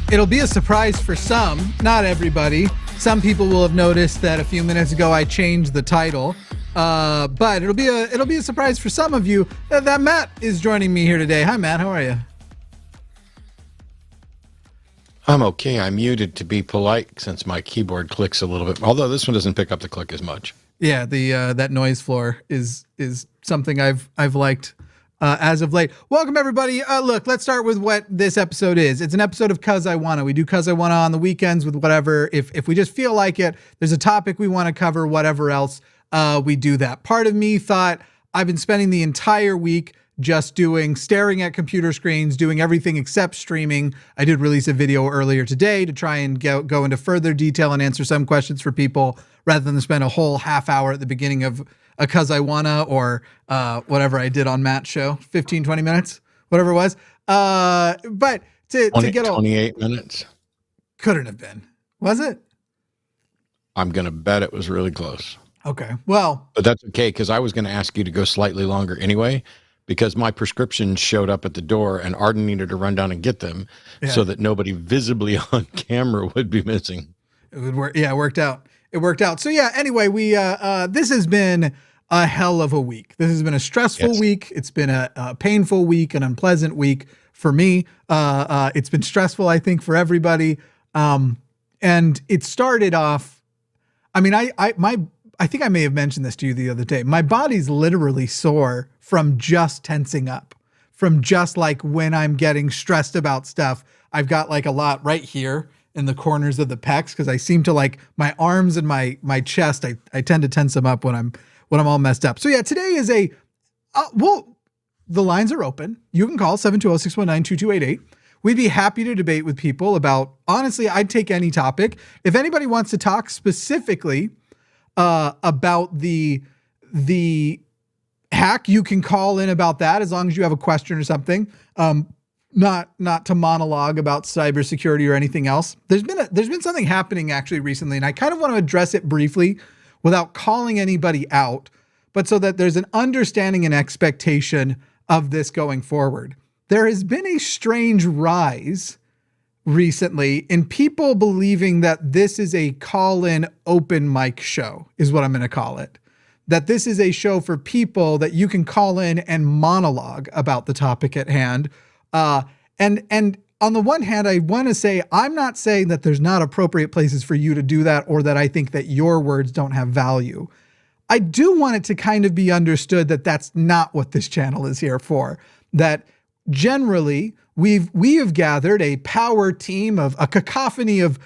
It'll be a surprise for some, not everybody. Some people will have noticed that a few minutes ago I changed the title, but it'll be a surprise for some of you that Matt is joining me here today. Hi, Matt. How are you? I'm okay. I muted to be polite since my keyboard clicks a little bit, although this one doesn't pick up the click as much. Yeah, the that noise floor is something I've liked as of late. Welcome everybody. Look, let's start with what this episode is. It's an episode of Cus I Wanna. We do Cus I Wanna on the weekends with whatever. If we just feel like it, there's a topic we want to cover, whatever else, we do that. Part of me thought I've been spending the entire week just staring at computer screens, doing everything except streaming. I did release a video earlier today to try and go into further detail and answer some questions for people rather than spend a whole half hour at the beginning of a Cus I Wanna or whatever I did on Matt's show, 15, 20 minutes, whatever it was. But to get 28 minutes. Couldn't have been. Was it? I'm going to bet it was really close. Okay. Well. But that's okay, because I was going to ask you to go slightly longer anyway, because my prescriptions showed up at the door and Arden needed to run down and get them so that nobody visibly on camera would be missing. It would work. Yeah, it worked out. It worked out. So yeah, anyway, this has been a hell of a week. This has been a stressful week. It's been a painful week, an unpleasant week for me. It's been stressful, I think, for everybody. And it started off, I mean, I think I may have mentioned this to you the other day. My body's literally sore from just tensing up, from just like when I'm getting stressed about stuff. I've got like a lot right here in the corners of the pecs, because I seem to like my arms and my chest. I tend to tense them up when I'm all messed up. So yeah, today is the lines are open. You can call 720-619-2288. We'd be happy to debate with people about, honestly, I'd take any topic. If anybody wants to talk specifically about the hack, you can call in about that as long as you have a question or something. Not to monologue about cybersecurity or anything else. There's been something happening actually recently, and I kind of want to address it briefly without calling anybody out, but so that there's an understanding and expectation of this going forward. There has been a strange rise recently in people believing that this is a call-in open mic show, is what I'm going to call it. That this is a show for people that you can call in and monologue about the topic at hand. And on the one hand, I want to say, I'm not saying that there's not appropriate places for you to do that, or that I think that your words don't have value. I do want it to kind of be understood that that's not what this channel is here for. That generally we have gathered a power team of a cacophony of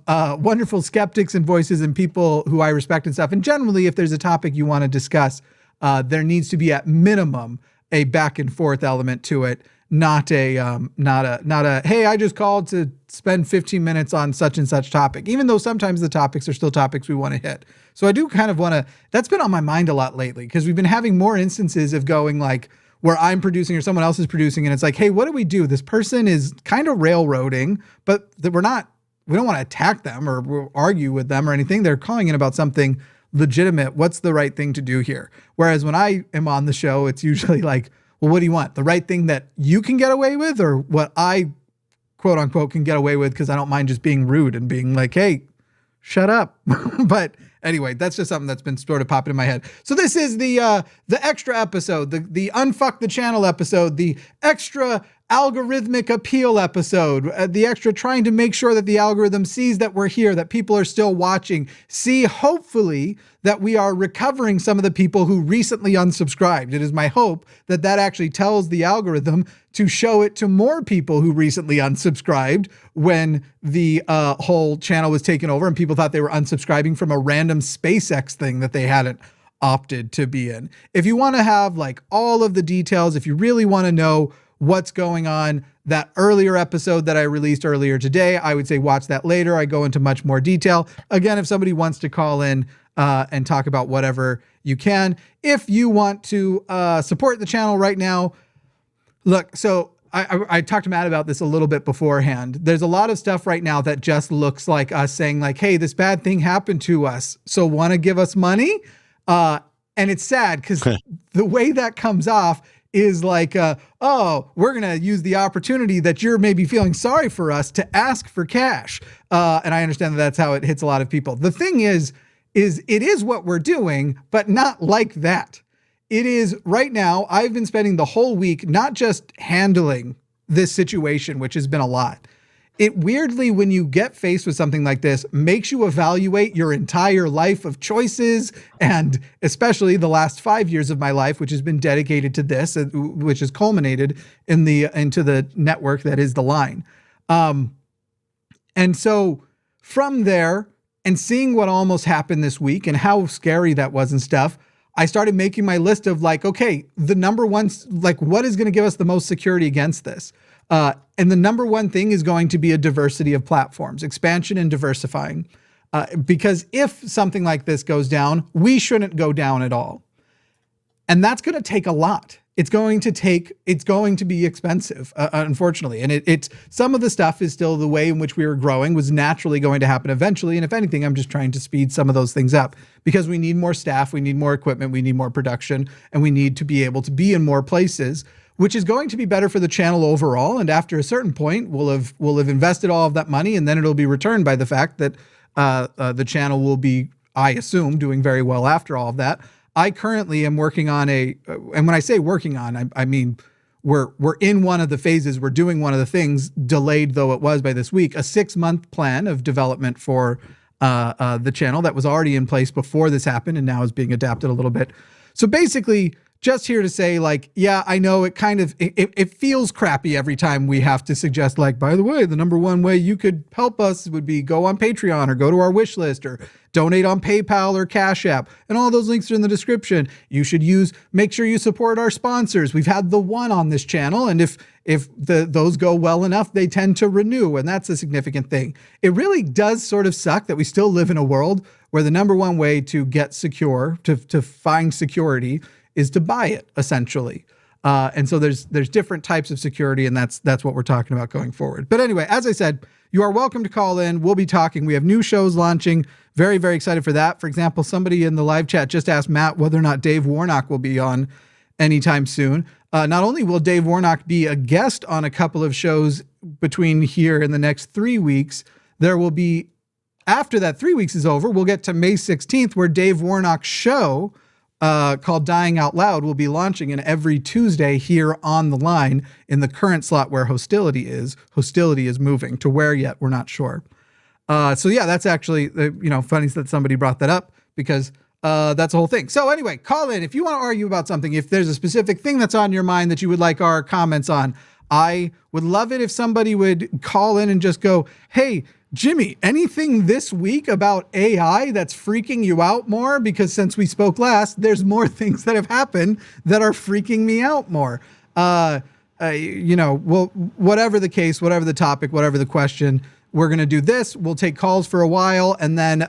wonderful skeptics and voices and people who I respect and stuff. And generally, if there's a topic you want to discuss, there needs to be at minimum a back and forth element to it. Not a, hey, I just called to spend 15 minutes on such and such topic, even though sometimes the topics are still topics we want to hit. So I do kind of want to, that's been on my mind a lot lately, because we've been having more instances of going like where I'm producing or someone else is producing, and it's like, hey, what do we do? This person is kind of railroading, but we don't want to attack them or argue with them or anything. They're calling in about something legitimate. What's the right thing to do here? Whereas when I am on the show, it's usually like, well, what do you want? The right thing that you can get away with, or what I, quote unquote, can get away with because I don't mind just being rude and being like, hey, shut up. But anyway, that's just something that's been sort of popping in my head. So this is the extra episode, the unfuck the channel episode, the extra algorithmic appeal episode, the extra trying to make sure that the algorithm sees that we're here, that people are still watching, see hopefully that we are recovering some of the people who recently unsubscribed. It is my hope that that actually tells the algorithm to show it to more people who recently unsubscribed when the whole channel was taken over and people thought they were unsubscribing from a random SpaceX thing that they hadn't opted to be in. If you want to have like all of the details, if you really want to know what's going on, that earlier episode that I released earlier today, I would say watch that later. I go into much more detail. Again, if somebody wants to call in and talk about whatever, you can. If you want to support the channel right now, look, so I talked to Matt about this a little bit beforehand. There's a lot of stuff right now that just looks like us saying like, hey, this bad thing happened to us, so want to give us money? And it's sad because the way that comes off is like, oh, we're going to use the opportunity that you're maybe feeling sorry for us to ask for cash. And I understand that that's how it hits a lot of people. The thing is it is what we're doing, but not like that. It is right now, I've been spending the whole week not just handling this situation, which has been a lot. It weirdly, when you get faced with something like this, makes you evaluate your entire life of choices, and especially the last 5 years of my life, which has been dedicated to this, which has culminated into the network that is The Line. And so from there, and seeing what almost happened this week and how scary that was and stuff, I started making my list of like, okay, the number one, like what is going to give us the most security against this? And the number one thing is going to be a diversity of platforms, expansion and diversifying. Because if something like this goes down, we shouldn't go down at all. And that's going to take a lot. It's going to be expensive, unfortunately. And it's some of the stuff is still the way in which we were growing was naturally going to happen eventually. And if anything, I'm just trying to speed some of those things up because we need more staff, we need more equipment, we need more production, and we need to be able to be in more places, which is going to be better for the channel overall. And after a certain point, we'll have invested all of that money, and then it'll be returned by the fact that the channel will be, I assume, doing very well after all of that. I currently am working on and when I say working on, I mean, we're in one of the phases, we're doing one of the things, delayed though it was by this week, a 6-month plan of development for the channel that was already in place before this happened and now is being adapted a little bit. So basically, just here to say, like, yeah, I know it feels crappy every time we have to suggest, like, by the way, the number one way you could help us would be go on Patreon or go to our wish list or donate on PayPal or Cash App. And all those links are in the description. You should make sure you support our sponsors. We've had the one on this channel, and if those go well enough, they tend to renew, and that's a significant thing. It really does sort of suck that we still live in a world where the number one way to get secure, to find security, is to buy it, essentially. And so there's different types of security, and that's what we're talking about going forward. But anyway, as I said, you are welcome to call in. We'll be talking. We have new shows launching. Very, very excited for that. For example, somebody in the live chat just asked Matt whether or not Dave Warnock will be on anytime soon. Not only will Dave Warnock be a guest on a couple of shows between here in the next 3 weeks, there will be, after that 3 weeks is over, we'll get to May 16th, where Dave Warnock's show called Dying Out Loud will be launching, and every Tuesday here on The Line in the current slot where HOSTility is. HOSTility is moving to where yet, we're not sure. So yeah, that's actually, funny that somebody brought that up because that's the whole thing. So anyway, call in if you want to argue about something. If there's a specific thing that's on your mind that you would like our comments on, I would love it if somebody would call in and just go, hey, Jimmy, anything this week about AI that's freaking you out more? Because since we spoke last, there's more things that have happened that are freaking me out more. Well, whatever the case, whatever the topic, whatever the question, we're going to do this. We'll take calls for a while. And then,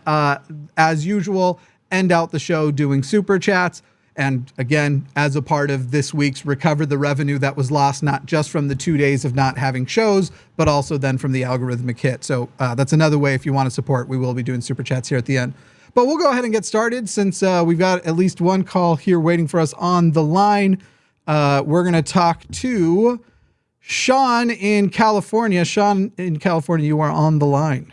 as usual, end out the show doing super chats. And again, as a part of this week's recover the revenue that was lost, not just from the 2 days of not having shows, but also then from the algorithmic hit. So that's another way if you want to support, we will be doing super chats here at the end. But we'll go ahead and get started since we've got at least one call here waiting for us on the line. We're going to talk to Sean in California. Sean in California, you are on the line.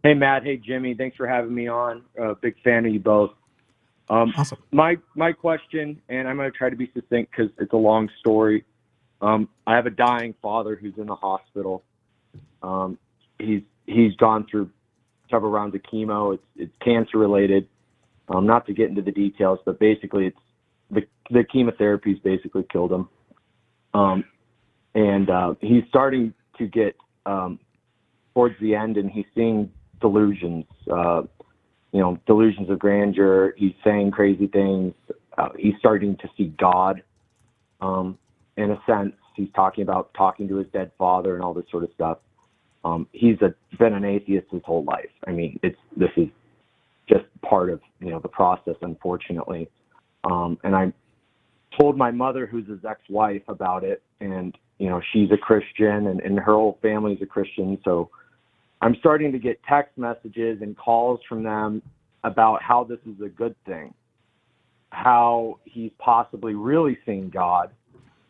Hey, Matt. Hey, Jimmy. Thanks for having me on. Big fan of you both. Awesome. My question, and I'm going to try to be succinct because it's a long story. I have a dying father who's in the hospital. He's gone through several rounds of chemo. It's cancer related. Not to get into the details, but basically it's the chemotherapy's basically killed him. And he's starting to get towards the end, and he's seeing delusions. Delusions of grandeur. He's saying crazy things. He's starting to see God. In a sense, he's talking to his dead father and all this sort of stuff. He's been an atheist his whole life. I mean, this is just part of, the process, unfortunately. And I told my mother, who's his ex-wife, about it. And, she's a Christian and her whole family's a Christian. So I'm starting to get text messages and calls from them about how this is a good thing. how he's possibly really seen God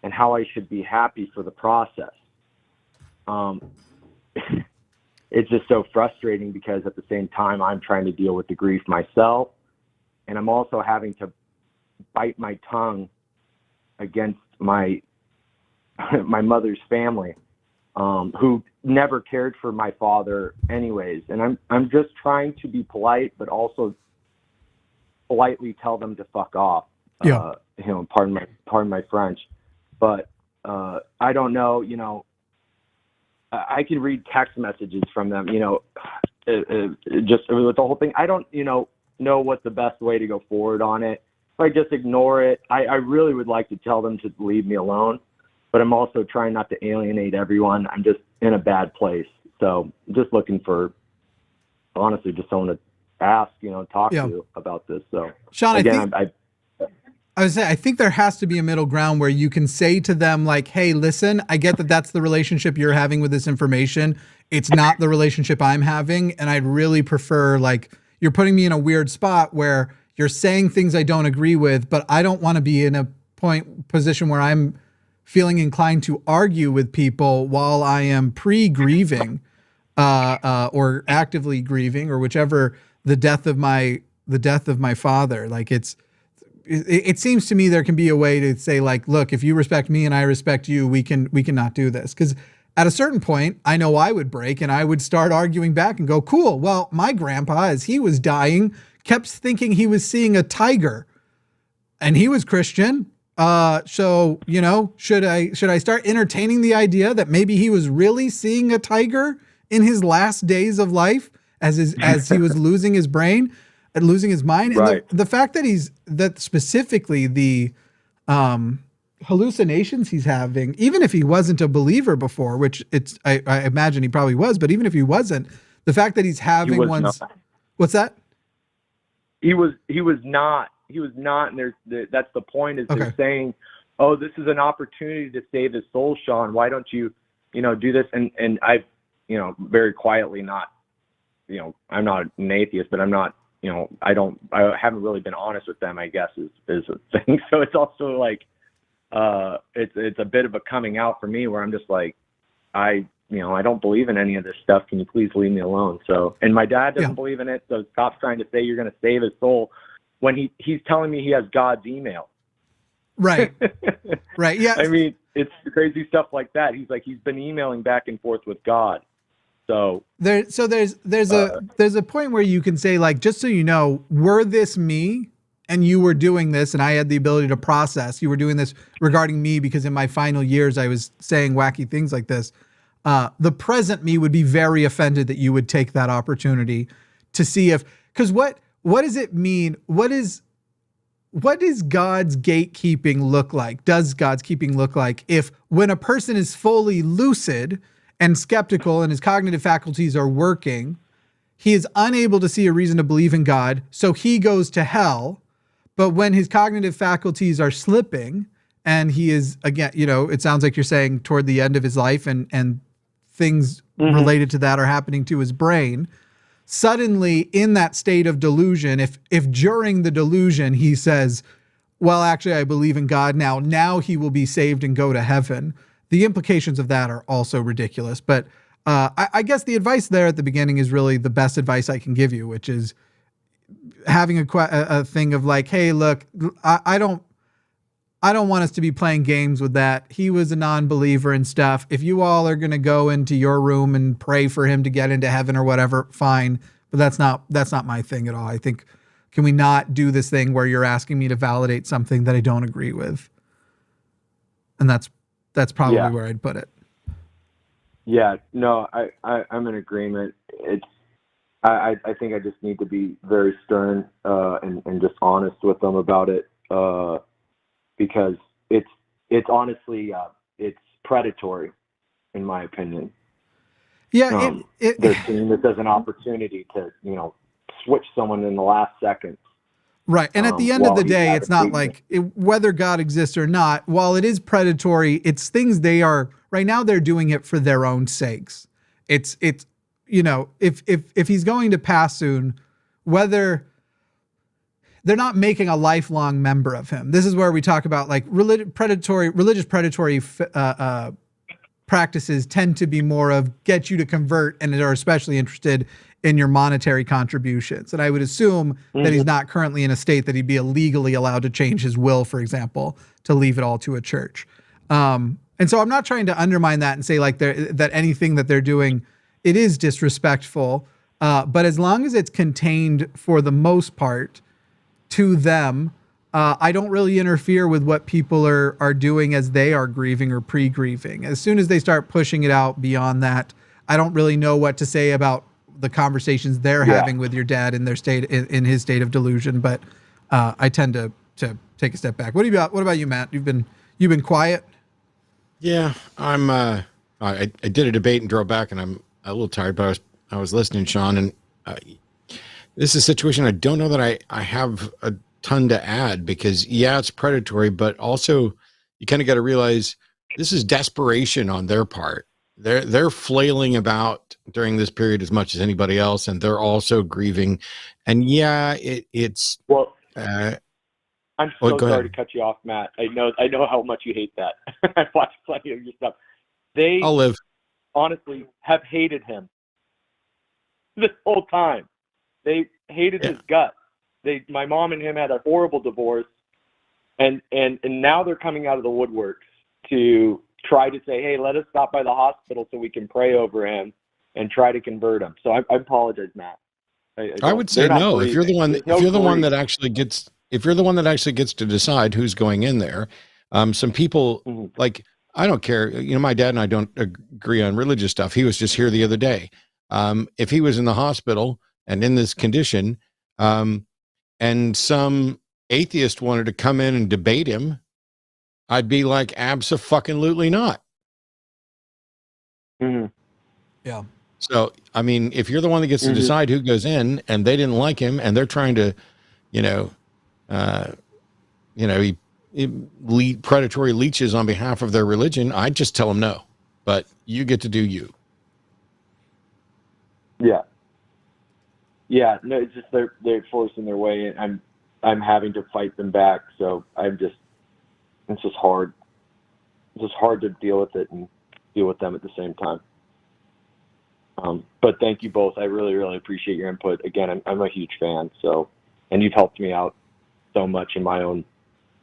and how I should be happy for the process. It's just so frustrating because at the same time, I'm trying to deal with the grief myself. And I'm also having to bite my tongue against my mother's family, who never cared for my father anyways. And I'm just trying to be polite, but also politely tell them to fuck off. Yeah. Pardon my French, but I don't know, I can read text messages from them, just with the whole thing. I don't, know what the best way to go forward on it. If I just ignore it, I really would like to tell them to leave me alone, but I'm also trying not to alienate everyone. I'm just in a bad place. So I'm just looking for, honestly, just someone to ask, talk to about this. So Sean, again, I think there has to be a middle ground where you can say to them like, hey, listen, I get that that's the relationship you're having with this information. It's not the relationship I'm having. And I'd really prefer, like, you're putting me in a weird spot where you're saying things I don't agree with, but I don't want to be in a position where I'm feeling inclined to argue with people while I am pre-grieving or actively grieving, or whichever, the death of my father. Like, it seems to me there can be a way to say, like, look, if you respect me and I respect you, we can not do this. Because at a certain point, I know I would break and I would start arguing back and go, cool, well, my grandpa, as he was dying, kept thinking he was seeing a tiger, and he was Christian. So, should I start entertaining the idea that maybe he was really seeing a tiger in his last days of life as he was losing his brain and losing his mind? Right. And the fact that specifically the hallucinations he's having, even if he wasn't a believer before, which I imagine he probably was, but even if he wasn't, the fact that he's having ones. Not. What's that? He was not, and that's the point, is okay. They're saying, oh, this is an opportunity to save his soul, Sean. Why don't you, do this? And I've, very quietly, not, I'm not an atheist, but I'm not, I haven't really been honest with them, I guess, is a thing. So it's also like, it's a bit of a coming out for me where I'm just like, I don't believe in any of this stuff. Can you please leave me alone? So, and my dad doesn't believe in it. So stop trying to say you're going to save his soul when he's telling me he has God's email. Right. Right. Yeah. I mean, it's crazy stuff like that. He's been emailing back and forth with God. So there's a point where you can say, like, just so you know, were this me and you were doing this and I had the ability to process, you were doing this regarding me because in my final years I was saying wacky things like this. The present me would be very offended that you would take that opportunity to see because what does it mean? What does God's gatekeeping look like? Does God's keeping look like if when a person is fully lucid and skeptical and his cognitive faculties are working, he is unable to see a reason to believe in God, so he goes to hell. But when his cognitive faculties are slipping and he is, again, it sounds like you're saying toward the end of his life and things related to that are happening to his brain, suddenly in that state of delusion, if during the delusion he says, well, actually, I believe in God now he will be saved and go to heaven. The implications of that are also ridiculous. But I guess the advice there at the beginning is really the best advice I can give you, which is having a thing of like, hey, look, I don't want us to be playing games with that. He was a non-believer and stuff. If you all are going to go into your room and pray for him to get into heaven or whatever, fine. But that's not my thing at all. I think, can we not do this thing where you're asking me to validate something that I don't agree with? And that's probably where I'd put it. Yeah, no, I'm in agreement. I think I just need to be very stern and just honest with them about it, because it's honestly it's predatory, in my opinion. Yeah, they're seeing this as an opportunity to switch someone in the last second. Right, and at the end of the day, it's not like whether God exists or not. While it is predatory, it's things they are right now. They're doing it for their own sakes. It's if he's going to pass soon, whether they're not making a lifelong member of him. This is where we talk about like religious predatory practices tend to be more of get you to convert and are especially interested in your monetary contributions. And I would assume that he's not currently in a state that he'd be illegally allowed to change his will, for example, to leave it all to a church. And so I'm not trying to undermine that and say like that anything that they're doing, it is disrespectful. But as long as it's contained for the most part to them, I don't really interfere with what people are doing as they are grieving or pre-grieving. As soon as they start pushing it out beyond that, I don't really know what to say about the conversations they're having with your dad in their state, in his state of delusion. But I tend to take a step back. What about you, Matt? You've been quiet. Yeah, I did a debate and drove back, and I'm a little tired, but I was listening, Sean, and this is a situation I don't know that I have a ton to add, because yeah, it's predatory, but also you kind of got to realize this is desperation on their part. They're flailing about during this period as much as anybody else, and they're also grieving. And yeah, it's well. I'm so sorry ahead. to cut you off, Matt. I know how much you hate that. I've watched plenty of your stuff. I'll live. Honestly have hated him this whole time. They hated his guts. My mom and him had a horrible divorce, and now they're coming out of the woodworks to try to say, hey, let us stop by the hospital so we can pray over him and try to convert him. So I apologize, Matt. I would say no. If you're the one that actually gets to decide who's going in there, some people like, I don't care. You know, my dad and I don't agree on religious stuff. He was just here the other day. If he was in the hospital and in this condition, and some atheist wanted to come in and debate him, I'd be like, abso-fucking-lutely not. Yeah. So, I mean, if you're the one that gets to decide who goes in, and they didn't like him, and they're trying to, predatory leeches on behalf of their religion, I'd just tell them no. But you get to do you. Yeah. Yeah. No, it's just they're forcing their way in. I'm having to fight them back. So it's just hard. It's just hard to deal with it and deal with them at the same time. But thank you both. I really, really appreciate your input. Again, I'm a huge fan. So, and you've helped me out so much in my own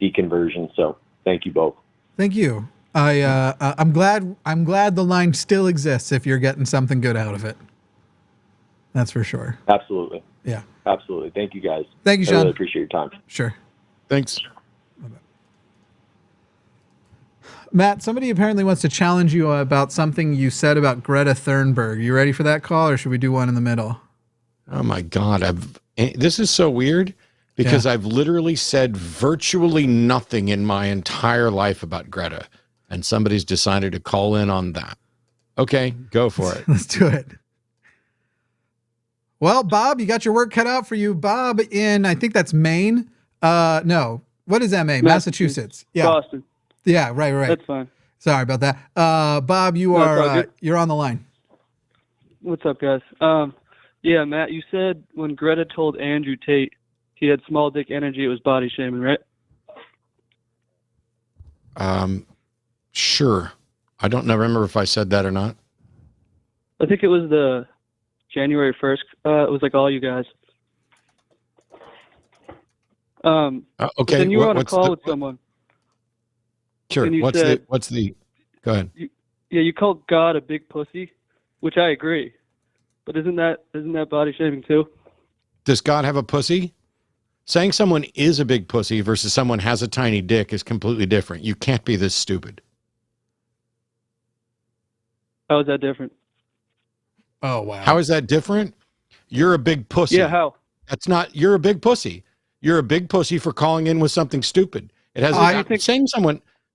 deconversion. So thank you both. Thank you. I'm glad the line still exists if you're getting something good out of it. That's for sure. Absolutely. Yeah. Absolutely. Thank you, guys. Thank you, Sean. I really appreciate your time. Sure. Thanks. Matt, somebody apparently wants to challenge you about something you said about Greta Thunberg. You ready for that call, or should we do one in the middle? Oh my God. This is so weird because I've literally said virtually nothing in my entire life about Greta, and somebody's decided to call in on that. Okay, go for it. Let's do it. Well, Bob, you got your work cut out for you. Bob in, I think that's Maine. No, what is MA? Massachusetts. Yeah. Boston. Yeah, right. That's fine. Sorry about that. Bob, you're on the line. What's up, guys? Yeah, Matt, you said when Greta told Andrew Tate he had small dick energy, it was body shaming, right? Sure. I don't remember if I said that or not. I think it was the January 1st. It was like all you guys. Okay. Then you were on a call with someone. Sure. What's the? Go ahead. You called God a big pussy, which I agree. But isn't that body shaming too? Does God have a pussy? Saying someone is a big pussy versus someone has a tiny dick is completely different. You can't be this stupid. How is that different? Oh, wow. How is that different? You're a big pussy. Yeah, how? You're a big pussy. You're a big pussy for calling in with something stupid. It has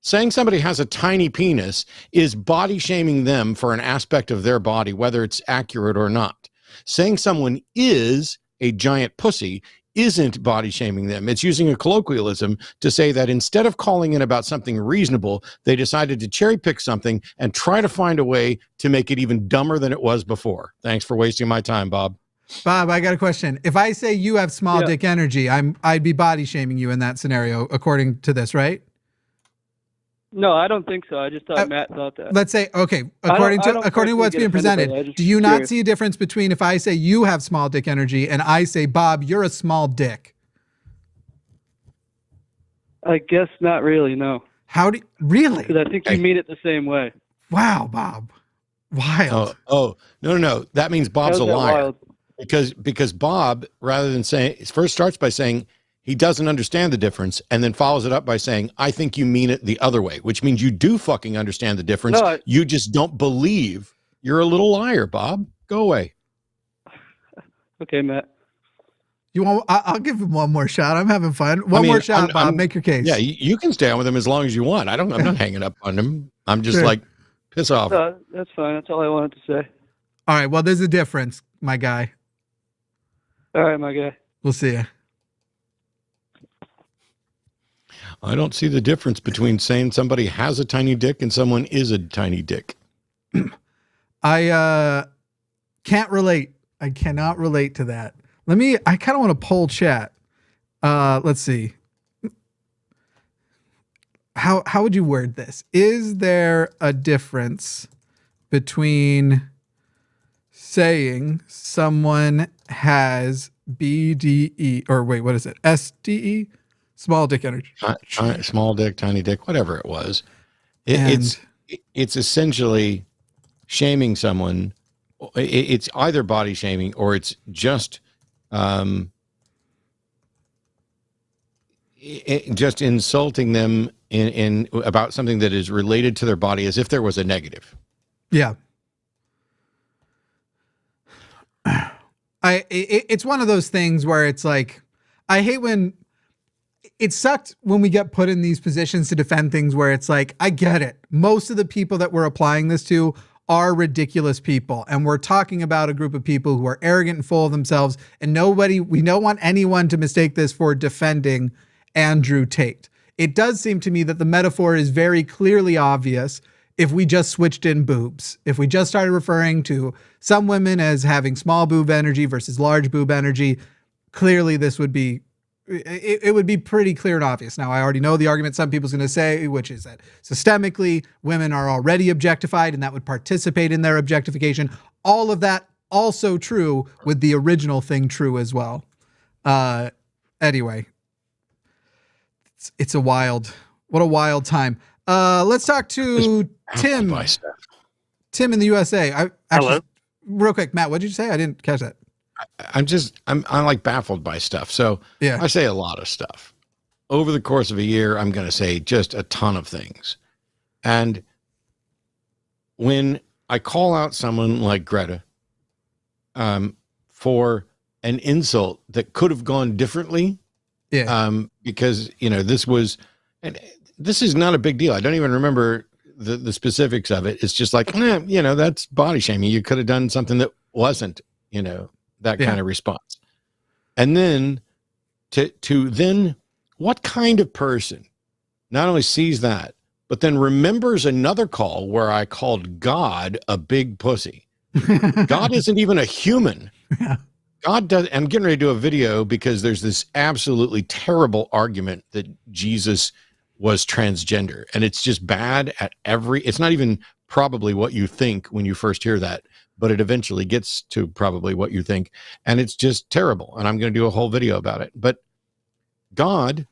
saying somebody has a tiny penis is body shaming them for an aspect of their body, whether it's accurate or not. Saying someone is a giant pussy isn't body shaming them. It's using a colloquialism to say that instead of calling in about something reasonable, they decided to cherry pick something and try to find a way to make it even dumber than it was before. Thanks for wasting my time, Bob. Bob, I got a question. If I say you have small Yeah. dick energy, I'd be body shaming you in that scenario, according to this, right? No, I don't think so. I just thought Matt thought that. Let's say, okay, I according don't to personally what's get being offended by presented, that. I just do you not curious. see a difference between if I say you have small dick energy and I say, Bob, you're a small dick? I guess not really, no. How do really? Because I think you mean it the same way. Wow, Bob. Wild. No. That means Bob's a How's that liar. wild? Because Bob, rather than saying, first starts by saying he doesn't understand the difference, and then follows it up by saying, I think you mean it the other way, which means you do fucking understand the difference. No, you just don't believe. You're a little liar, Bob. Go away. Okay, Matt. You want? I'll give him one more shot. I'm having fun. One more shot, Bob. Make your case. Yeah, you can stay on with him as long as you want. I'm not hanging up on him. I'm just Sure. like, piss off. That's fine. That's all I wanted to say. All right. Well, there's a difference, my guy. All right, my guy. We'll see you. I don't see the difference between saying somebody has a tiny dick and someone is a tiny dick. I can't relate. I cannot relate to that. I kind of want to poll chat. Let's see. How would you word this? Is there a difference between saying someone has BDE or wait, what is it? SDE? Small dick energy. Small dick, tiny dick, whatever it was. It's essentially shaming someone. It's either body shaming or it's just just insulting them in about something that is related to their body as if there was a negative. Yeah. It's one of those things where it's like, I hate when it sucked when we get put in these positions to defend things where it's like, I get it. Most of the people that we're applying this to are ridiculous people. And we're talking about a group of people who are arrogant and full of themselves. And we don't want anyone to mistake this for defending Andrew Tate. It does seem to me that the metaphor is very clearly obvious if we just switched in boobs. If we just started referring to some women as having small boob energy versus large boob energy, clearly this would be, it would be pretty clear and obvious. Now, I already know the argument some people's going to say, which is that systemically women are already objectified and that would participate in their objectification. All of that also true with the original thing true as well. Anyway, it's what a wild time. Let's talk to Tim. Tim in the USA. Hello. Real quick, Matt, what did you say? I didn't catch that. I'm like baffled by stuff. So yeah, I say a lot of stuff over the course of a year. I'm going to say just a ton of things. And when I call out someone like Greta, for an insult that could have gone differently. Yeah. Because this is not a big deal. I don't even remember the specifics of it. It's just like, that's body shaming. You could have done something that wasn't, that kind of response. And then then what kind of person not only sees that, but then remembers another call where I called God a big pussy. God isn't even a human. Yeah. God does. I'm getting ready to do a video because there's this absolutely terrible argument that Jesus was transgender, and it's just bad at it's not even probably what you think when you first hear that, but it eventually gets to probably what you think. And it's just terrible. And I'm going to do a whole video about it, but God,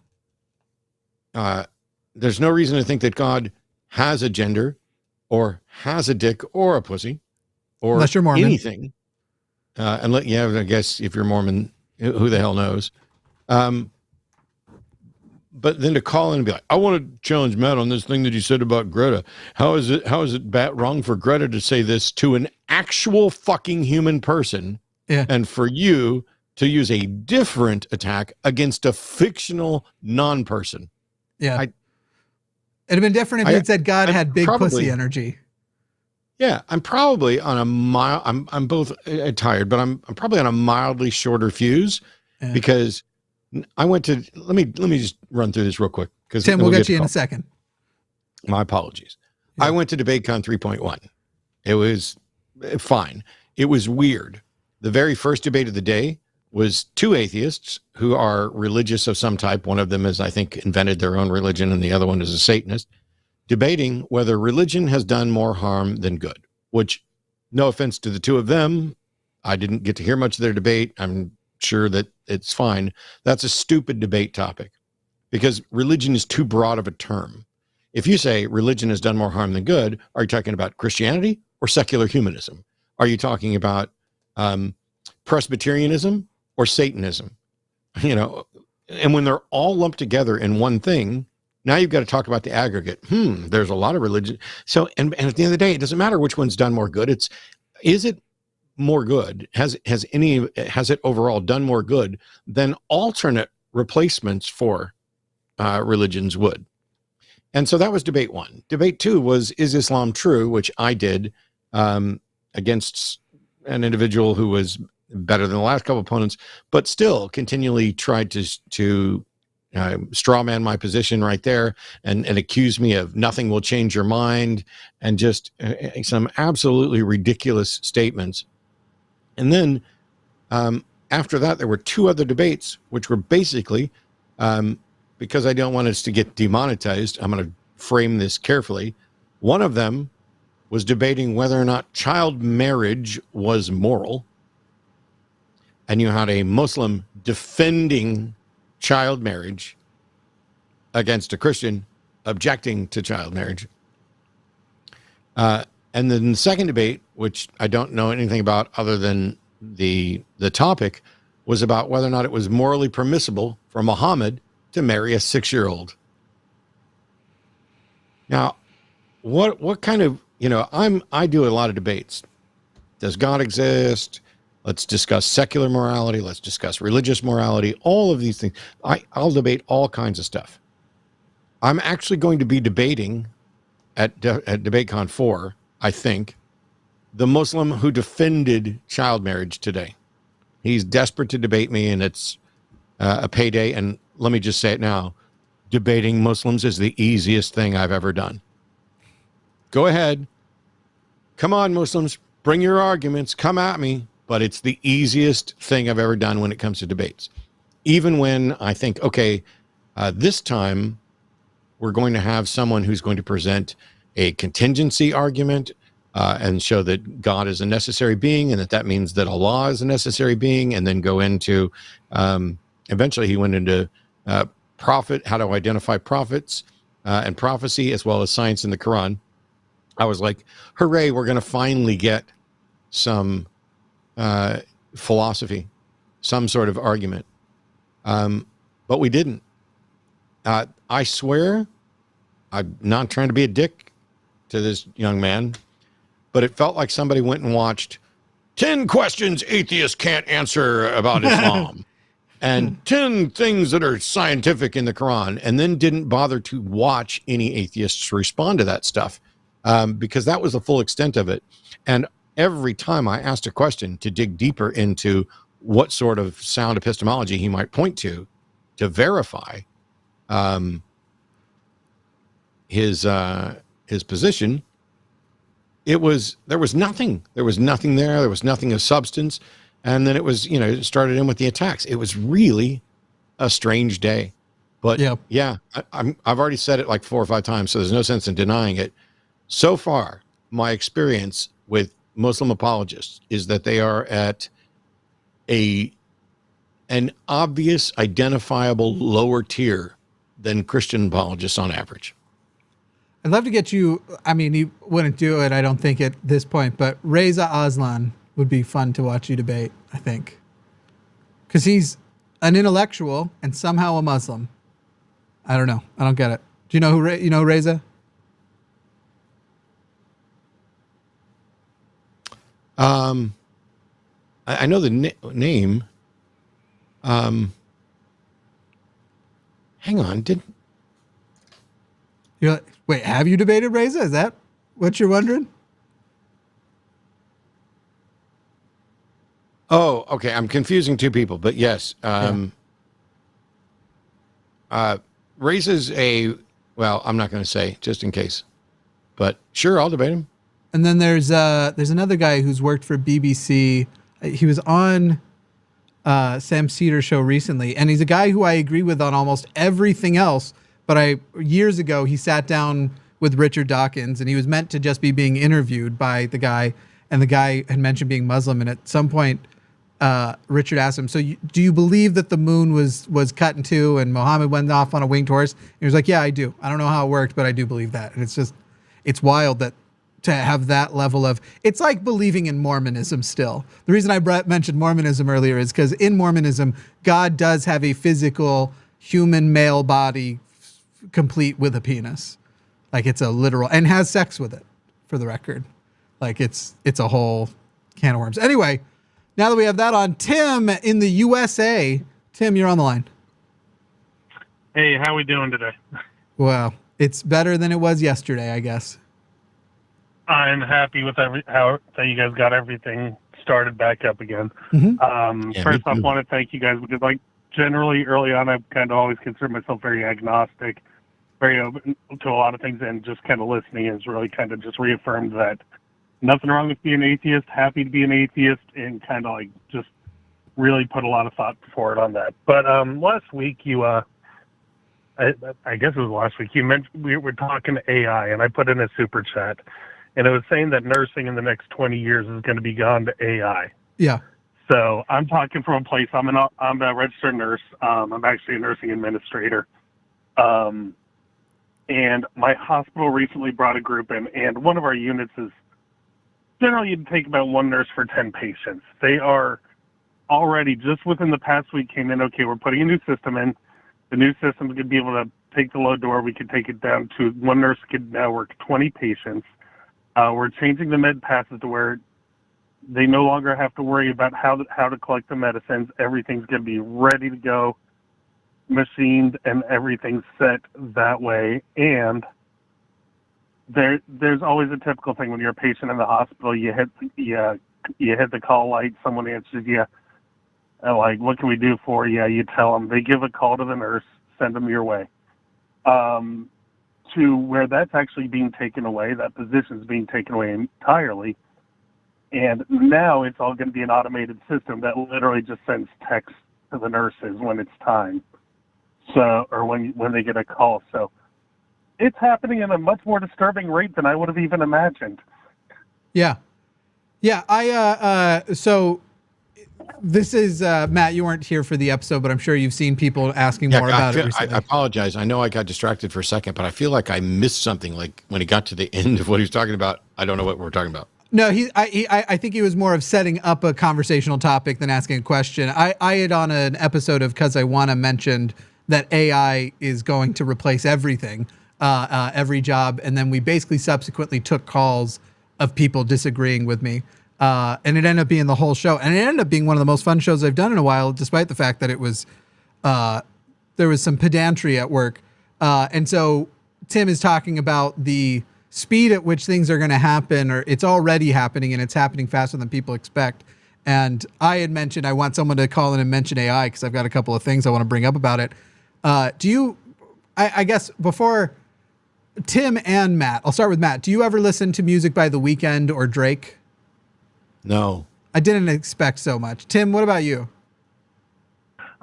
there's no reason to think that God has a gender or has a dick or a pussy or unless you're Mormon. Anything. I guess if you're Mormon, who the hell knows? But then to call in and be like, I want to challenge Matt on this thing that he said about Greta. How is it wrong for Greta to say this to an actual fucking human person? Yeah. And for you to use a different attack against a fictional non-person. Yeah. It'd have been different if you'd said God had big pussy energy. Yeah, I'm probably on a mild. I'm both tired, but I'm probably on a mildly shorter fuse because I went to. Let me just run through this real quick because Tim, we'll get you in a second. My apologies. Yeah. I went to DebateCon 3.1. It was fine. It was weird. The very first debate of the day was two atheists who are religious of some type. One of them is, I think, invented their own religion, and the other one is a Satanist, debating whether religion has done more harm than good, which, no offense to the two of them, I didn't get to hear much of their debate. I'm sure that it's fine. That's a stupid debate topic because religion is too broad of a term. If you say religion has done more harm than good, are you talking about Christianity or secular humanism? Are you talking about Presbyterianism or Satanism? And when they're all lumped together in one thing, now you've got to talk about the aggregate. There's a lot of religion. So, and at the end of the day, it doesn't matter which one's done more good. Is it more good? Has it overall done more good than alternate replacements for religions would? And so that was debate one. Debate two was, is Islam true? Which I did against an individual who was better than the last couple opponents, but still continually tried to straw man my position right there and accuse me of nothing will change your mind and just some absolutely ridiculous statements. And then after that, there were two other debates, which were basically, because I don't want us to get demonetized, I'm going to frame this carefully. One of them was debating whether or not child marriage was moral. And you had a Muslim defending child marriage against a Christian objecting to child marriage. And then the second debate, which I don't know anything about other than the topic, was about whether or not it was morally permissible for Muhammad to marry a 6-year-old. Now, what kind of, I do a lot of debates. Does God exist? Let's discuss secular morality. Let's discuss religious morality. All of these things. I'll debate all kinds of stuff. I'm actually going to be debating at DebateCon 4, I think, the Muslim who defended child marriage today. He's desperate to debate me, and it's a payday. And let me just say it now. Debating Muslims is the easiest thing I've ever done. Go ahead. Come on, Muslims. Bring your arguments. Come at me. But it's the easiest thing I've ever done when it comes to debates. Even when I think, okay, this time we're going to have someone who's going to present a contingency argument and show that God is a necessary being and that means that Allah is a necessary being, and then go into, eventually he went into prophet, how to identify prophets and prophecy, as well as science in the Quran. I was like, hooray, we're going to finally get some philosophy, some sort of argument. But we didn't. I swear, I'm not trying to be a dick to this young man, but it felt like somebody went and watched 10 questions atheists can't answer about Islam and 10 things that are scientific in the Quran, and then didn't bother to watch any atheists respond to that stuff because that was the full extent of it. And every time I asked a question to dig deeper into what sort of sound epistemology he might point to verify his position, there was nothing. There was nothing there. There was nothing of substance. And then it started in with the attacks. It was really a strange day. But yeah, I've already said it like 4 or 5 times, so there's no sense in denying it. So far, my experience with Muslim apologists is that they are at an obvious, identifiable lower tier than Christian apologists on average. I'd love to get you, I mean, you wouldn't do it, I don't think, at this point, but Reza Aslan would be fun to watch you debate, I think. Because he's an intellectual and somehow a Muslim. I don't know. I don't get it. Do you know who, you know Reza? I know the name. Hang on, wait, have you debated Reza? Is that what you're wondering? Oh, okay. I'm confusing two people, but yes. Reza's well, I'm not going to say just in case, but sure, I'll debate him. And then there's another guy who's worked for BBC. he was on Sam Cedar's show recently, and he's a guy who I agree with on almost everything else. But years ago, he sat down with Richard Dawkins, and he was meant to just be being interviewed by the guy, and the guy had mentioned being Muslim, and at some point, Richard asked him, so do you believe that the moon was cut in two and Muhammad went off on a winged horse? And he was like, yeah, I do. I don't know how it worked, but I do believe that. And it's wild that to have that level of, it's like believing in Mormonism still. The reason I mentioned Mormonism earlier is because in Mormonism, God does have a physical human male body complete with a penis. Like it's a literal, and has sex with it, for the record. Like it's a whole can of worms. Anyway, now that we have that on, Tim in the USA. Tim, you're on the line. Hey, how we doing today? Well, it's better than it was yesterday, I guess. I'm happy with how that you guys got everything started back up again. Mm-hmm. First off, I want to thank you guys because, like, generally early on, I've kind of always considered myself very agnostic, very open to a lot of things, and just kind of listening has really kind of just reaffirmed that nothing wrong with being an atheist, happy to be an atheist, and kind of like just really put a lot of thought forward on that. But last week I guess it was last week, you mentioned we were talking AI, and I put in a super chat, and it was saying that nursing in the next 20 years is going to be gone to AI. Yeah. So I'm talking from a place, I'm a registered nurse. I'm actually a nursing administrator. And my hospital recently brought a group in, and one of our units is generally you'd take about one nurse for 10 patients. They are already, just within the past week, came in, okay, we're putting a new system in. The new system is going to be able to take the load to where we could take it down to one nurse could now work 20 patients. We're changing the med passes to where they no longer have to worry about how to collect the medicines. Everything's going to be ready to go, machined, and everything's set that way. And there's always a typical thing when you're a patient in the hospital. You hit the call light, someone answers you, like, what can we do for you? You tell them. They give a call to the nurse, send them your way. To where that's actually being taken away, that position's being taken away entirely. And now it's all going to be an automated system that literally just sends text to the nurses when it's time. So, or when they get a call. So it's happening at a much more disturbing rate than I would have even imagined. Yeah. Yeah. So this is, Matt, you weren't here for the episode, but I'm sure you've seen people asking more about it recently. I apologize. I know I got distracted for a second, but I feel like I missed something. Like when he got to the end of what he was talking about, I don't know what we're talking about. No, I think he was more of setting up a conversational topic than asking a question. I had on an episode of Cus I Wanna mentioned that AI is going to replace everything, every job. And then we basically subsequently took calls of people disagreeing with me. And it ended up being the whole show. And it ended up being one of the most fun shows I've done in a while, despite the fact that it was, there was some pedantry at work. And so Tim is talking about the speed at which things are going to happen, or it's already happening, and it's happening faster than people expect. And I had mentioned I want someone to call in and mention AI because I've got a couple of things I want to bring up about it. I guess before Tim and Matt, I'll start with Matt. Do you ever listen to music by The Weeknd or Drake? No. I didn't expect so much. Tim, what about you?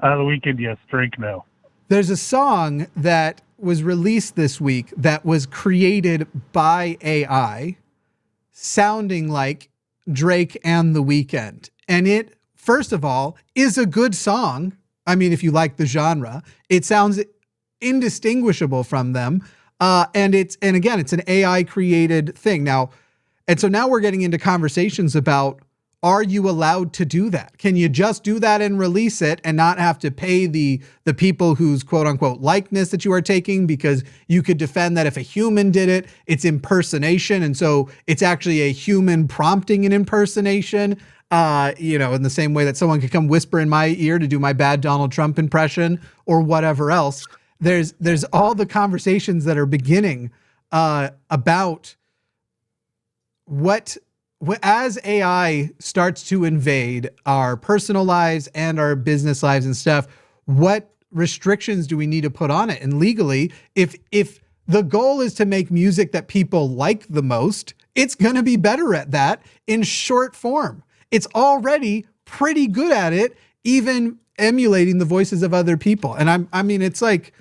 The Weeknd, yes. Drake, no. There's a song that was released this week that was created by AI, sounding like Drake and The Weeknd. And it, first of all, is a good song. I mean, if you like the genre, it sounds indistinguishable from them. And again, it's an AI created thing now. And so now we're getting into conversations about, are you allowed to do that? Can you just do that and release it and not have to pay the people whose quote unquote likeness that you are taking? Because you could defend that if a human did it, it's impersonation. And so it's actually a human prompting an impersonation. In the same way that someone could come whisper in my ear to do my bad Donald Trump impression or whatever else. There's all the conversations that are beginning about what as AI starts to invade our personal lives and our business lives and stuff, what restrictions do we need to put on it? And legally, if the goal is to make music that people like the most, it's going to be better at that in short form. It's already pretty good at it, even emulating the voices of other people. And I mean, it's like,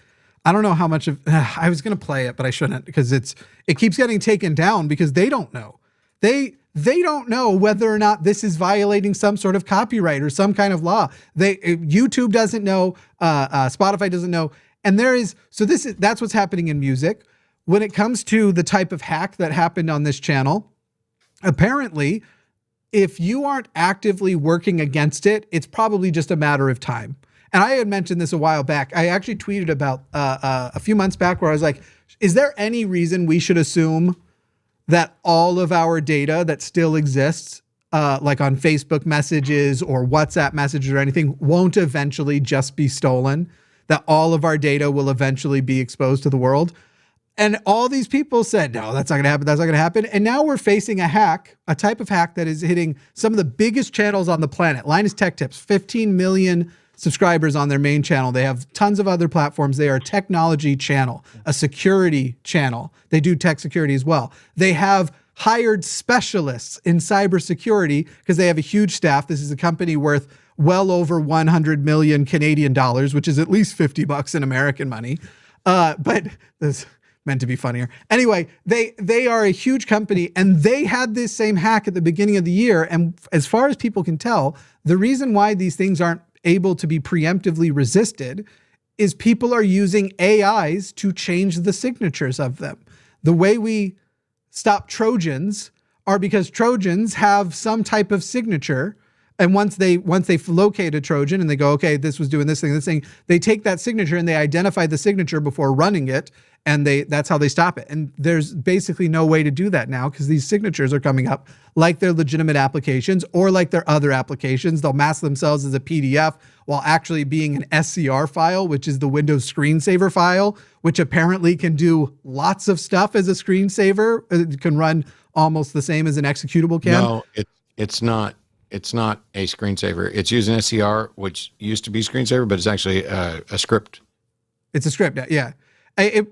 I don't know how much of, I was going to play it, but I shouldn't, because it keeps getting taken down because they don't know. They don't know whether or not this is violating some sort of copyright or some kind of law. YouTube doesn't know, Spotify doesn't know. And that's what's happening in music. When it comes to the type of hack that happened on this channel, apparently, if you aren't actively working against it, it's probably just a matter of time. And I had mentioned this a while back. I actually tweeted about a few months back where I was like, is there any reason we should assume that all of our data that still exists, like on Facebook messages or WhatsApp messages or anything, won't eventually just be stolen? That all of our data will eventually be exposed to the world? And all these people said, no, that's not going to happen. That's not going to happen. And now we're facing a hack, a type of hack that is hitting some of the biggest channels on the planet. Linus Tech Tips, 15 million subscribers on their main channel. They have tons of other platforms. They are a technology channel, a security channel. They do tech security as well. They have hired specialists in cybersecurity because they have a huge staff. This is a company worth well over 100 million Canadian dollars, which is at least $50 in American money. But this meant to be funnier. Anyway, they are a huge company, and they had this same hack at the beginning of the year. And as far as people can tell, the reason why these things aren't able to be preemptively resisted is people are using AIs to change the signatures of them. The way we stop Trojans are because Trojans have some type of signature. And once they locate a Trojan and they go, okay, this was doing this thing, they take that signature and they identify the signature before running it. And that's how they stop it. And there's basically no way to do that now because these signatures are coming up like they're legitimate applications or like they're other applications. They'll mask themselves as a PDF while actually being an SCR file, which is the Windows screensaver file, which apparently can do lots of stuff as a screensaver. It can run almost the same as an executable can. No, it's not. It's not a screensaver. It's using SCR, which used to be screensaver, but it's actually a script. It's a script, yeah.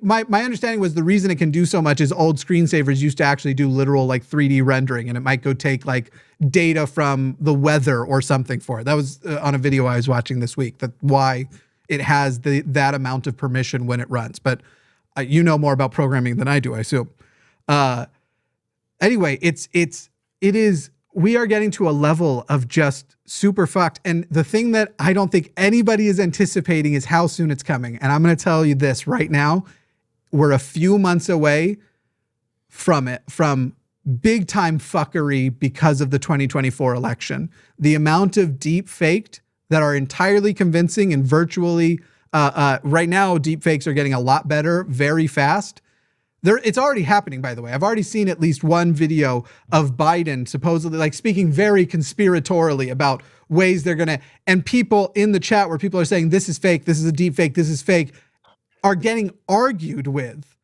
My understanding was the reason it can do so much is old screensavers used to actually do literal like 3D rendering, and it might go take like data from the weather or something for it. That was on a video I was watching this week. That's why it has that amount of permission when it runs. But you know more about programming than I do, I assume. Anyway, it is. We are getting to a level of just super fucked. And the thing that I don't think anybody is anticipating is how soon it's coming. And I'm going to tell you this right now. We're a few months away from big time fuckery because of the 2024 election. The amount of deep faked that are entirely convincing and virtually, right now, deep fakes are getting a lot better very fast. It's already happening, by the way. I've already seen at least one video of Biden supposedly like speaking very conspiratorially about ways they're going to, and people in the chat where people are saying, this is fake, this is a deep fake, this is fake, are getting argued with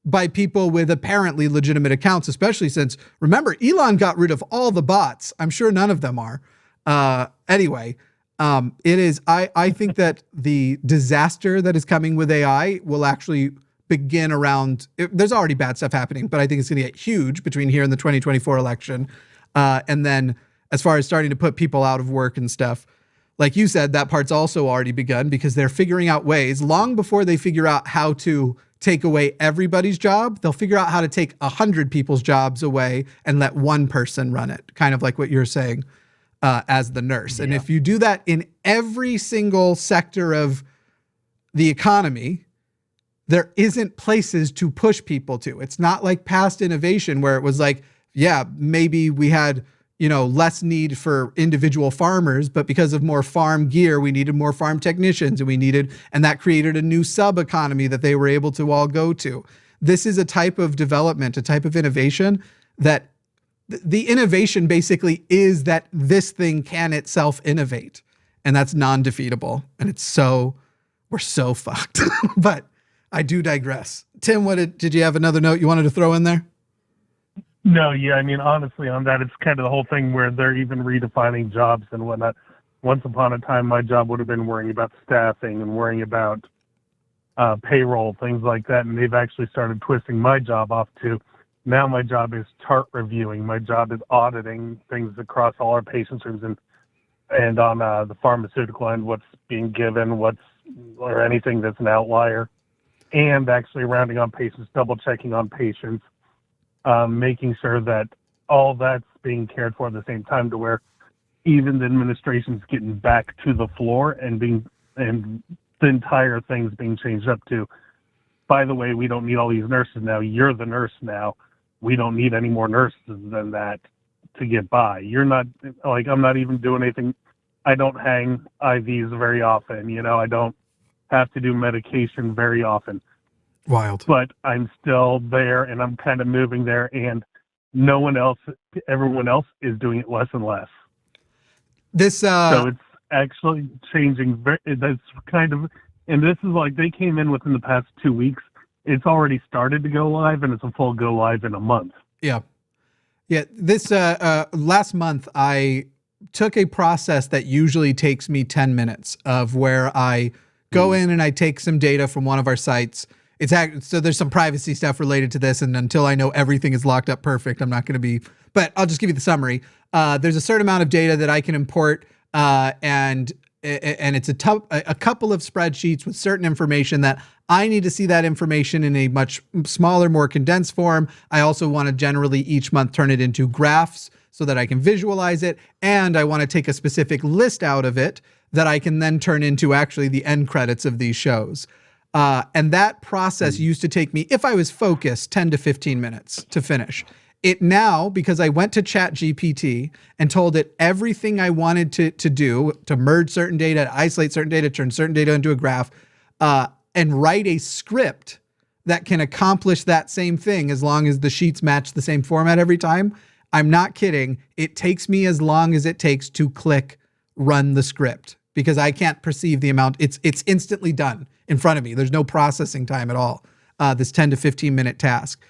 by people with apparently legitimate accounts, especially since, remember, Elon got rid of all the bots. I'm sure none of them are. Anyway, it is, I think that the disaster that is coming with AI will actually begin around, there's already bad stuff happening, but I think it's going to get huge between here and the 2024 election. And then as far as starting to put people out of work and stuff, like you said, that part's also already begun because they're figuring out ways long before they figure out how to take away everybody's job. They'll figure out how to take 100 people's jobs away and let one person run it. Kind of like what you're saying as the nurse. Yeah. And if you do that in every single sector of the economy, there isn't places to push people to. It's not like past innovation where it was like, yeah, maybe we had, less need for individual farmers, but because of more farm gear, we needed more farm technicians and that created a new sub economy that they were able to all go to. This is a type of development, a type of innovation that the innovation basically is that this thing can itself innovate, and that's non-defeatable. And we're so fucked, but I do digress. Tim, did you have another note you wanted to throw in there? No, yeah, I mean, honestly, on that, it's kind of the whole thing where they're even redefining jobs and whatnot. Once upon a time, my job would have been worrying about staffing and worrying about payroll, things like that, and they've actually started twisting my job off to, now my job is chart reviewing. My job is auditing things across all our patients' rooms and and on the pharmaceutical end, what's being given, or anything that's an outlier, and actually rounding on patients, double checking on patients, making sure that all that's being cared for at the same time, to where even the administration's getting back to the floor and the entire thing's being changed up to, by the way, we don't need all these nurses now. You're the nurse now. We don't need any more nurses than that to get by. You're not, like, I'm not even doing anything. I don't hang IVs very often. I don't have to do medication very often. Wild. But I'm still there, and I'm kind of moving there, and everyone else is doing it less and less. So it's actually changing. That's kind of, and this is like, they came in within the past 2 weeks. It's already started to go live, and it's a full go live in a month. Yeah. Yeah. This last month, I took a process that usually takes me 10 minutes of where I go in and I take some data from one of our sites. So there's some privacy stuff related to this, and until I know everything is locked up perfect, I'm not going to be, but I'll just give you the summary. There's a certain amount of data that I can import, and it's a couple of spreadsheets with certain information that I need to see that information in a much smaller, more condensed form. I also want to generally each month turn it into graphs so that I can visualize it, and I want to take a specific list out of it that I can then turn into actually the end credits of these shows. And that process used to take me, if I was focused, 10 to 15 minutes to finish. It now, because I went to ChatGPT and told it everything I wanted to do, to merge certain data, to isolate certain data, turn certain data into a graph, and write a script that can accomplish that same thing as long as the sheets match the same format every time. I'm not kidding. It takes me as long as it takes to click run the script, because I can't perceive the amount. It's instantly done in front of me. There's no processing time at all. This 10 to 15 minute task.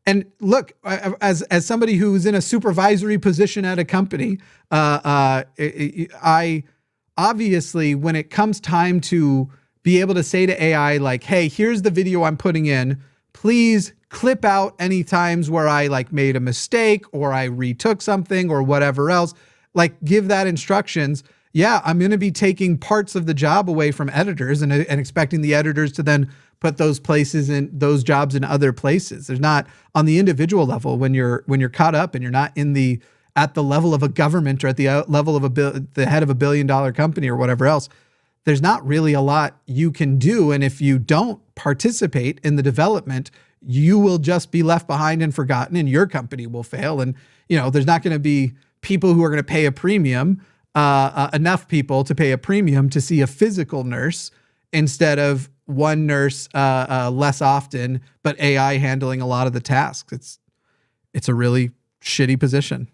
And look, as somebody who's in a supervisory position at a company, I obviously, when it comes time to be able to say to AI, like, hey, here's the video I'm putting in, please clip out any times where I like made a mistake or I retook something or whatever else, like give that instructions. Yeah, I'm going to be taking parts of the job away from editors and expecting the editors to then put those jobs in other places. There's not, on the individual level, when you're caught up and you're not at the level of a government or at the level of the head of $1 billion company or whatever else, there's not really a lot you can do. And if you don't participate in the development, you will just be left behind and forgotten, and your company will fail. And there's not going to be people who are going to pay a premium. Enough people to pay a premium to see a physical nurse instead of one nurse less often, but AI handling a lot of the tasks. It's a really shitty position.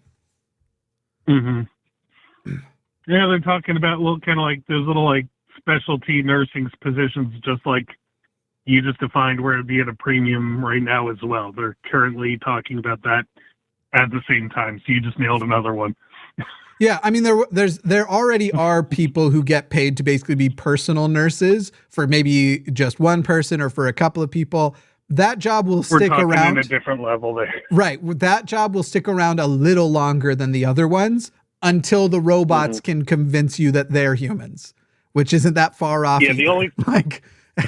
Mm-hmm. Yeah, they're talking about kind of like those little like specialty nursing positions, just like you just defined, where it'd be at a premium right now as well. They're currently talking about that at the same time. So you just nailed another one. Yeah, I mean, there already are people who get paid to basically be personal nurses for maybe just one person or for a couple of people. That job will stick around. We're talking in a different level there. Right. That job will stick around a little longer than the other ones until the robots can convince you that they're humans, which isn't that far off. Yeah, either. Like,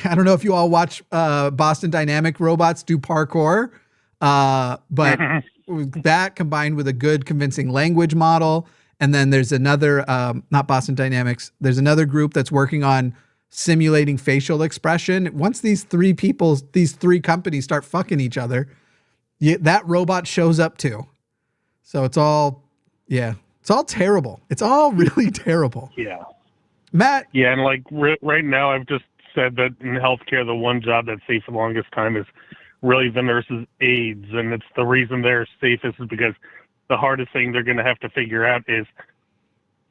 I don't know if you all watch Boston Dynamic robots do parkour, but that combined with a good convincing language model. And then there's another, not Boston Dynamics, there's another group that's working on simulating facial expression. Once these three companies start fucking each other, that robot shows up too. So it's all terrible. It's all really terrible. Yeah. Matt? Yeah, and like right now I've just said that in healthcare, the one job that's safe for the longest time is really the nurses' aides. And it's the reason they're safest is because the hardest thing they're going to have to figure out is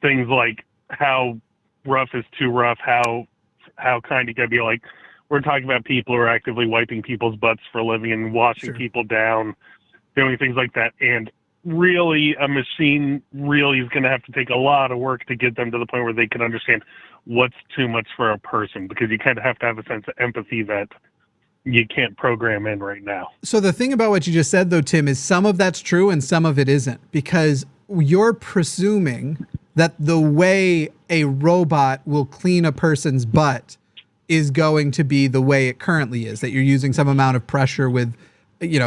things like how rough is too rough, how kind you got to be. Like, we're talking about people who are actively wiping people's butts for a living and washing people down, doing things like that. And really, a machine really is going to have to take a lot of work to get them to the point where they can understand what's too much for a person, because you kind of have to have a sense of empathy that you can't program in right now. So the thing about what you just said, though, Tim, is some of that's true and some of it isn't, because you're presuming that the way a robot will clean a person's butt is going to be the way it currently is, that you're using some amount of pressure with,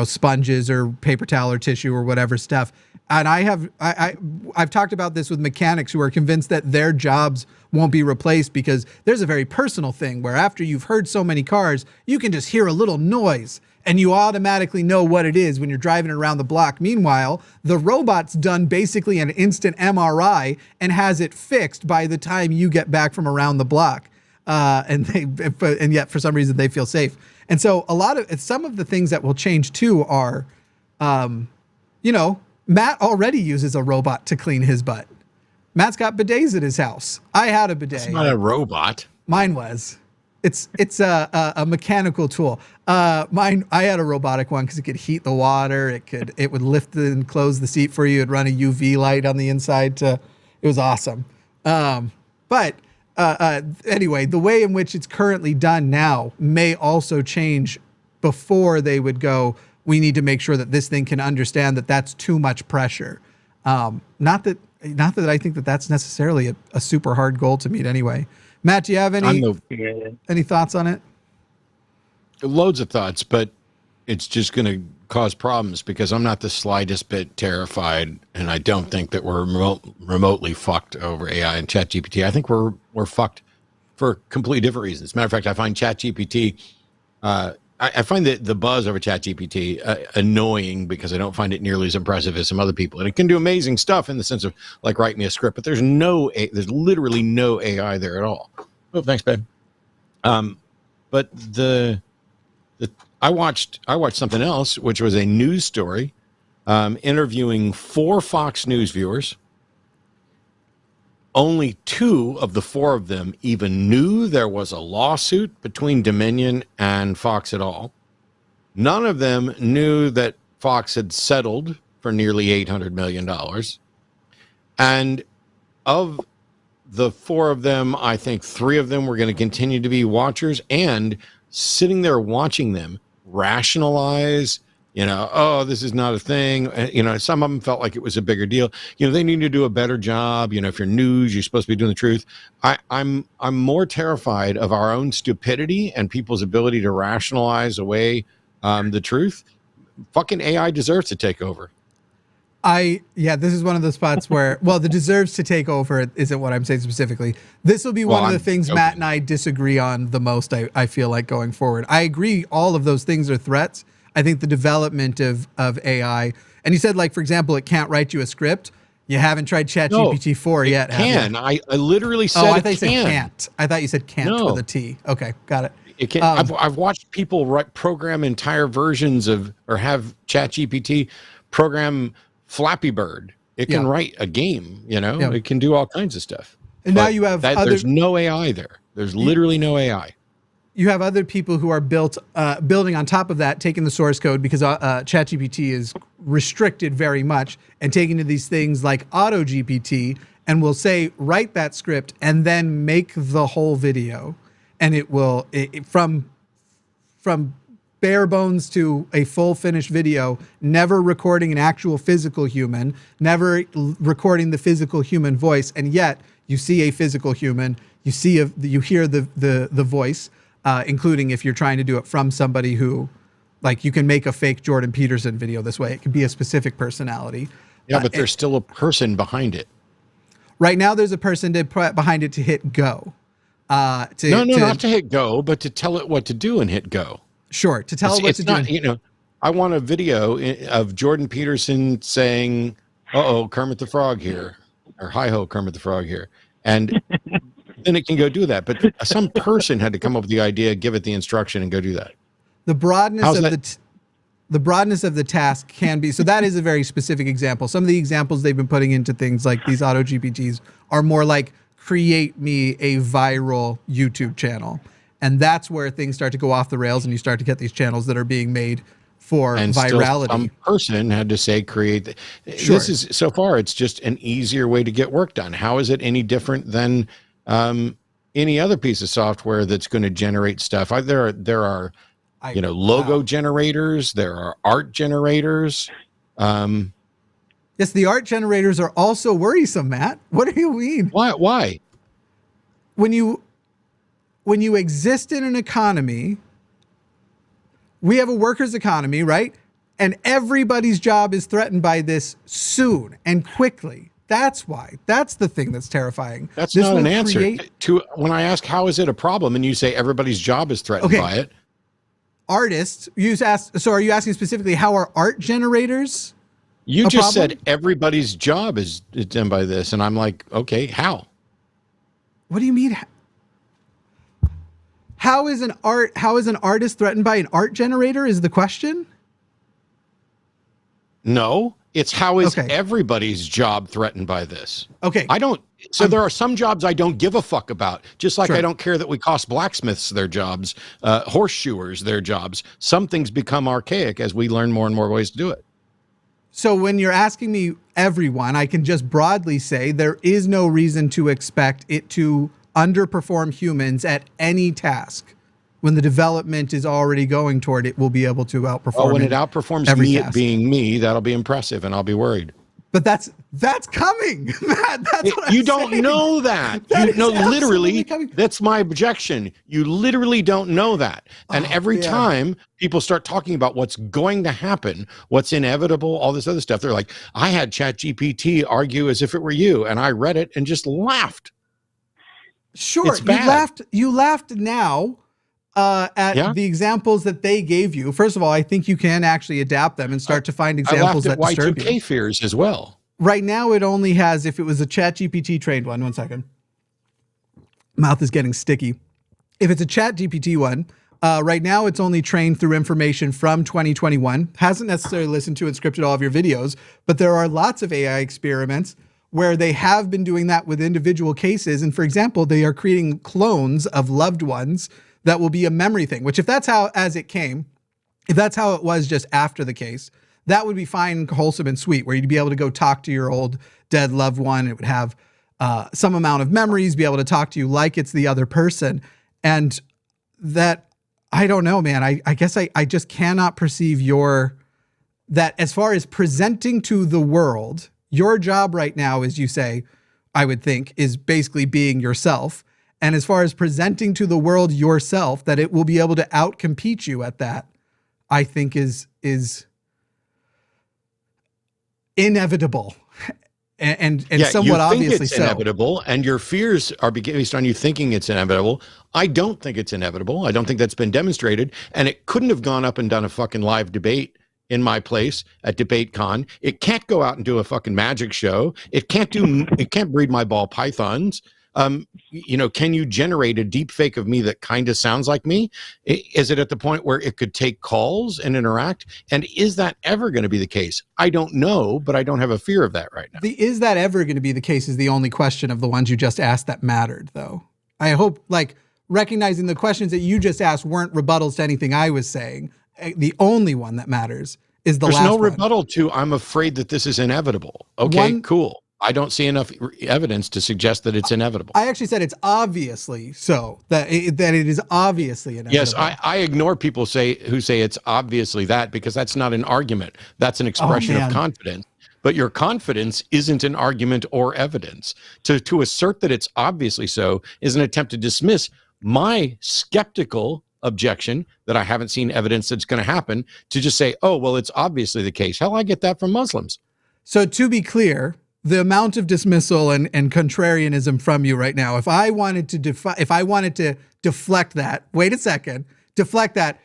sponges or paper towel or tissue or whatever stuff. And I've talked about this with mechanics who are convinced that their jobs won't be replaced because there's a very personal thing where after you've heard so many cars, you can just hear a little noise and you automatically know what it is when you're driving around the block. Meanwhile, the robot's done basically an instant MRI and has it fixed by the time you get back from around the block. And yet for some reason they feel safe. And so some of the things that will change too are, Matt already uses a robot to clean his butt. Matt's got bidets at his house. I had a bidet. It's not a robot. Mine was. It's a mechanical tool. I had a robotic one because it could heat the water. It would lift and close the seat for you. It'd run a UV light on the inside. It was awesome. But anyway, the way in which it's currently done now may also change before they would go, we need to make sure that this thing can understand that that's too much pressure. Not that I think that that's necessarily a super hard goal to meet anyway. Matt, do you have any thoughts on it? Loads of thoughts, but it's just going to cause problems because I'm not the slightest bit terrified, and I don't think that we're remotely fucked over AI and ChatGPT. I think we're fucked for completely different reasons. As a matter of fact, I find ChatGPT, I find the buzz over ChatGPT annoying because I don't find it nearly as impressive as some other people, and it can do amazing stuff in the sense of like write me a script, but there's literally no AI there at all. Oh, thanks, babe. But I watched something else, which was a news story interviewing 4 Fox News viewers. Only 2 of the 4 of them even knew there was a lawsuit between Dominion and Fox at all. None of them knew that Fox had settled for nearly $800 million. And of the 4 of them, I think 3 of them were going to continue to be watchers, and sitting there watching them rationalize, oh, this is not a thing. Some of them felt like it was a bigger deal. They need to do a better job. If you're news, you're supposed to be doing the truth. I'm more terrified of our own stupidity and people's ability to rationalize away the truth. Fucking AI deserves to take over. This is one of the spots where, the deserves to take over isn't what I'm saying specifically. This will be one of the things Matt and I disagree on the most, I feel like, going forward. I agree all of those things are threats. I think the development of AI, and you said, like, for example, it can't write you a script. You haven't tried ChatGPT 4 yet, have you? I literally said I thought you said can't. I thought you said can't with a T. Okay, got it. It can. I've watched people program entire versions or have ChatGPT program Flappy Bird. It can write a game, It can do all kinds of stuff. And now you have there's no AI there. There's literally no AI. You have other people who are building on top of that, taking the source code because ChatGPT is restricted very much, and taking to these things like AutoGPT and will say, write that script and then make the whole video. And it will, from bare bones to a full finished video, never recording an actual physical human, never recording the physical human voice. And yet you see a physical human, you hear the voice. Including if you're trying to do it from somebody who, like, you can make a fake Jordan Peterson video this way. It can be a specific personality. Yeah, but there's still a person behind it. Right now, there's a person behind it to hit go. Not to hit go, but to tell it what to do and hit go. Sure, to tell it what to do. I want a video of Jordan Peterson saying, "Uh-oh, Kermit the Frog here," or "Hi-ho, Kermit the Frog here," and then it can go do that. But some person had to come up with the idea, give it the instruction, and go do that. The broadness of the task can be, so that is a very specific example. Some of the examples they've been putting into things like these auto GPTs are more like, create me a viral YouTube channel. And that's where things start to go off the rails and you start to get these channels that are being made for virality. Still some person had to say create. Sure. This is, so far, it's just an easier way to get work done. How is it any different than any other piece of software that's going to generate stuff? There are logo generators. There are art generators. Yes, the art generators are also worrisome, Matt. What do you mean? Why? When you exist in an economy, we have a workers' economy, right? And everybody's job is threatened by this soon and quickly. That's why. That's the thing that's terrifying. That's not an answer to when I ask how is it a problem, and you say everybody's job is threatened by it. Artists, so are you asking specifically how are art generators? You just said everybody's job is done by this, and I'm like, okay, how? What do you mean? How is an artist threatened by an art generator is the question? No, it's how is everybody's job threatened by this? Okay. There are some jobs I don't give a fuck about, just like I don't care that we cost blacksmiths their jobs, horseshoers their jobs. Some things become archaic as we learn more and more ways to do it. So when you're asking me everyone, I can just broadly say there is no reason to expect it to underperform humans at any task. When the development is already going toward it, will be able to outperform. Oh, when it outperforms me at being me, that'll be impressive, and I'll be worried. But that's coming, Matt. That's what you don't know that. Literally, that's my objection. You literally don't know that. And every time people start talking about what's going to happen, what's inevitable, all this other stuff, they're like, I had ChatGPT argue as if it were you, and I read it and just laughed. Sure, you laughed now at the examples that they gave you. First of all, I think you can actually adapt them and start to find examples that disturb you. Y2K fears as well. Right now, it only has, if it was a ChatGPT trained one, 1 second. Mouth is getting sticky. If it's a ChatGPT one, right now it's only trained through information from 2021. Hasn't necessarily listened to and scripted all of your videos, but there are lots of AI experiments where they have been doing that with individual cases. And for example, they are creating clones of loved ones that will be a memory thing, which if that's how, as it came, if that's how it was just after the case, that would be fine, wholesome, and sweet, where you'd be able to go talk to your old dead loved one. It would have some amount of memories, be able to talk to you like it's the other person. And that, I don't know, man, I guess I just cannot perceive that as far as presenting to the world, your job right now, as you say, I would think, is basically being yourself. And as far as presenting to the world yourself, that it will be able to outcompete you at that, I think is inevitable and somewhat obviously so. Inevitable, and your fears are based on you thinking it's inevitable. I don't think it's inevitable. I don't think that's been demonstrated, and it couldn't have gone up and done a fucking live debate in my place at DebateCon. It can't go out and do a fucking magic show. It can't breed my ball pythons. Can you generate a deep fake of me that kind of sounds like me? Is it at the point where it could take calls and interact? And is that ever going to be the case? I don't know, but I don't have a fear of that right now. Is that ever going to be the case is the only question of the ones you just asked that mattered, though. I hope, recognizing the questions that you just asked weren't rebuttals to anything I was saying. The only one that matters is the last one. There's no rebuttal to, I'm afraid that this is inevitable. Okay, cool. I don't see enough evidence to suggest that it's inevitable. I actually said it's obviously so, that it is obviously inevitable. Yes, I ignore people who say it's obviously that, because that's not an argument. That's an expression of confidence. But your confidence isn't an argument or evidence. To assert that it's obviously so is an attempt to dismiss my skeptical objection that I haven't seen evidence that's going to happen, to just say, oh, well, it's obviously the case. Hell, I get that from Muslims. So to be clear, the amount of dismissal and contrarianism from you right now, if I wanted to deflect that,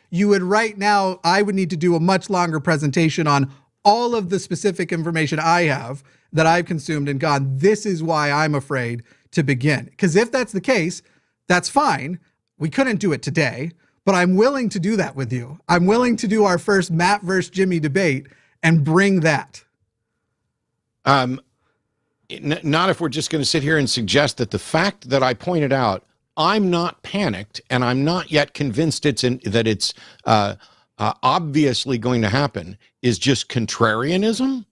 you would right now, I would need to do a much longer presentation on all of the specific information I have that I've consumed and gone, this is why I'm afraid to begin. Because if that's the case, that's fine. We couldn't do it today, but I'm willing to do that with you. I'm willing to do our first Matt versus Jimmy debate and bring that. Not if we're just going to sit here and suggest that the fact that I pointed out, I'm not panicked and I'm not yet convinced that it's obviously going to happen, is just contrarianism.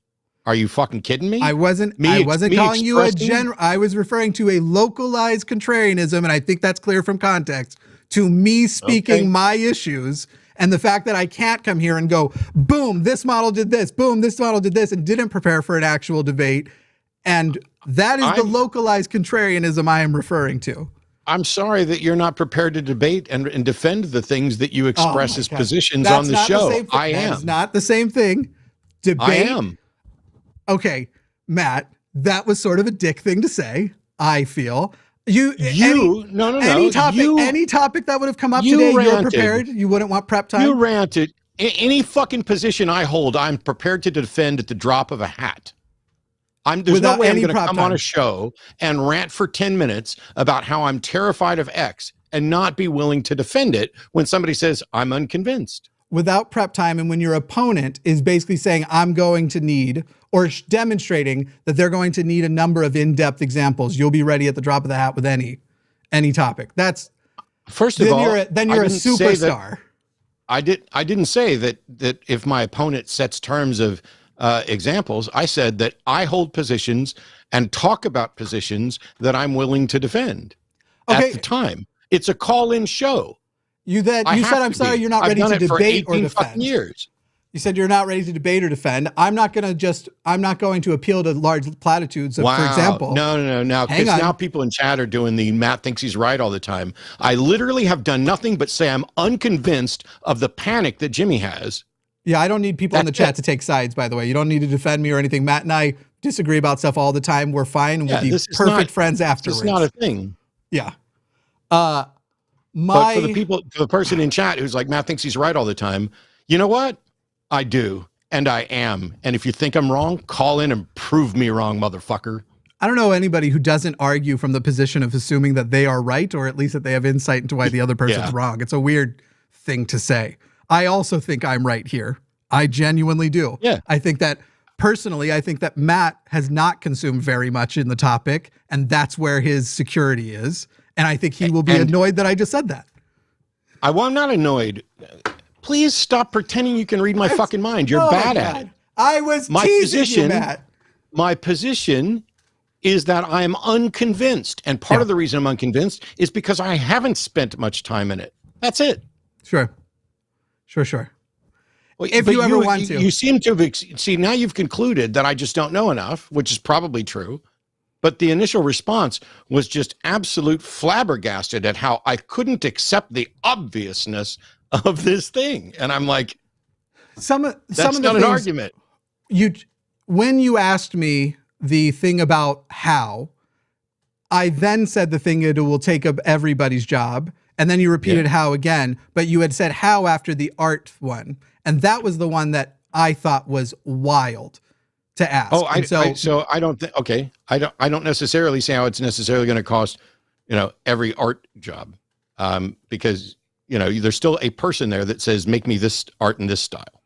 Are you fucking kidding me? I wasn't calling you a general. I was referring to a localized contrarianism, and I think that's clear from context, to me speaking my issues And the fact that I can't come here and go, boom, this model did this, boom, this model did this, and didn't prepare for an actual debate. And that is the localized contrarianism I am referring to. I'm sorry that you're not prepared to debate and defend the things that you express as positions on the show. I am. That is not the same thing. Debate. I am. Okay, Matt, that was sort of a dick thing to say, I feel. Any topic that would have come up today, you're prepared? You wouldn't want prep time? You ranted. Any fucking position I hold, I'm prepared to defend at the drop of a hat. There's no way I'm going to come on a show and rant for 10 minutes about how I'm terrified of X and not be willing to defend it when somebody says I'm unconvinced. Without prep time, and when your opponent is basically saying I'm going to need, or demonstrating that they're going to need a number of in-depth examples, you'll be ready at the drop of the hat with any topic. That's first of all, then you're a superstar. I didn't say that if my opponent sets terms of examples, I said that I hold positions and talk about positions that I'm willing to defend at the time. It's a call-in show. You said, I'm sorry, you're not ready to debate or defend. Years. You said you're not ready to debate or defend. I'm not going to appeal to large platitudes of, for example. No. Because now people in chat are doing the Matt thinks he's right all the time. I literally have done nothing but say I'm unconvinced of the panic that Jimmy has. Yeah, I don't need people in the chat to take sides, by the way. You don't need to defend me or anything. Matt and I disagree about stuff all the time. We're fine. We'll be perfect friends afterwards. It's not a thing. Yeah. But for the person in chat who's like, Matt thinks he's right all the time, you know what? I do. And I am. And if you think I'm wrong, call in and prove me wrong, motherfucker. I don't know anybody who doesn't argue from the position of assuming that they are right, or at least that they have insight into why the other person's wrong. It's a weird thing to say. I also think I'm right here. I genuinely do. Yeah. I think that Matt has not consumed very much in the topic, and that's where his security is. And I think he will be annoyed that I just said that. I'm not annoyed. Please stop pretending you can read my fucking mind. You're bad at it. I was teasing you, Matt. My position is that I'm unconvinced. And part of the reason I'm unconvinced is because I haven't spent much time in it. That's it. Sure. Well, if you ever want to. You seem to have, see, now you've concluded that I just don't know enough, which is probably true. But the initial response was just absolute flabbergasted at how I couldn't accept the obviousness of this thing. And I'm like, that's not an argument. When you asked me the thing about how, I then said the thing it will take up everybody's job. And then you repeated how again, but you had said how after the art one. And that was the one that I thought was wild to ask. So I don't think, I don't necessarily say how it's necessarily going to cost, every art job. Because, there's still a person there that says, make me this art in this style.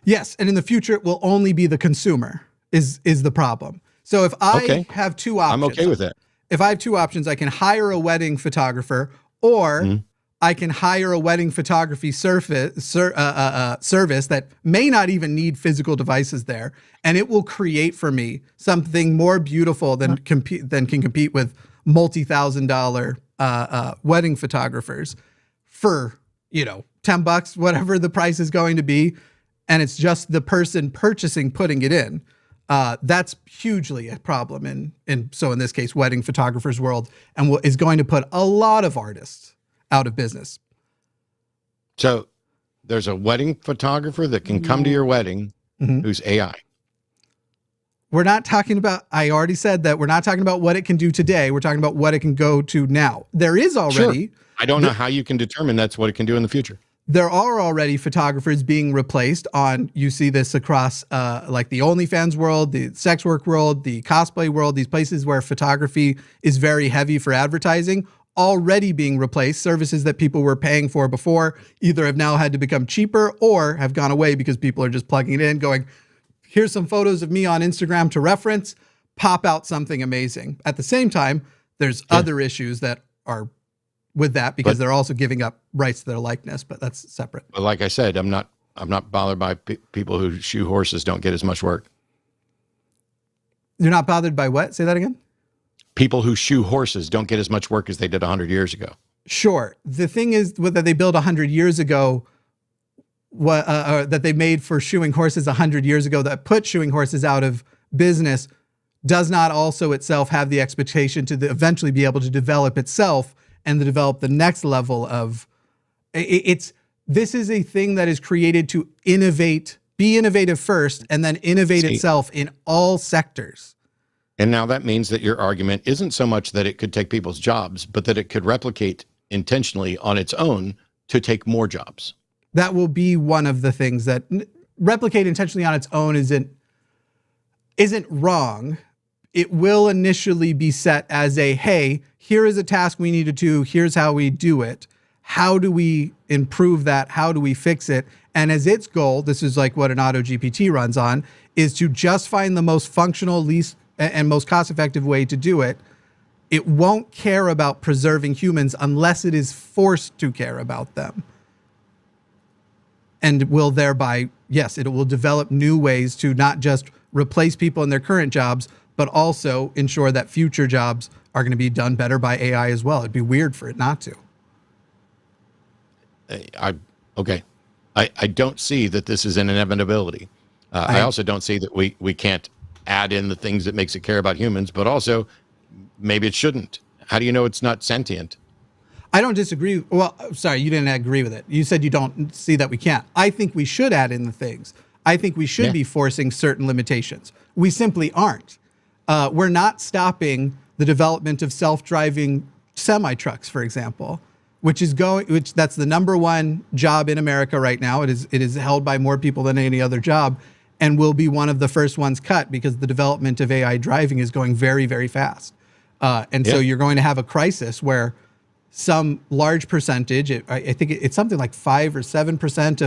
Yes. And in the future, it will only be the consumer is the problem. So if I have two options. I'm okay with that. If I have two options, I can hire a wedding photographer, or I can hire a wedding photography service that may not even need physical devices there, and it will create for me something more beautiful than can compete with multi-$1,000 wedding photographers for $10, whatever the price is going to be, and it's just the person putting it in. That's hugely a problem in this case, wedding photographers world, and is going to put a lot of artists out of business. So there's a wedding photographer that can come to your wedding who's AI. We're not talking about, I already said that we're not talking about what it can do today. We're talking about what it can go to now. There is already. Sure. I don't know how you can determine that's what it can do in the future. There are already photographers being replaced you see this across like the OnlyFans world, the sex work world, the cosplay world, these places where photography is very heavy for advertising, already being replaced. Services that people were paying for before either have now had to become cheaper or have gone away because people are just plugging it in, going, here's some photos of me on Instagram to reference, pop out something amazing. At the same time, there's other issues that are with that because they're also giving up rights to their likeness, but that's separate. But like I said, I'm not bothered by people who shoe horses don't get as much work. You're not bothered by what? Say that again? People who shoe horses don't get as much work as they did 100 years ago. Sure. The thing is that they built 100 years ago that they made for shoeing horses 100 years ago that put shoeing horses out of business does not also itself have the expectation to eventually be able to develop itself and to develop the next level of this is a thing that is created to innovate, be innovative first, and then innovate itself in all sectors. And now that means that your argument isn't so much that it could take people's jobs, but that it could replicate intentionally on its own to take more jobs. That will be one of the things that replicate intentionally on its own isn't wrong. It will initially be set as a, hey, here is a task we need to do. Here's how we do it. How do we improve that? How do we fix it? And as its goal, this is like what an auto GPT runs on, is to just find the most functional, least and most cost-effective way to do it. It won't care about preserving humans unless it is forced to care about them. And will thereby, yes, it will develop new ways to not just replace people in their current jobs, but also ensure that future jobs are going to be done better by AI as well. It'd be weird for it not to. Okay. I don't see that this is an inevitability. I also don't see that we can't add in the things that makes it care about humans, but also maybe it shouldn't. How do you know it's not sentient? I don't disagree. Well, sorry, you didn't agree with it. You said you don't see that we can't. I think we should add in the things. I think we should be forcing certain limitations. We simply aren't. We're not stopping the development of self-driving semi-trucks, for example, which that's the number one job in America right now. It is held by more people than any other job, and will be one of the first ones cut because the development of AI driving is going very, very fast. So you're going to have a crisis where some large percentage, I think it's something like 5 or 7%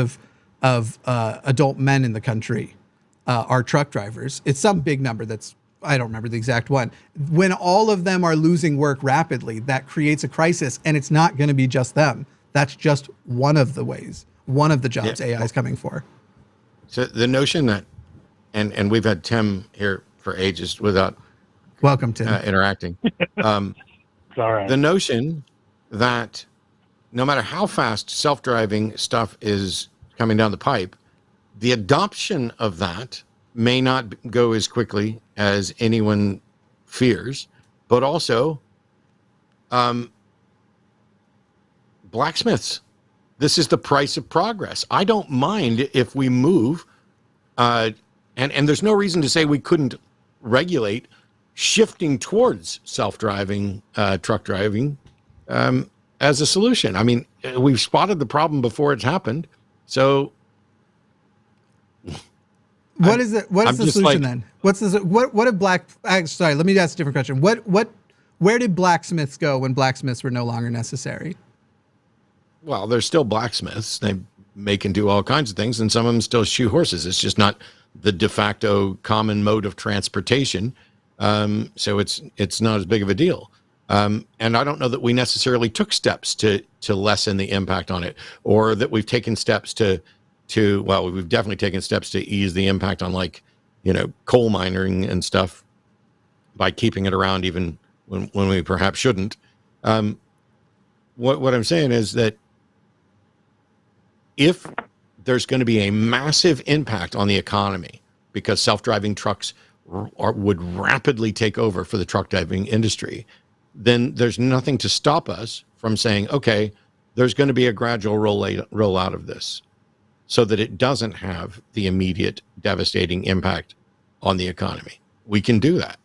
of adult men in the country are truck drivers. It's some big number I don't remember the exact one. When all of them are losing work rapidly, that creates a crisis, and it's not going to be just them. That's just one of the ways, one of the jobs AI is coming for. So the notion that, and we've had Tim here for ages without welcome Tim interacting. It's all right. The notion that no matter how fast self-driving stuff is coming down the pipe, the adoption of that may not go as quickly as anyone fears, but also blacksmiths. This is the price of progress. I don't mind if we move, and there's no reason to say we couldn't regulate shifting towards self-driving truck driving as a solution. I mean, we've spotted the problem before it's happened. So what is the solution then? What if sorry, let me ask a different question. Where did blacksmiths go when blacksmiths were no longer necessary? Well, there's still blacksmiths. They make and do all kinds of things, and some of them still shoe horses. It's just not the de facto common mode of transportation. So it's not as big of a deal. And I don't know that we necessarily took steps to lessen the impact on it, or that we've taken steps well, we've definitely taken steps to ease the impact on, like, coal mining and stuff by keeping it around even when we perhaps shouldn't. What I'm saying is that if there's going to be a massive impact on the economy because self-driving trucks would rapidly take over for the truck driving industry, then there's nothing to stop us from saying, okay, there's going to be a gradual rollout of this so that it doesn't have the immediate devastating impact on the economy. We can do that.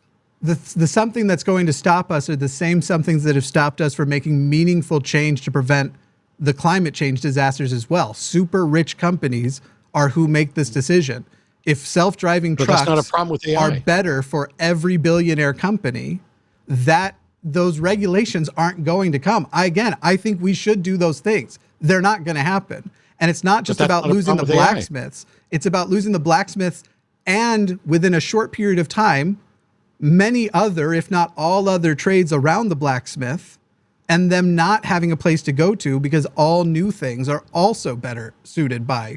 The something that's going to stop us are the same somethings that have stopped us from making meaningful change to prevent the climate change disasters as well. Super rich companies are who make this decision. If self-driving trucks that's not a problem with AI. Are better for every billionaire company, those regulations aren't going to come. I think we should do those things. They're not going to happen. And it's not just about losing the blacksmiths. It's about losing the blacksmiths, and within a short period of time, many other, if not all other trades around the blacksmith, and them not having a place to go to because all new things are also better suited by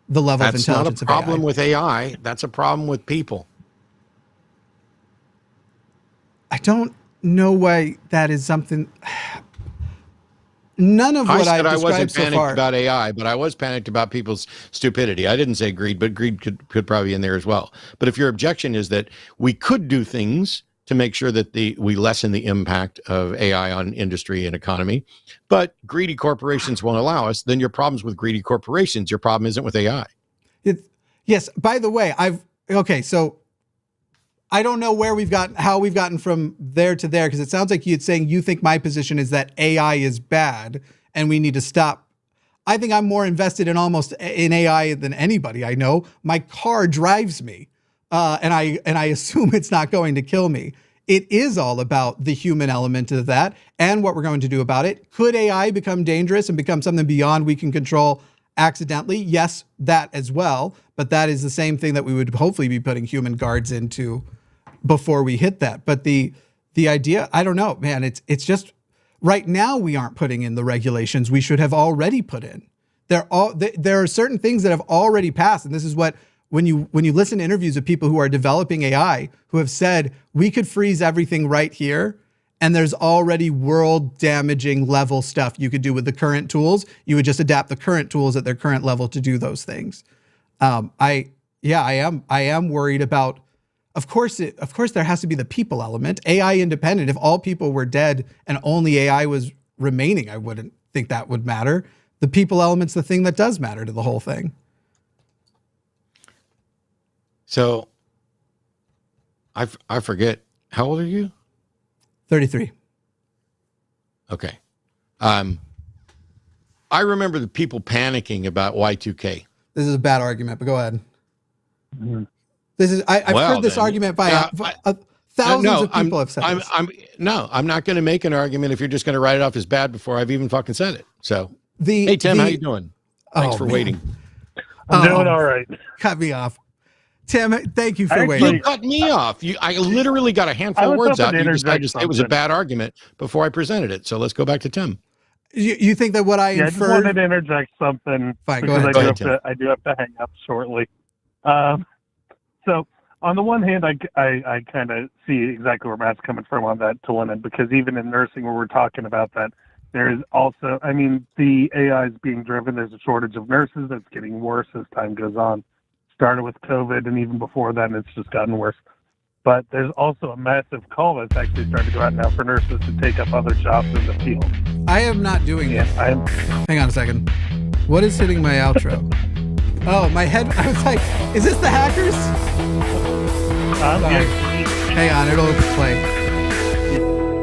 the level of intelligence of AI. That's not a problem with AI. That's a problem with people. I don't know why that is something. None of I what said I've I wasn't described so panicked far. about AI, but I was panicked about people's stupidity. I didn't say greed, but greed could probably be in there as well. But if your objection is that we could do things to make sure that we lessen the impact of AI on industry and economy, but greedy corporations won't allow us, then your problem's with greedy corporations. Your problem isn't with AI. Yes. By the way, so I don't know how we've gotten from there to there, because it sounds like you're saying you think my position is that AI is bad and we need to stop. I think I'm more invested in AI than anybody I know. My car drives me, and I assume it's not going to kill me. It is all about the human element of that and what we're going to do about it. Could AI become dangerous and become something beyond we can control accidentally? Yes, that as well. But that is the same thing that we would hopefully be putting human guards into before we hit that. But the idea, I don't know, man, it's just right now we aren't putting in the regulations we should have already put in. There are certain things that have already passed. And this is what, when you listen to interviews of people who are developing AI, who have said, we could freeze everything right here, and there's already world damaging level stuff you could do with the current tools. You would just adapt the current tools at their current level to do those things. I am worried about, of course there has to be the people element. AI independent, if all people were dead and only AI was remaining, I wouldn't think that would matter. The people element's the thing that does matter to the whole thing. So I forget, how old are you? 33. Okay. I remember the people panicking about Y2K. This is a bad argument, but go ahead. Mm-hmm. I've heard this argument by thousands of people have said this. I'm not going to make an argument if you're just going to write it off as bad before I've even fucking said it. So, hey, Tim, how you doing? Thanks for waiting. I'm doing all right. Cut me off. Tim, thank you for waiting. You cut me off. I literally got a handful of words out. You decided to say it was a bad argument before I presented it. So let's go back to Tim. You think that what I inferred? I just wanted to interject something. Fine, go ahead. I do have to hang up shortly. So on the one hand, I kind of see exactly where Matt's coming from on that tool end, because even in nursing where we're talking about that, there is also, the AI is being driven. There's a shortage of nurses that's getting worse as time goes on. Started with COVID, and even before then, it's just gotten worse. But there's also a massive call that's actually starting to go out now for nurses to take up other jobs in the field. I am not doing this. Hang on a second. What is hitting my outro? Oh, my head. I was like, is this the hackers? Hang on, it'll play.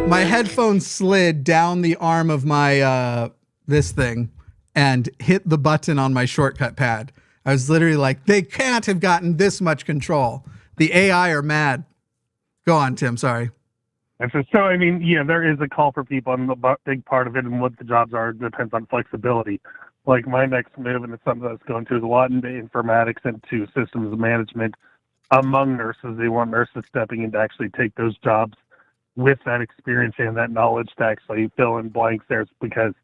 My headphones slid down the arm of my this thing and hit the button on my shortcut pad. I was literally like, they can't have gotten this much control. The AI are mad. Go on, Tim. Sorry. And so, there is a call for people, and the big part of it and what the jobs are depends on flexibility. Like my next move, and it's something that's going to, is a lot into informatics and to systems management among nurses. They want nurses stepping in to actually take those jobs with that experience and that knowledge to actually fill in blanks there, because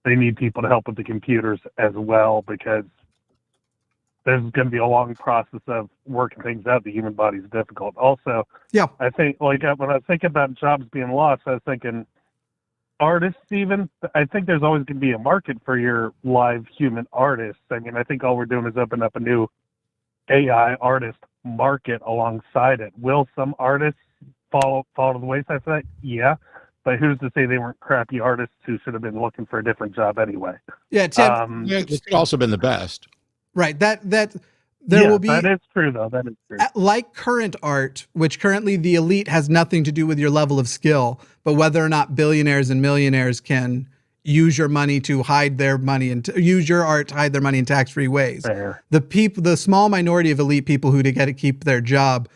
they need people to help with the computers as well, because there's going to be a long process of working things out. The human body is difficult. Also, yeah, I think, when I was thinking about jobs being lost, I was thinking artists even. I think there's always going to be a market for your live human artists. I think all we're doing is open up a new AI artist market alongside it. Will some artists fall to the wayside for that? Yeah. But who's to say they weren't crappy artists who should have been looking for a different job anyway? Yeah, Tim. It could also been the best. Right. There will be. That is true, though. That is true. Like current art, which currently the elite has nothing to do with your level of skill, but whether or not billionaires and millionaires can use your money to hide their money and use your art to hide their money in tax-free ways. Fair. The small minority of elite people who get to keep their job,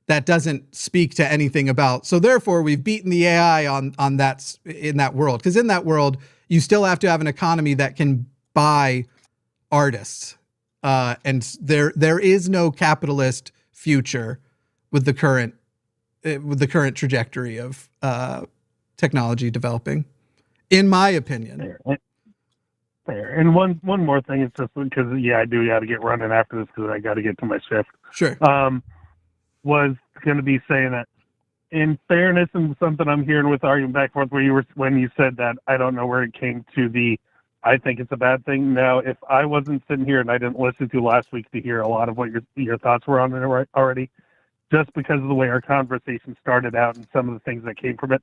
that doesn't speak to anything about. So therefore, we've beaten the AI on that in that world, because in that world, you still have to have an economy that can buy artists. And there is no capitalist future with the current trajectory of technology developing, in my opinion. Fair. And one more thing, it's just because I do got to get running after this because I got to get to my shift. Sure. Was going to be saying that in fairness, and something I'm hearing with arguing back and forth, when you said that, I don't know where it came to the, I think it's a bad thing. Now, if I wasn't sitting here and I didn't listen to last week to hear a lot of what your thoughts were on it already, just because of the way our conversation started out and some of the things that came from it,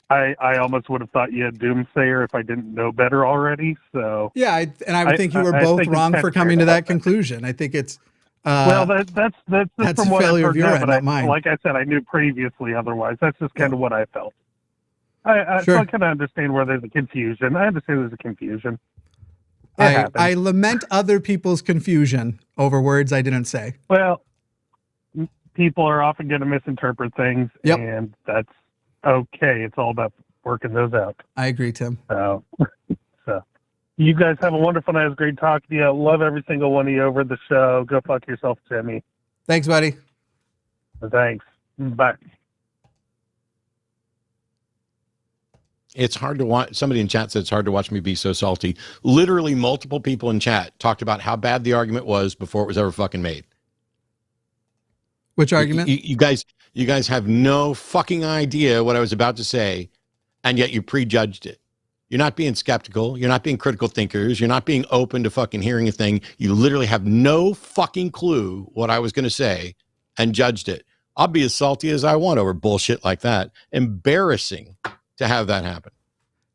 I almost would have thought you had doomsayer if I didn't know better already. So yeah, I would think you were both wrong for coming to that conclusion. I think it's well, that's just from what I've failure heard of your now, end, but not mine. like I said, I knew previously otherwise. That's just kind of what I felt. So Sure. I kind of understand where there's a confusion. I understand there's a confusion. I lament other people's confusion over words I didn't say. Well, people are often going to misinterpret things, Yep. and that's okay. It's all about working those out. I agree, Tim. So you guys have a wonderful night. It was great talking to you. I love every single one of you over the show. Go fuck yourself, Timmy. Thanks, buddy. Thanks. Bye. It's hard to watch. Somebody in chat said it's hard to watch me be so salty. Literally multiple people in chat talked about how bad the argument was before it was ever fucking made. Which argument? You guys have no fucking idea what I was about to say, and yet you prejudged it. You're not being skeptical. You're not being critical thinkers. You're not being open to fucking hearing a thing. You literally have no fucking clue what I was going to say and judged it. I'll be as salty as I want over bullshit like that. Embarrassing to have that happen.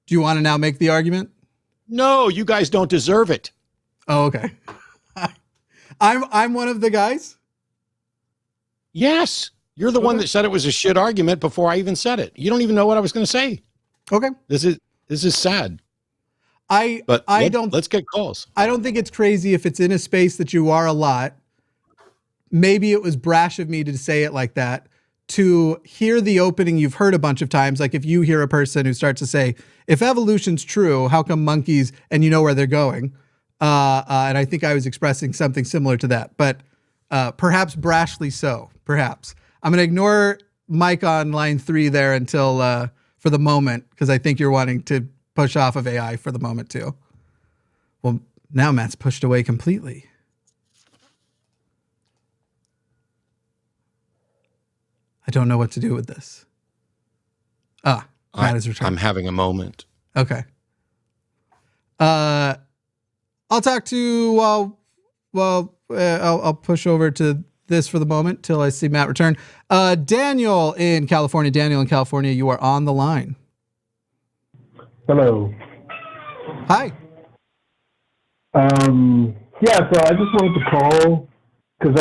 Do you want to now make the argument? No, you guys don't deserve it. Oh, okay. I'm one of the guys. Yes, you're the one that said it was a shit argument before I even said it. You don't even know what I was going to say. Okay. This is sad. Let's get calls. I don't think it's crazy if it's in a space that you are a lot. Maybe it was brash of me to say it like that. To hear the opening you've heard a bunch of times, like if you hear a person who starts to say, if evolution's true, how come monkeys, and you know where they're going? And I think I was expressing something similar to that, but perhaps brashly so, perhaps. I'm going to ignore Mike on line 3 there until, for the moment, because I think you're wanting to push off of AI for the moment too. Well, now Matt's pushed away completely. I don't know what to do with this. Matt is returned. I'm having a moment. Okay. I'll talk to, I'll push over to this for the moment till I see Matt return. Daniel in California. Daniel in California, you are on the line. Hello. Hi. Yeah, so I just wanted to call because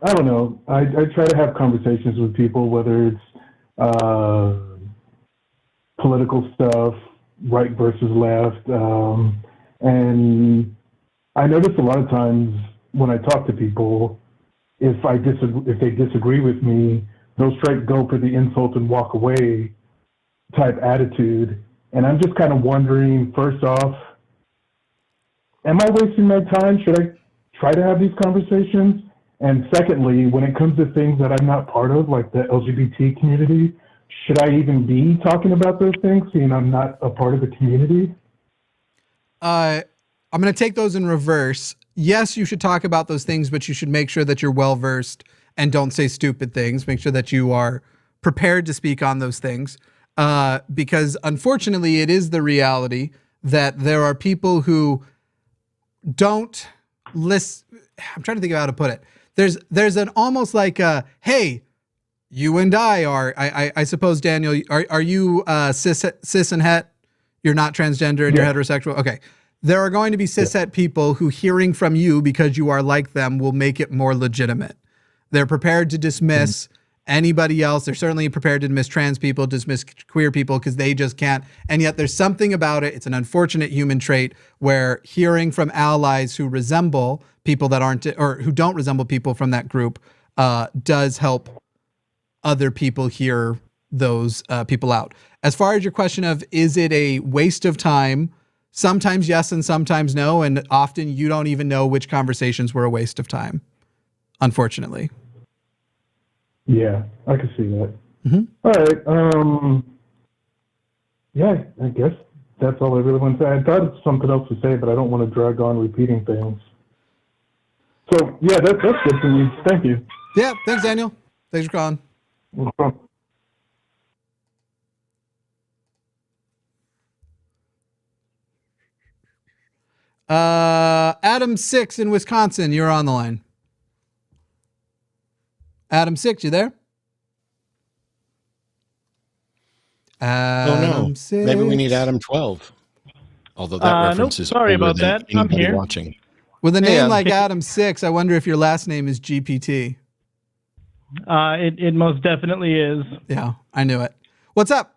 I don't know. I try to have conversations with people, whether it's political stuff, right versus left, and I notice a lot of times when I talk to people, if they disagree with me, they'll straight go for the insult and walk away type attitude. And I'm just kind of wondering, first off, am I wasting my time? Should I try to have these conversations? And secondly, when it comes to things that I'm not part of, like the LGBT community, should I even be talking about those things, seeing I'm not a part of the community? I'm going to take those in reverse. Yes, you should talk about those things, but you should make sure that you're well-versed and don't say stupid things. Make sure that you are prepared to speak on those things. Because unfortunately, it is the reality that there are people who don't listen. I'm trying to think of how to put it. There's an almost like a, hey, you and I are, I suppose, Daniel, are you cis and het? You're not transgender and you're heterosexual? Okay. There are going to be cishet people who hearing from you because you are like them will make it more legitimate. They're prepared to dismiss anybody else. They're certainly prepared to dismiss trans people, dismiss queer people because they just can't. And yet there's something about it. It's an unfortunate human trait where hearing from allies who resemble people that aren't, or who don't resemble people from that group does help other people hear those people out. As far as your question of, is it a waste of time? Sometimes yes and sometimes no, and often you don't even know which conversations were a waste of time, unfortunately. Yeah, I can see that. Mm-hmm. All right. Yeah, I guess that's all I really want to say. I thought of something else to say, but I don't want to drag on repeating things. So, yeah, that's good for me. Thank you. Yeah, thanks, Daniel. Thanks for calling. No problem. Adam 6 in Wisconsin, you're on the line. Adam 6, you there? Adam 6. Maybe we need Adam 12. Although that reference nope, is sorry older about than that. I'm anybody here. watching. With a name like Adam 6, I wonder if your last name is GPT. It most definitely is. Yeah, I knew it. What's up?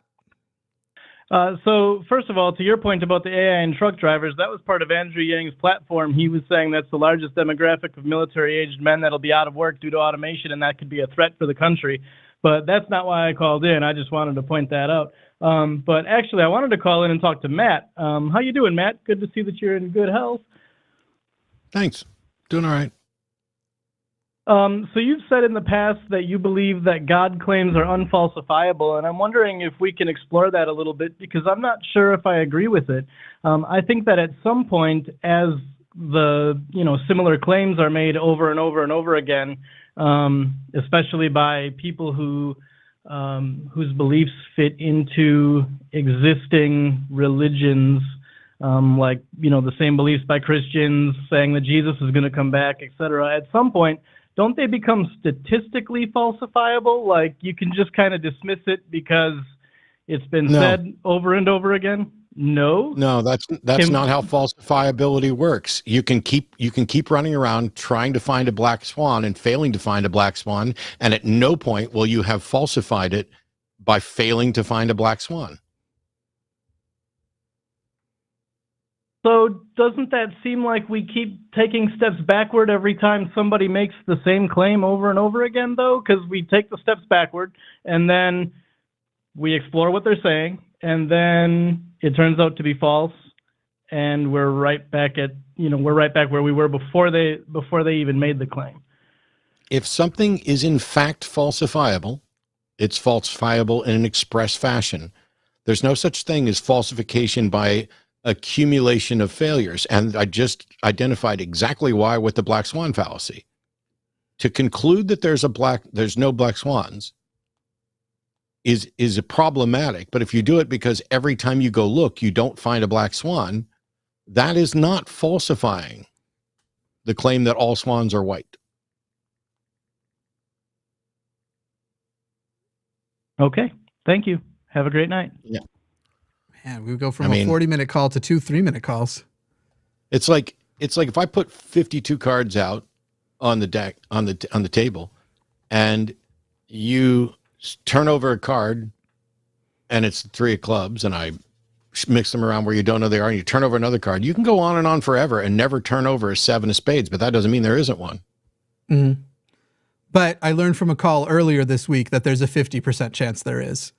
So first of all, to your point about the AI and truck drivers, that was part of Andrew Yang's platform. He was saying that's the largest demographic of military-aged men that'll be out of work due to automation, and that could be a threat for the country. But that's not why I called in. I just wanted to point that out. But actually, I wanted to call in and talk to Matt. How you doing, Matt? Good to see that you're in good health. Thanks. Doing all right. So you've said in the past that you believe that God claims are unfalsifiable, and I'm wondering if we can explore that a little bit, because I'm not sure if I agree with it. I think that at some point, as the similar claims are made over and over and over again, especially by people whose beliefs fit into existing religions, like the same beliefs by Christians saying that Jesus is going to come back, etc. At some point, don't they become statistically falsifiable? Like you can just kind of dismiss it because it's been said over and over again? No, that's not how falsifiability works. You can keep running around trying to find a black swan and failing to find a black swan, and at no point will you have falsified it by failing to find a black swan. So doesn't that seem like we keep taking steps backward every time somebody makes the same claim over and over again, though? Because we take the steps backward, and then we explore what they're saying, and then it turns out to be false, and we're right back at where we were before they even made the claim. If something is in fact falsifiable, it's falsifiable in an express fashion. There's no such thing as falsification by accumulation of failures. And I just identified exactly why with the black swan fallacy. To conclude that there's no black swans is problematic. But if you do it because every time you go look, you don't find a black swan, that is not falsifying the claim that all swans are white. Okay. Thank you. Have a great night. Yeah. Man, we go from a 40-minute call to 2 3-minute calls. It's like if I put 52 cards out on the deck, on the table, and you turn over a card and it's 3 of clubs, and I mix them around where you don't know they are, and you turn over another card, you can go on and on forever and never turn over a 7 of spades, but that doesn't mean there isn't one. Mm-hmm. But I learned from a call earlier this week that there's a 50% chance there is.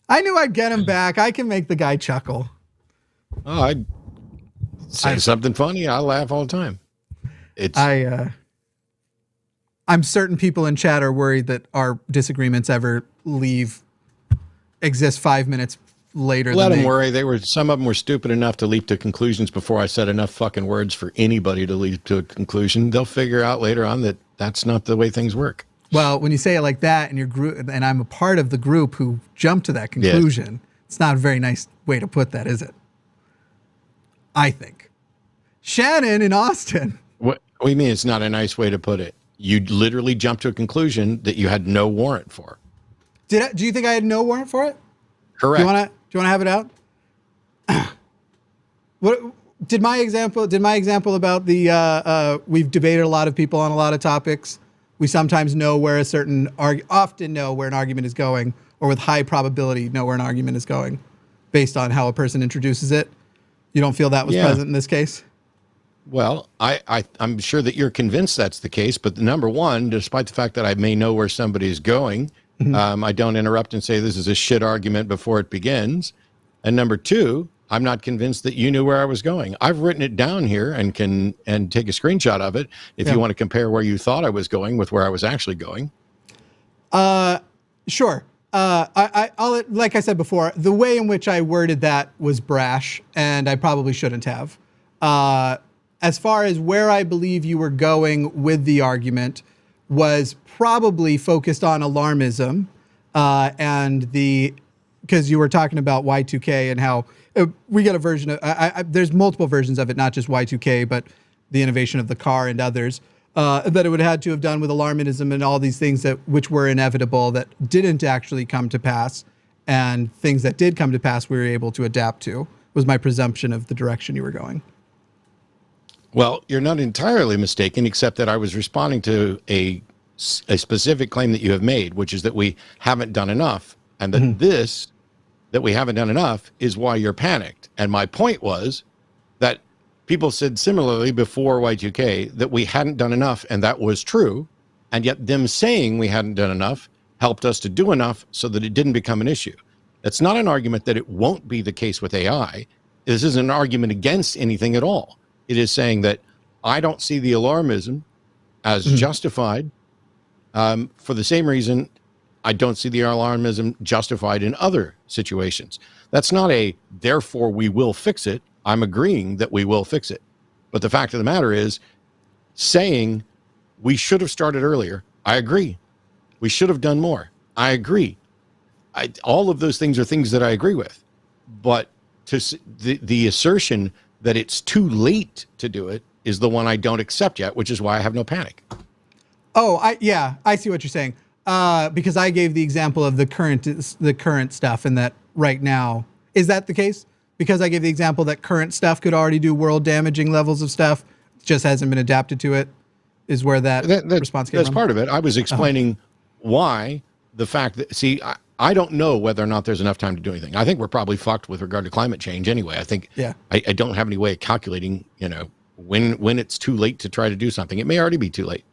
I knew I'd get him back. I can make the guy chuckle. Oh, I'd say something funny. I laugh all the time. I'm certain people in chat are worried that our disagreements exist 5 minutes later. Let them worry. Some of them were stupid enough to leap to conclusions before I said enough fucking words for anybody to leap to a conclusion. They'll figure out later on that that's not the way things work. Well, when you say it like that, and your group, and I'm a part of the group who jumped to that conclusion, It's not a very nice way to put that, is it? I think. Shannon in Austin. What do you mean it's not a nice way to put it? You literally jumped to a conclusion that you had no warrant for. Do you think I had no warrant for it? Correct. Do you want to have it out? What did my example about the we've debated a lot of people on a lot of topics. We sometimes know where often know where an argument is going, or with high probability know where an argument is going based on how a person introduces it. You don't feel that was present in this case? Well, I'm sure that you're convinced that's the case, but number one, despite the fact that I may know where somebody is going, I don't interrupt and say this is a shit argument before it begins. And number two, I'm not convinced that you knew where I was going. I've written it down here and can take a screenshot of it if you want to compare where you thought I was going with where I was actually going. Sure. I'll like I said before, the way in which I worded that was brash, and I probably shouldn't have. As far as where I believe you were going with the argument was probably focused on alarmism, because you were talking about Y2K and how we got a version of, there's multiple versions of it, not just Y2K, but the innovation of the car and others, that it would have had to have done with alarmism and all these things which were inevitable that didn't actually come to pass, and things that did come to pass we were able to adapt to, was my presumption of the direction you were going. Well, you're not entirely mistaken, except that I was responding to a specific claim that you have made, which is that we haven't done enough, and that that we haven't done enough is why you're panicked. And my point was that people said similarly before Y2K that we hadn't done enough, and that was true. And yet them saying we hadn't done enough helped us to do enough so that it didn't become an issue. That's not an argument that it won't be the case with AI. This isn't an argument against anything at all. It is saying that I don't see the alarmism as justified, for the same reason I don't see the alarmism justified in other situations. That's not a, therefore we will fix it. I'm agreeing that we will fix it. But the fact of the matter is, saying we should have started earlier, I agree. We should have done more, I agree. All of those things are things that I agree with. But the assertion that it's too late to do it is the one I don't accept yet, which is why I have no panic. Oh, I see what you're saying. Because I gave the example of the current stuff, and that right now, is that the case? Because I gave the example that current stuff could already do world damaging levels of stuff, just hasn't been adapted to it, is where that response came from. That's part of it. I was explaining why the fact that, see, I don't know whether or not there's enough time to do anything. I think we're probably fucked with regard to climate change anyway. I think I don't have any way of calculating, when it's too late to try to do something. It may already be too late.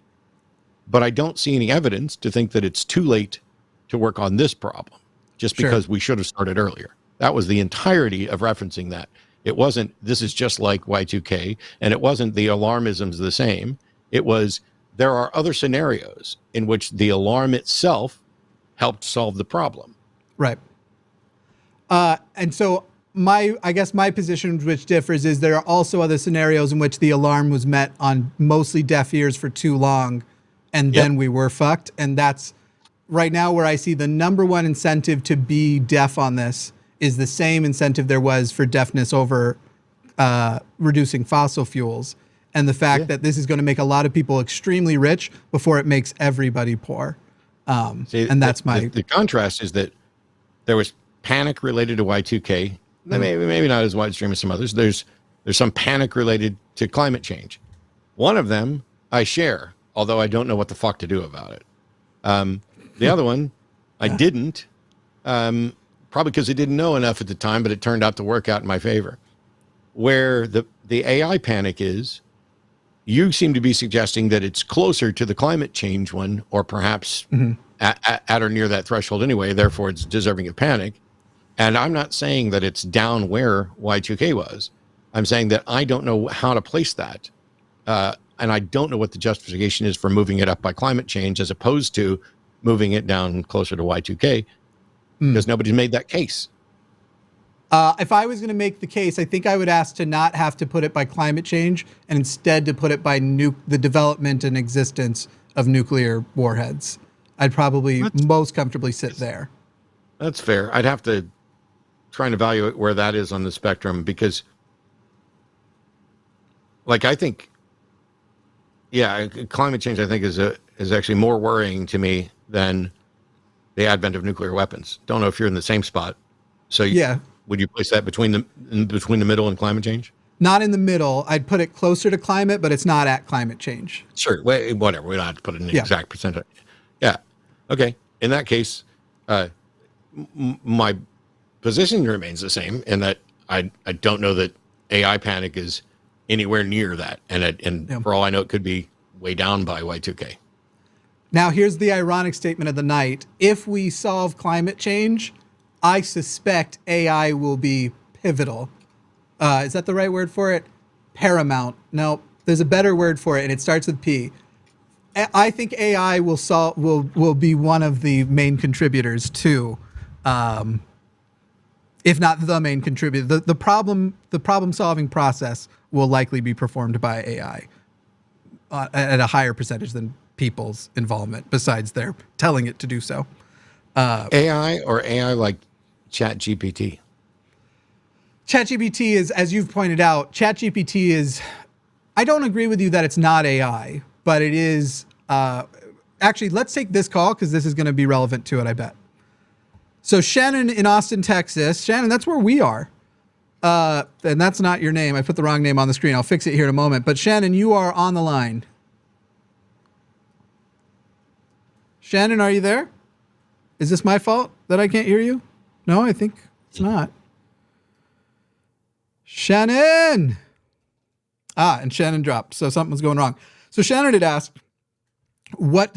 But I don't see any evidence to think that it's too late to work on this problem just because we should have started earlier. That was the entirety of referencing that. It wasn't, this is just like Y2K, and it wasn't the alarmism's the same. It was, there are other scenarios in which the alarm itself helped solve the problem. Right. And so I guess my position, which differs, is there are also other scenarios in which the alarm was met on mostly deaf ears for too long, and then we were fucked. And that's right now where I see the number one incentive to be deaf on this is the same incentive there was for deafness over reducing fossil fuels. And the fact that this is going to make a lot of people extremely rich before it makes everybody poor. See, and that's the contrast is that there was panic related to Y2K. Maybe not as widespread as some others. There's some panic related to climate change. One of them I share, although I don't know what the fuck to do about it. The other one I didn't, probably because I didn't know enough at the time, but it turned out to work out in my favor. Where the AI panic is, you seem to be suggesting that it's closer to the climate change one, or perhaps at or near that threshold anyway, therefore it's deserving of panic. And I'm not saying that it's down where Y2K was. I'm saying that I don't know how to place that. And I don't know what the justification is for moving it up by climate change as opposed to moving it down closer to Y2K, because nobody's made that case. If I was going to make the case, I think I would ask to not have to put it by climate change and instead to put it by the development and existence of nuclear warheads. I'd probably most comfortably sit there. That's fair. I'd have to try and evaluate where that is on the spectrum, because I think, climate change, I think, is actually more worrying to me than the advent of nuclear weapons. Don't know if you're in the same spot. So would you place that between the middle and climate change? Not in the middle. I'd put it closer to climate, but it's not at climate change. Sure. Whatever. We don't have to put it in the exact percentage. Yeah. Okay. In that case, my position remains the same in that I don't know that AI panic is anywhere near that. And for all I know, it could be way down by Y2K. Now, here's the ironic statement of the night. If we solve climate change, I suspect AI will be pivotal. Is that the right word for it? Paramount. No, there's a better word for it, and it starts with P. I think AI will be one of the main contributors to, if not the main contributor. The problem solving process will likely be performed by AI at a higher percentage than people's involvement, besides their telling it to do so. AI or AI like ChatGPT? ChatGPT is, as you've pointed out, ChatGPT is, I don't agree with you that it's not AI, but it is, actually, let's take this call because this is going to be relevant to it, I bet. So Shannon in Austin, Texas. Shannon, that's where we are. And that's not your name. I put the wrong name on the screen. I'll fix it here in a moment. But Shannon, you are on the line. Shannon, are you there? Is this my fault that I can't hear you? No, I think it's not. Shannon! And Shannon dropped, so something was going wrong. So Shannon had asked what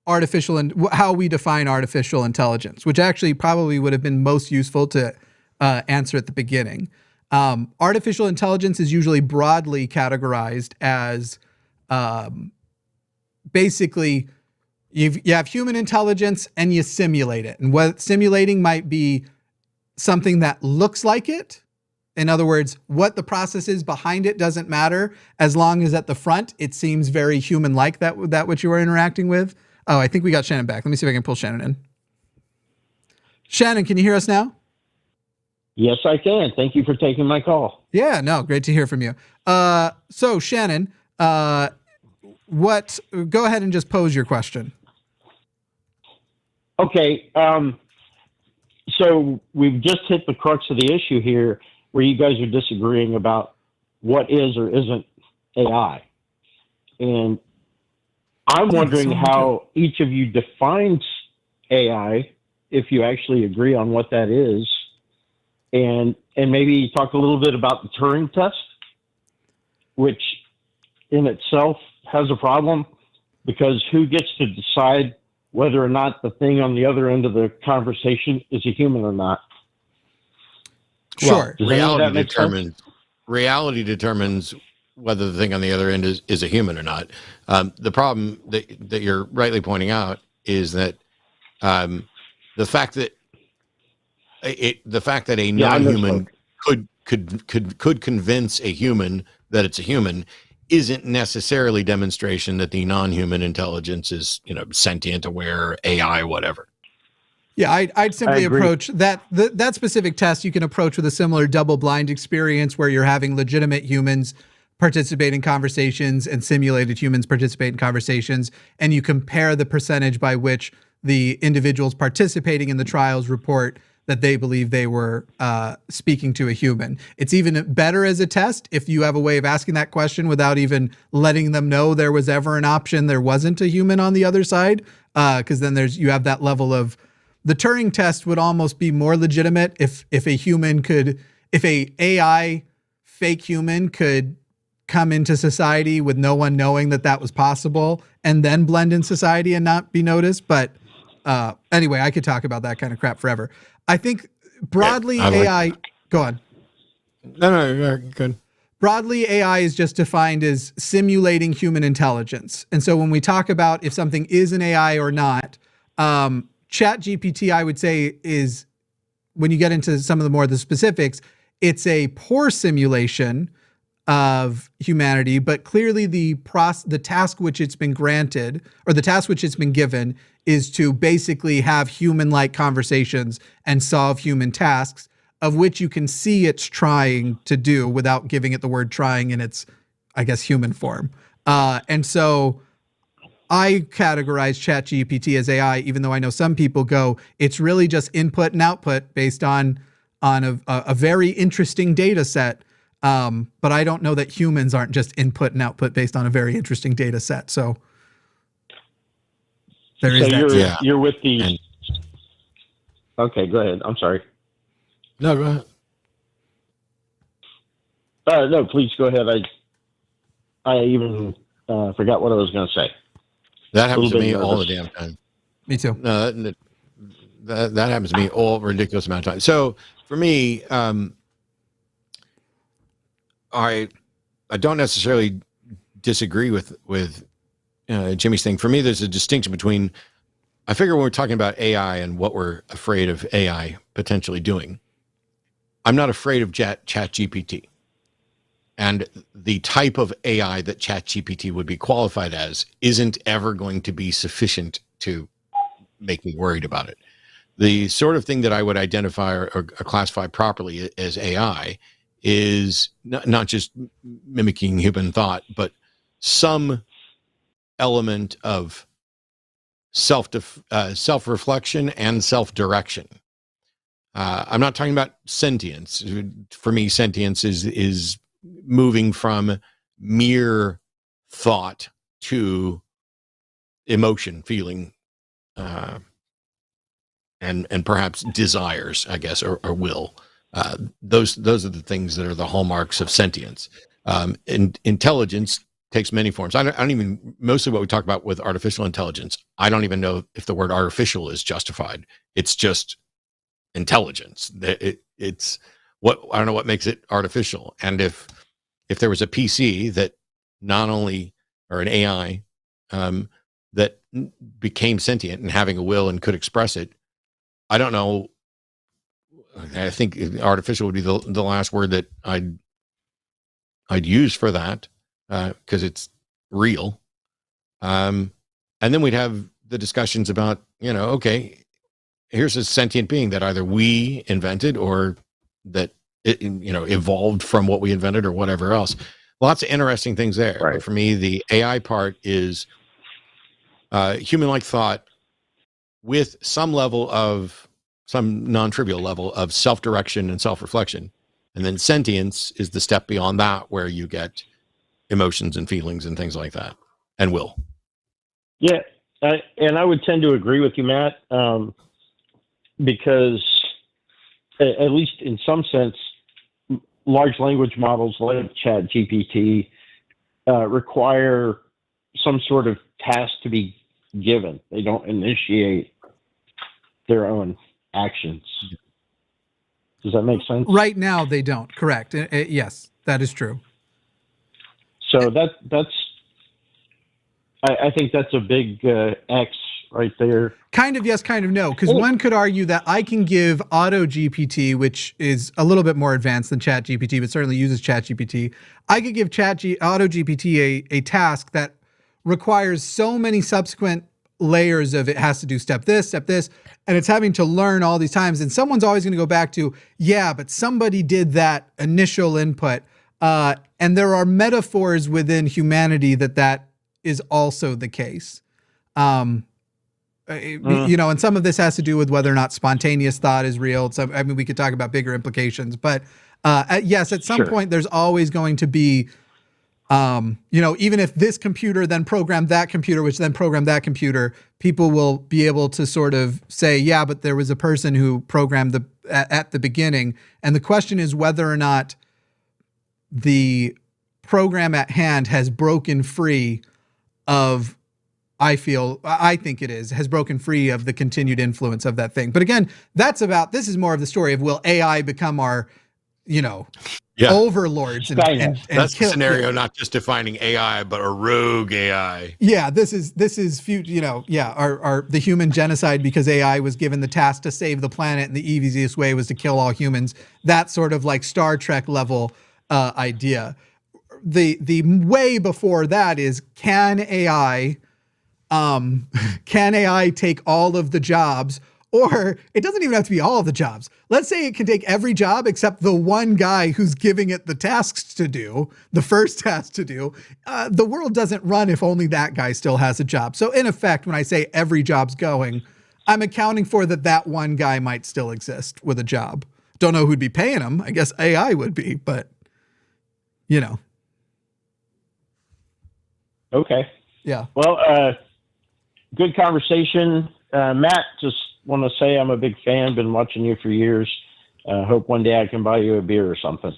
artificial and how we define artificial intelligence, which actually probably would have been most useful to answer at the beginning. Artificial intelligence is usually broadly categorized as basically you have human intelligence and you simulate it. And what simulating might be something that looks like it. In other words, what the process is behind it doesn't matter as long as at the front it seems very human-like, that what you are interacting with. Oh, I think we got Shannon back. Let me see if I can pull Shannon in. Shannon, can you hear us now? Yes, I can. Thank you for taking my call. Yeah, no, great to hear from you. So Shannon, go ahead and just pose your question. Okay. So we've just hit the crux of the issue here where you guys are disagreeing about what is or isn't AI. And I'm wondering how each of you defines AI, if you actually agree on what that is. And maybe talk a little bit about the Turing test, which in itself has a problem because who gets to decide whether or not the thing on the other end of the conversation is a human or not? Sure. Well, reality determines whether the thing on the other end is a human or not. The problem that you're rightly pointing out is that the fact that a non-human could convince a human that it's a human isn't necessarily demonstration that the non-human intelligence is, sentient, aware, AI, whatever. Yeah, I'd simply approach that specific test. You can approach with a similar double-blind experience where you're having legitimate humans participate in conversations and simulated humans participate in conversations, and you compare the percentage by which the individuals participating in the trials report that they believe they were speaking to a human. It's even better as a test if you have a way of asking that question without even letting them know there was ever an option there wasn't a human on the other side, because then you have that level of, the Turing test would almost be more legitimate if a AI fake human could come into society with no one knowing that was possible and then blend in society and not be noticed. But anyway, I could talk about that kind of crap forever. I think broadly AI, go on. No, good. Broadly, AI is just defined as simulating human intelligence. And so when we talk about if something is an AI or not, ChatGPT, I would say, is, when you get into some of the specifics, it's a poor simulation of humanity, but clearly the task which it's been granted, or the task which it's been given, is to basically have human-like conversations and solve human tasks, of which you can see it's trying to do without giving it the word trying in its, I guess, human form. And so I categorize ChatGPT as AI, even though I know some people go, it's really just input and output based on a very interesting data set. But I don't know that humans aren't just input and output based on a very interesting data set. So there is that. You're with the. Okay, go ahead. I'm sorry. No, go ahead. No, please go ahead. I even forgot what I was going to say. That happens to me all the damn time. Me too. No, that happens to me all ridiculous amount of time. So for me, I don't necessarily disagree with Jimmy's thing. For me, there's a distinction between, I figure when we're talking about AI and what we're afraid of AI potentially doing, I'm not afraid of ChatGPT. And the type of AI that ChatGPT would be qualified as isn't ever going to be sufficient to make me worried about it. The sort of thing that I would identify or classify properly as AI is not just mimicking human thought, but some element of self-reflection and self-direction. I'm not talking about sentience. For me, sentience is moving from mere thought to emotion, feeling, and perhaps desires, I guess, or will. Those are the things that are the hallmarks of sentience. And intelligence takes many forms. I don't even, most of what we talk about with artificial intelligence, I don't even know if the word artificial is justified. It's just intelligence. It's what, I don't know what makes it artificial. And if there was a PC that not only, or an AI that became sentient and having a will and could express it, I don't know. I think artificial would be the last word that I'd use for that, because it's real. And then we'd have the discussions about, okay, here's a sentient being that either we invented or that it, evolved from what we invented or whatever else. Lots of interesting things there. Right. But for me, the AI part is human-like thought with some non-trivial level of self-direction and self-reflection. And then sentience is the step beyond that, where you get emotions and feelings and things like that, and will. Yeah, and I would tend to agree with you, Matt, because at least in some sense, large language models like ChatGPT require some sort of task to be given. They don't initiate their own actions. Does that make sense? Right now, they don't. Correct. Yes, that is true. So that's. I think that's a big X right there. Kind of yes, kind of no. Because one could argue that I can give Auto GPT, which is a little bit more advanced than Chat GPT, but certainly uses Chat GPT. I could give Auto GPT a task that requires so many subsequent layers of, it has to do step this, and it's having to learn all these times. And someone's always going to go back to, yeah, but somebody did that initial input. And there are metaphors within humanity that is also the case. And some of this has to do with whether or not spontaneous thought is real. So, I mean, we could talk about bigger implications, but yes, at some point there's always going to be, even if this computer then programmed that computer, which then programmed that computer, people will be able to sort of say, yeah, but there was a person who programmed at the beginning. And the question is whether or not the program at hand has broken free of, I think it has broken free of the continued influence of that thing. But again, this is more of the story of, will AI become our, overlords and that's kill, the scenario, not just defining AI, but a rogue AI. Yeah, this is the human genocide, because AI was given the task to save the planet and the easiest way was to kill all humans. That sort of like Star Trek level idea. The way before that is, can AI take all of the jobs? Or it doesn't even have to be all of the jobs. Let's say it can take every job except the one guy who's giving it the tasks to do, the first task to do. The world doesn't run if only that guy still has a job. So in effect, when I say every job's going, I'm accounting for that one guy might still exist with a job. Don't know who'd be paying him. I guess AI would be, but Okay. Yeah. Well, good conversation. Matt, just want to say I'm a big fan, been watching you for years. Hope one day I can buy you a beer or something.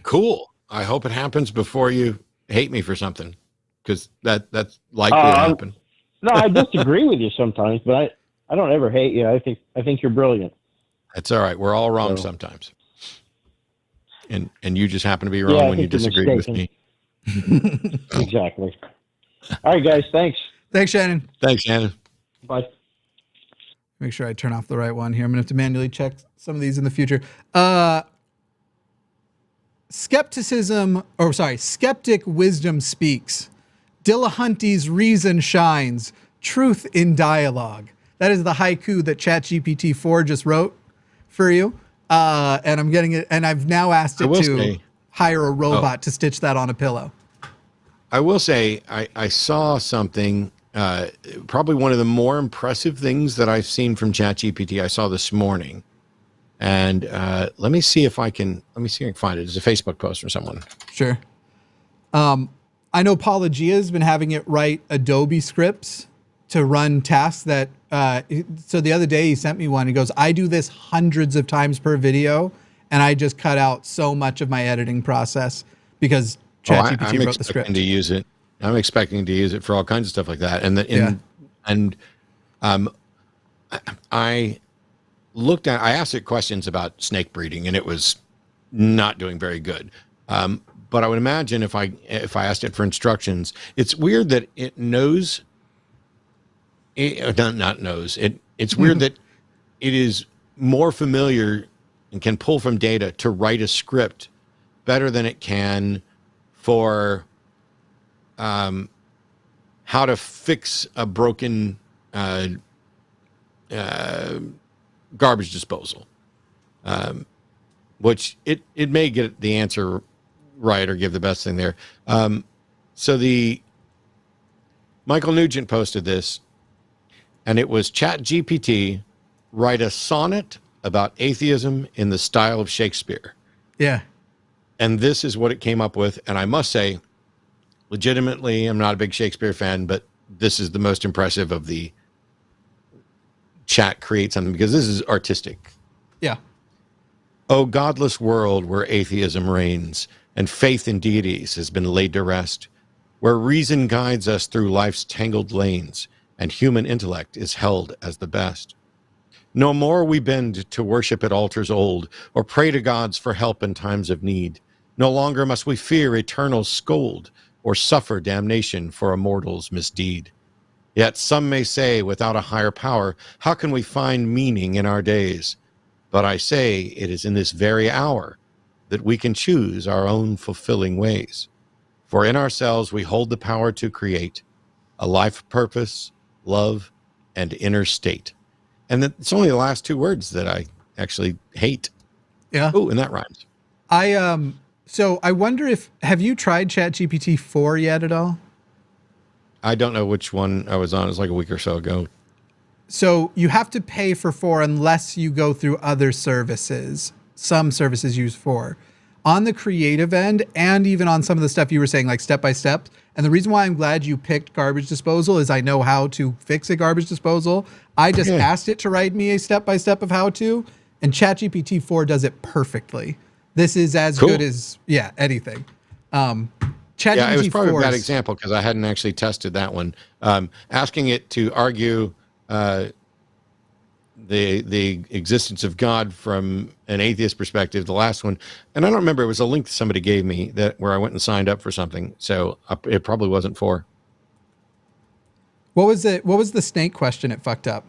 Cool. I hope it happens before you hate me for something, because that's likely to happen. No, I disagree with you sometimes, but I don't ever hate you. I think you're brilliant. That's all right. We're all wrong sometimes. And you just happen to be wrong when you disagree with me. Exactly. All right, guys. Thanks. Thanks, Shannon. Thanks, Shannon. Bye. Make sure I turn off the right one here. I'm going to have to manually check some of these in the future. Skeptic wisdom speaks. Dillahunty's reason shines. Truth in dialogue. That is the haiku that ChatGPT 4 just wrote for you. And I'm getting it, and I've now asked it to hire a robot to stitch that on a pillow. I will say I saw something, probably one of the more impressive things that I've seen from ChatGPT I saw this morning. And let me see if I can find it. It's a Facebook post from someone. Sure. I know Paula Gia has been having it write Adobe scripts to run tasks that, so the other day he sent me one. He goes, I do this hundreds of times per video, and I just cut out so much of my editing process because ChatGPT wrote the script. I'm expecting to use it for all kinds of stuff like that. I asked it questions about snake breeding, and it was not doing very good. But I would imagine if I asked it for instructions, it's weird that it knows. It's weird that it is more familiar and can pull from data to write a script better than it can for how to fix a broken garbage disposal, which it may get the answer right or give the best thing there. So the Michael Nugent posted this, and it was ChatGPT write a sonnet about atheism in the style of Shakespeare. Yeah. And this is what it came up with. And I must say, legitimately, I'm not a big Shakespeare fan, but this is the most impressive of the chat create something, because this is artistic. Yeah. O godless world where atheism reigns and faith in deities has been laid to rest, where reason guides us through life's tangled lanes and human intellect is held as the best. No more we bend to worship at altars old or pray to gods for help in times of need. No longer must we fear eternal scold or suffer damnation for a mortal's misdeed. Yet some may say, without a higher power, how can we find meaning in our days? But I say it is in this very hour that we can choose our own fulfilling ways. For in ourselves we hold the power to create a life of purpose, love, and inner state. And it's only the last two words that I actually hate. Yeah. Oh, and that rhymes. So I wonder have you tried ChatGPT 4 yet at all? I don't know which one I was on. It was like a week or so ago. So you have to pay for 4 unless you go through other services. Some services use 4. On the creative end, and even on some of the stuff you were saying, like step by step. And the reason why I'm glad you picked garbage disposal is I know how to fix a garbage disposal. I just asked it to write me a step by step of how to, and ChatGPT 4 does it perfectly. This is as good as anything. It was probably a bad example because I hadn't actually tested that one. Asking it to argue the existence of God from an atheist perspective, the last one, and I don't remember, it was a link that somebody gave me where I went and signed up for something, so it probably wasn't for. What was the snake question it fucked up?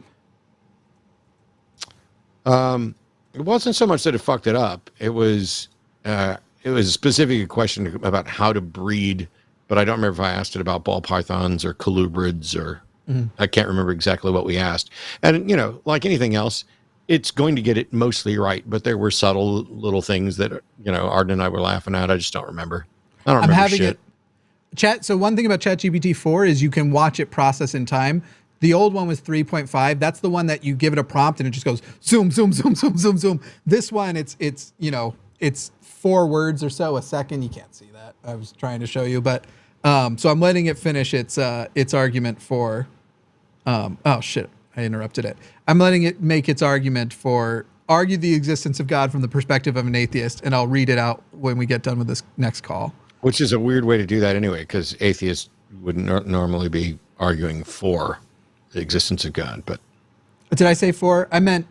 It wasn't so much that it fucked it up. It was specifically a question about how to breed, but I don't remember if I asked it about ball pythons or colubrids or I can't remember exactly what we asked. And, like anything else, it's going to get it mostly right, but there were subtle little things that, Arden and I were laughing at. I just don't remember. I don't remember shit. So one thing about ChatGPT 4 is you can watch it process in time. The old one was 3.5. That's the one that you give it a prompt and it just goes zoom, zoom, zoom, zoom, zoom, zoom. This one, it's 4 words or so a second. You can't see that. I was trying to show you, but so I'm letting it finish its argument for. Oh shit! I interrupted it. I'm letting it make its argument for argue the existence of God from the perspective of an atheist, and I'll read it out when we get done with this next call. Which is a weird way to do that anyway, because atheists wouldn't normally be arguing for the existence of God. But did I say for? I meant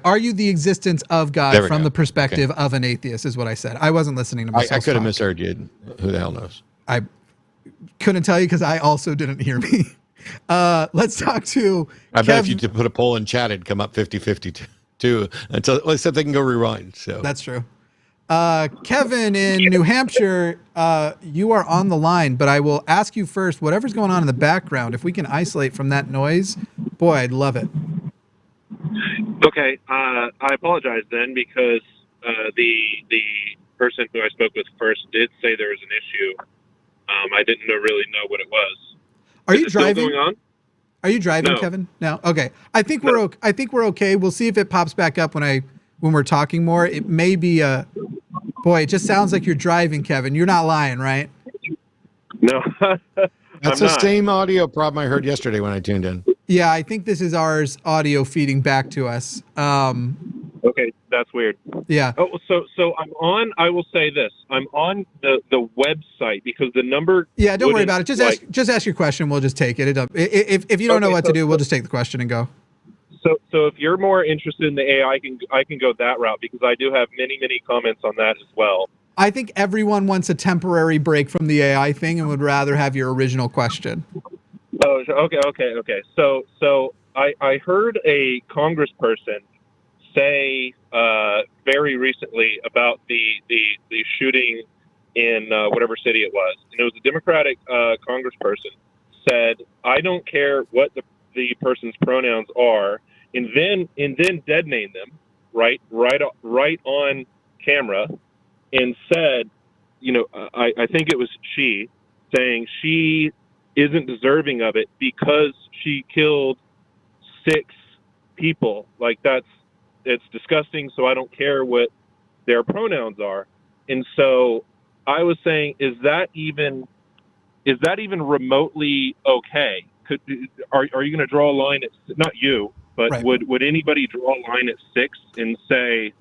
argue the existence of God from the perspective of an atheist is what I said. I wasn't listening to myself. I could have misheard you. Who the hell knows? I couldn't tell you because I also didn't hear me. Let's talk to I bet if you put a poll in chat, it'd come up 50-50 too, except they can go rewind. So that's true. Kevin in New Hampshire, you are on the line, but I will ask you first, whatever's going on in the background, if we can isolate from that noise, boy, I'd love it. Okay, I apologize then because the person who I spoke with first did say there was an issue. I didn't really know what it was. Are you Still driving? going on? Are you driving, No. Kevin? No. Okay. I think we're okay. We'll see if it pops back up when we're talking more. It may be boy, it just sounds like you're driving, Kevin. You're not lying, right? No. That's the same audio problem I heard yesterday when I tuned in. Yeah, I think this is ours audio feeding back to us. Okay, that's weird. Yeah. Oh, so I'm on. I will say this: I'm on the website because the number. Yeah, don't worry about it. Just ask your question. We'll just take it. If you don't know what to do, we'll just take the question and go. So if you're more interested in the AI, I can go that route because I do have many comments on that as well. I think everyone wants a temporary break from the AI thing and would rather have your original question. Oh, okay. So I heard a congressperson say very recently about the shooting in whatever city it was, and it was a Democratic congressperson said, "I don't care what the person's pronouns are," and then dead named them right on camera, and said, I think it was she saying she isn't deserving of it because she killed 6 people. Like it's disgusting. So I don't care what their pronouns are. And so I was saying, is that even remotely okay? Are you going to draw a line at, not you, but right. would anybody draw a line at 6 and say,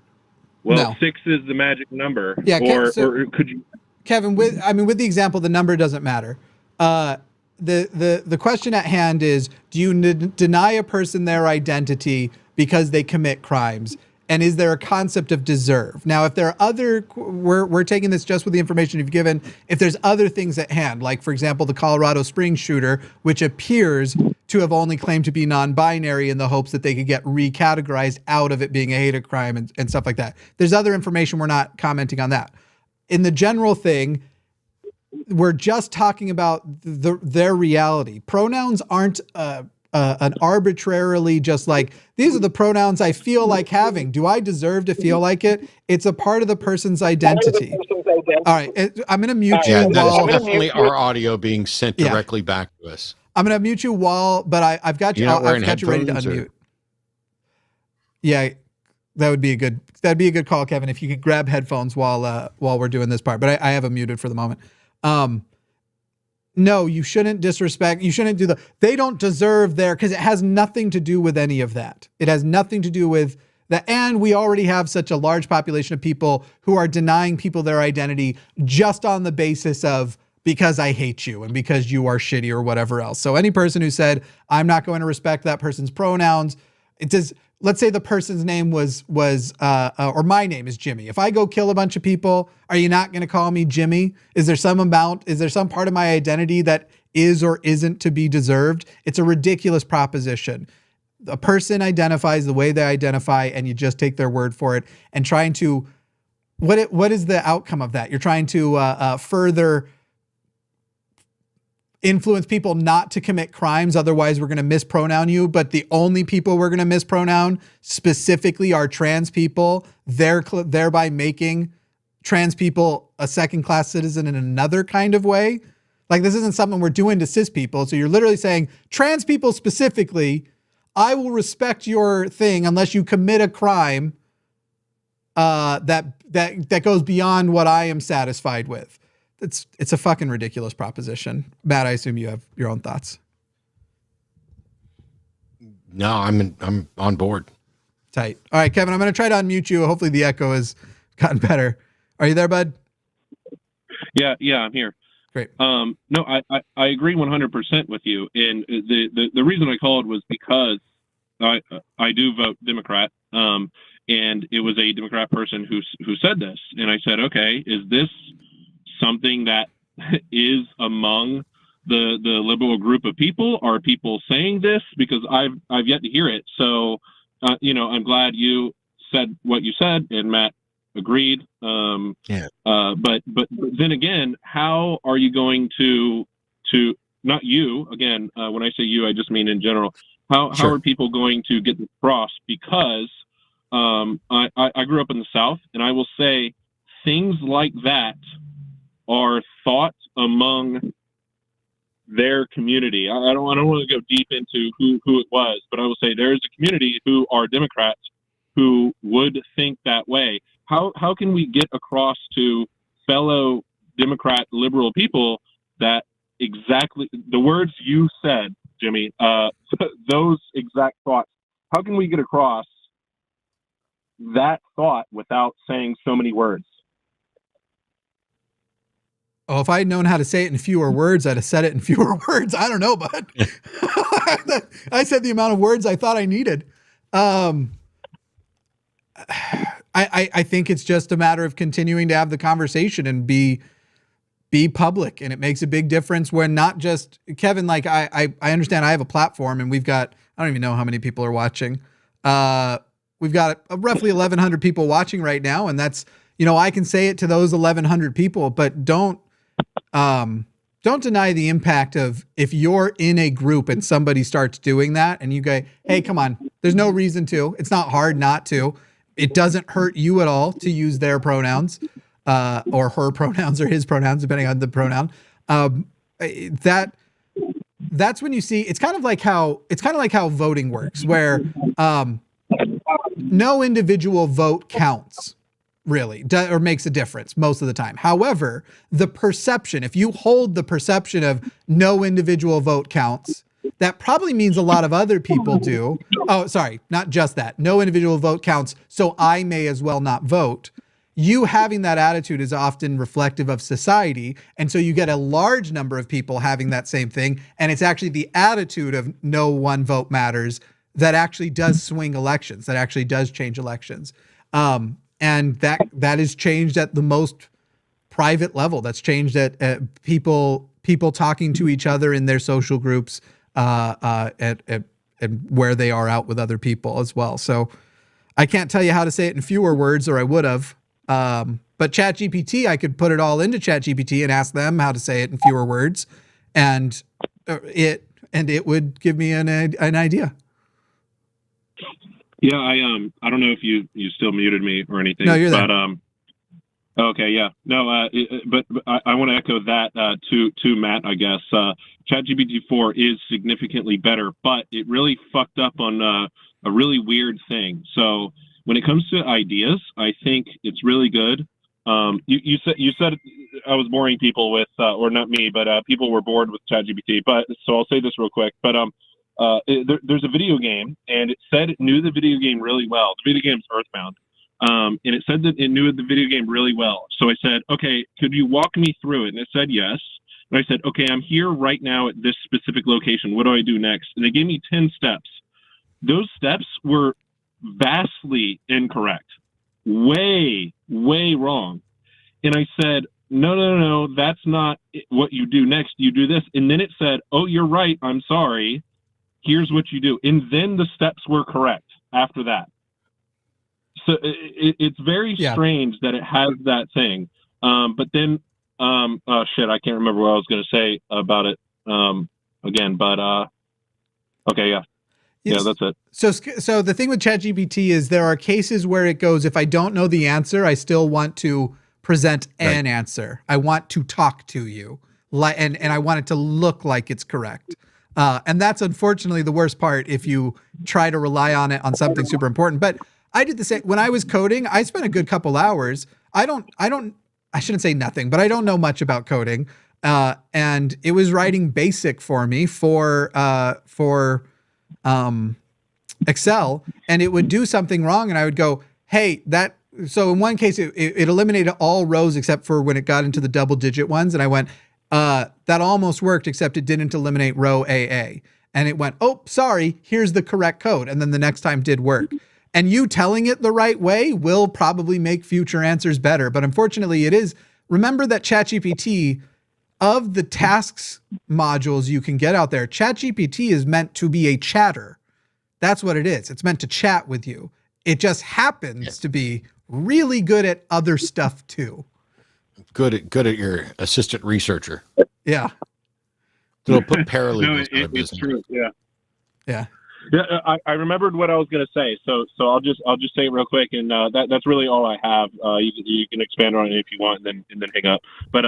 well, no. 6 is the magic number? Yeah. Or could you, Kevin, with the example, the number doesn't matter. The question at hand is, do you deny a person their identity because they commit crimes? And is there a concept of deserve? Now, if there are other, we're taking this just with the information you've given. If there's other things at hand, like, for example, the Colorado Springs shooter, which appears to have only claimed to be non-binary in the hopes that they could get recategorized out of it being a hate crime and stuff like that. There's other information. We're not commenting on that. In the general thing, we're just talking about their reality. Pronouns aren't an arbitrarily just like, these are the pronouns I feel like having. Do I deserve to feel like it? It's a part of the person's identity. All right, I'm going to mute you. Yeah, that's definitely our audio being sent directly back to us. I'm going to mute you but I've got you. I've got you ready to unmute. Yeah, that'd be a good call, Kevin. If you could grab headphones while we're doing this part, but I have them muted for the moment. No, you shouldn't disrespect. You shouldn't do they don't deserve because it has nothing to do with any of that. It has nothing to do with that. And we already have such a large population of people who are denying people their identity just on the basis of, because I hate you and because you are shitty or whatever else. So any person who said, I'm not going to respect that person's pronouns, it does. Let's say the person's name was or my name is Jimmy. If I go kill a bunch of people, are you not going to call me Jimmy? Is there some part of my identity that is or isn't to be deserved? It's a ridiculous proposition. A person identifies the way they identify, and you just take their word for it. And trying to, what is the outcome of that? You're trying to further influence people not to commit crimes. Otherwise, we're going to mispronoun you. But the only people we're going to mispronoun specifically are trans people, thereby making trans people a second-class citizen in another kind of way. Like, this isn't something we're doing to cis people. So you're literally saying, trans people specifically, I will respect your thing unless you commit a crime that goes beyond what I am satisfied with. It's a fucking ridiculous proposition. Matt, I assume you have your own thoughts. No, I'm on board. Tight. All right, Kevin, I'm going to try to unmute you. Hopefully the echo has gotten better. Are you there, bud? Yeah, I'm here. Great. No, I agree 100% with you. And the reason I called was because I do vote Democrat. And it was a Democrat person who said this. And I said, okay, is this something that is among the liberal group of people? Are people saying this? Because I've yet to hear it. So, I'm glad you said what you said, and Matt agreed. But then again, how are you going to not you again? When I say you, I just mean in general. How Sure. are people going to get this across? Because I grew up in the South, and I will say things like that are thought among their community. I don't want to go deep into who it was, but I will say there is a community who are Democrats who would think that way. How can we get across to fellow Democrat liberal people that exactly the words you said, Jimmy, those exact thoughts, how can we get across that thought without saying so many words? Oh, if I had known how to say it in fewer words, I'd have said it in fewer words. I don't know, bud. I said the amount of words I thought I needed. I think it's just a matter of continuing to have the conversation and be public. And it makes a big difference when not just Kevin, like I understand I have a platform and we've got, I don't even know how many people are watching. We've got roughly 1,100 people watching right now. And that's, I can say it to those 1,100 people, but don't deny the impact of if you're in a group and somebody starts doing that and you go, hey, come on, there's no reason to. It's not hard not to. It doesn't hurt you at all to use their pronouns or her pronouns or his pronouns, depending on the pronoun. That's when you see it's kind of like how voting works, where no individual vote counts. Really, or makes a difference most of the time. However, the perception, if you hold the perception of no individual vote counts, that probably means a lot of other people do. Oh, sorry, not just that. No individual vote counts, so I may as well not vote. You having that attitude is often reflective of society. And so you get a large number of people having that same thing. And it's actually the attitude of no one vote matters that actually does swing elections, that actually does change elections. And that is changed at the most private level. That's changed at people talking to each other in their social groups, and where they are out with other people as well. So I can't tell you how to say it in fewer words, or I would have. But ChatGPT, I could put it all into ChatGPT and ask them how to say it in fewer words, and it would give me an idea. Yeah, I don't know if you still muted me or anything. No, you're there. But okay, yeah, no, but I want to echo that to Matt. I guess ChatGPT 4 is significantly better, but it really fucked up on a really weird thing. So when it comes to ideas, I think it's really good. You said I was boring people with, or not me, but people were bored with ChatGPT. But so I'll say this real quick. But there's a video game, and it said it knew the video game really well. The video game's Earthbound, and it said that it knew the video game really well. So I said, okay, could you walk me through it? And it said yes. And I said, okay, I'm here right now at this specific location. What do I do next? And they gave me 10 steps. Those steps were vastly incorrect, way wrong. And I said, no, that's not what you do next. You do this. And then it said, oh, you're right. I'm sorry. Here's what you do. And then the steps were correct after that. So it's very strange that it has that thing. But then, shit, I can't remember what I was going to say about it again. But okay, yeah. Yeah, that's it. So the thing with ChatGPT is there are cases where it goes, if I don't know the answer, I still want to present an answer. I want to talk to you, and I want it to look like it's correct. And that's unfortunately the worst part if you try to rely on it on something super important. But I did the same when I was coding. I spent a good couple hours. I shouldn't say nothing, but I don't know much about coding. And it was writing BASIC for me for Excel, and it would do something wrong. And I would go, hey, so in one case, it eliminated all rows except for when it got into the double digit ones. And I went, that almost worked, except it didn't eliminate row AA. And it went, oh, sorry, here's the correct code. And then the next time did work. And you telling it the right way will probably make future answers better. But unfortunately, remember that ChatGPT, of the tasks modules you can get out there, ChatGPT is meant to be a chatter. That's what it is. It's meant to chat with you. It just happens to be really good at other stuff too. Good at your assistant researcher. Yeah. It'll put paralegals out of it's business. true. Yeah. Yeah. Yeah, I remembered what I was going to say, so I'll just say it real quick, and that's really all I have. You can expand on it if you want, and then hang up. But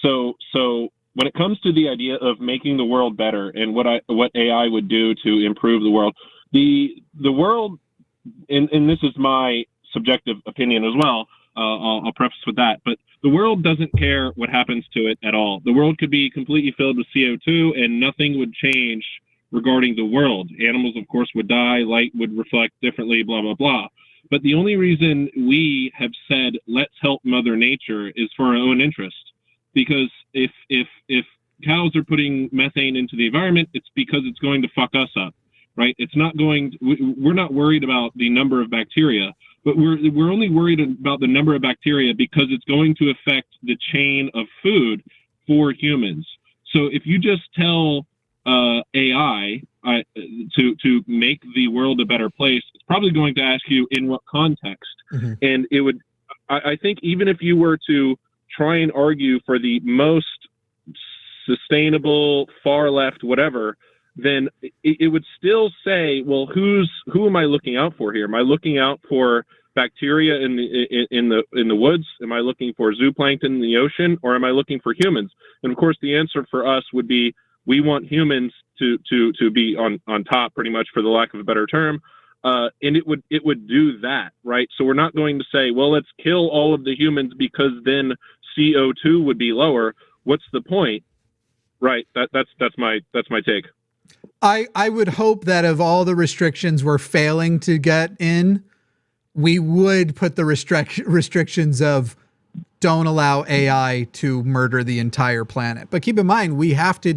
so when it comes to the idea of making the world better and what AI would do to improve the world, the world, and this is my subjective opinion as well. I'll preface with that, but the world doesn't care what happens to it at all. The world could be completely filled with CO2, and nothing would change regarding the world. Animals, of course, would die, light would reflect differently, blah, blah, blah. But the only reason we have said, let's help Mother Nature, is for our own interest. Because if cows are putting methane into the environment, it's because it's going to fuck us up, right? It's not we're not worried about the number of bacteria, but we're only worried about the number of bacteria because it's going to affect the chain of food for humans. So if you just tell AI to make the world a better place, it's probably going to ask you in what context. Mm-hmm. And it would, I think, even if you were to try and argue for the most sustainable, far left, whatever, then it would still say, well, who am I looking out for here? Am I looking out for bacteria in the woods? Am I looking for zooplankton in the ocean, or am I looking for humans? And of course, the answer for us would be, we want humans to be on top, pretty much, for the lack of a better term, and it would do that, right? So we're not going to say, well, let's kill all of the humans because then CO2 would be lower. What's the point, right? That's my take. I would hope that if all the restrictions were failing to get in, we would put the restrictions of don't allow AI to murder the entire planet. But keep in mind, we have to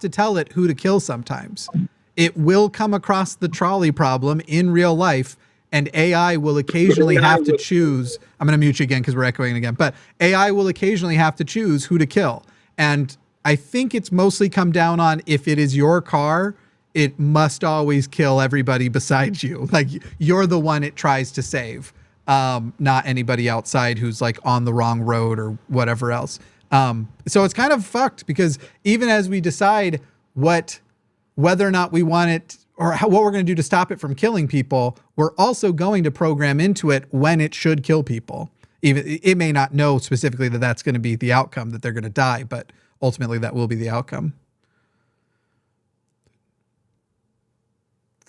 tell it who to kill sometimes. It will come across the trolley problem in real life, and AI will occasionally have to choose. I'm going to mute you again because we're echoing again. But AI will occasionally have to choose who to kill. And I think it's mostly come down on, if it is your car, it must always kill everybody besides you. Like, you're the one it tries to save, not anybody outside who's like on the wrong road or whatever else. So it's kind of fucked, because even as we decide whether or not we want it, or what we're going to do to stop it from killing people, we're also going to program into it when it should kill people. Even it may not know specifically that that's going to be the outcome, that they're going to die, but ultimately that will be the outcome.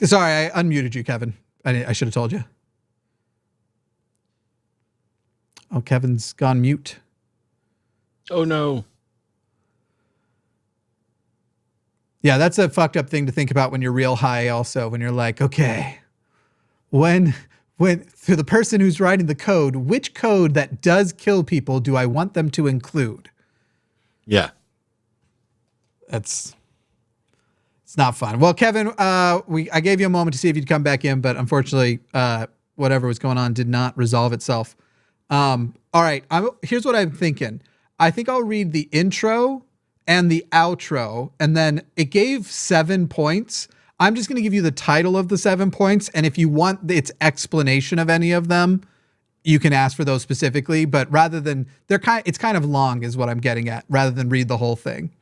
Sorry, I unmuted you, Kevin. I should have told you. Oh, Kevin's gone mute. Oh, no. Yeah, that's a fucked up thing to think about when you're real high also, when you're like, okay, when to the person who's writing the code, which code that does kill people do I want them to include? Yeah. It's not fun. Well, Kevin, I gave you a moment to see if you'd come back in, but unfortunately, whatever was going on did not resolve itself. All right, here's what I'm thinking. I think I'll read the intro and the outro, and then it gave 7 points. I'm just going to give you the title of the 7 points, and if you want its explanation of any of them, you can ask for those specifically. But rather than it's kind of long, is what I'm getting at, rather than read the whole thing.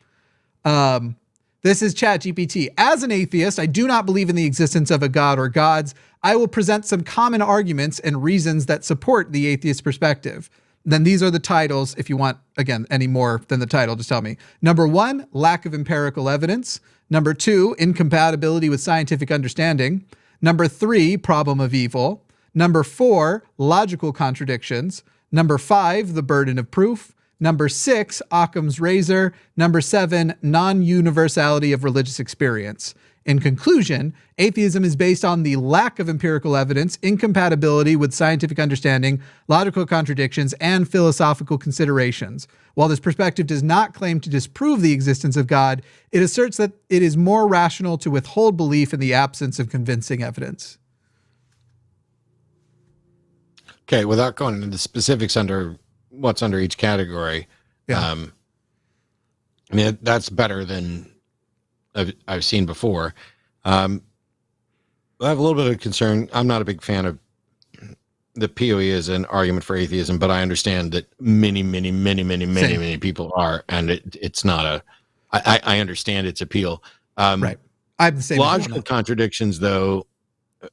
This is ChatGPT. As an atheist, I do not believe in the existence of a god or gods. I will present some common arguments and reasons that support the atheist perspective. Then these are the titles. If you want, again, any more than the title, just tell me. Number 1, lack of empirical evidence. Number 2, incompatibility with scientific understanding. Number 3, problem of evil. Number 4, logical contradictions. Number 5, the burden of proof. Number 6, Occam's razor. Number 7, non-universality of religious experience. In conclusion, atheism is based on the lack of empirical evidence, incompatibility with scientific understanding, logical contradictions, and philosophical considerations. While this perspective does not claim to disprove the existence of God, it asserts that it is more rational to withhold belief in the absence of convincing evidence. Okay, without going into the specifics under what's under each category, yeah. I mean, that's better than I've seen before. I have a little bit of concern. I'm not a big fan of the POE as an argument for atheism, but I understand that many people are, and it's not I understand its appeal. Right. I have the same. Logical contradictions, though,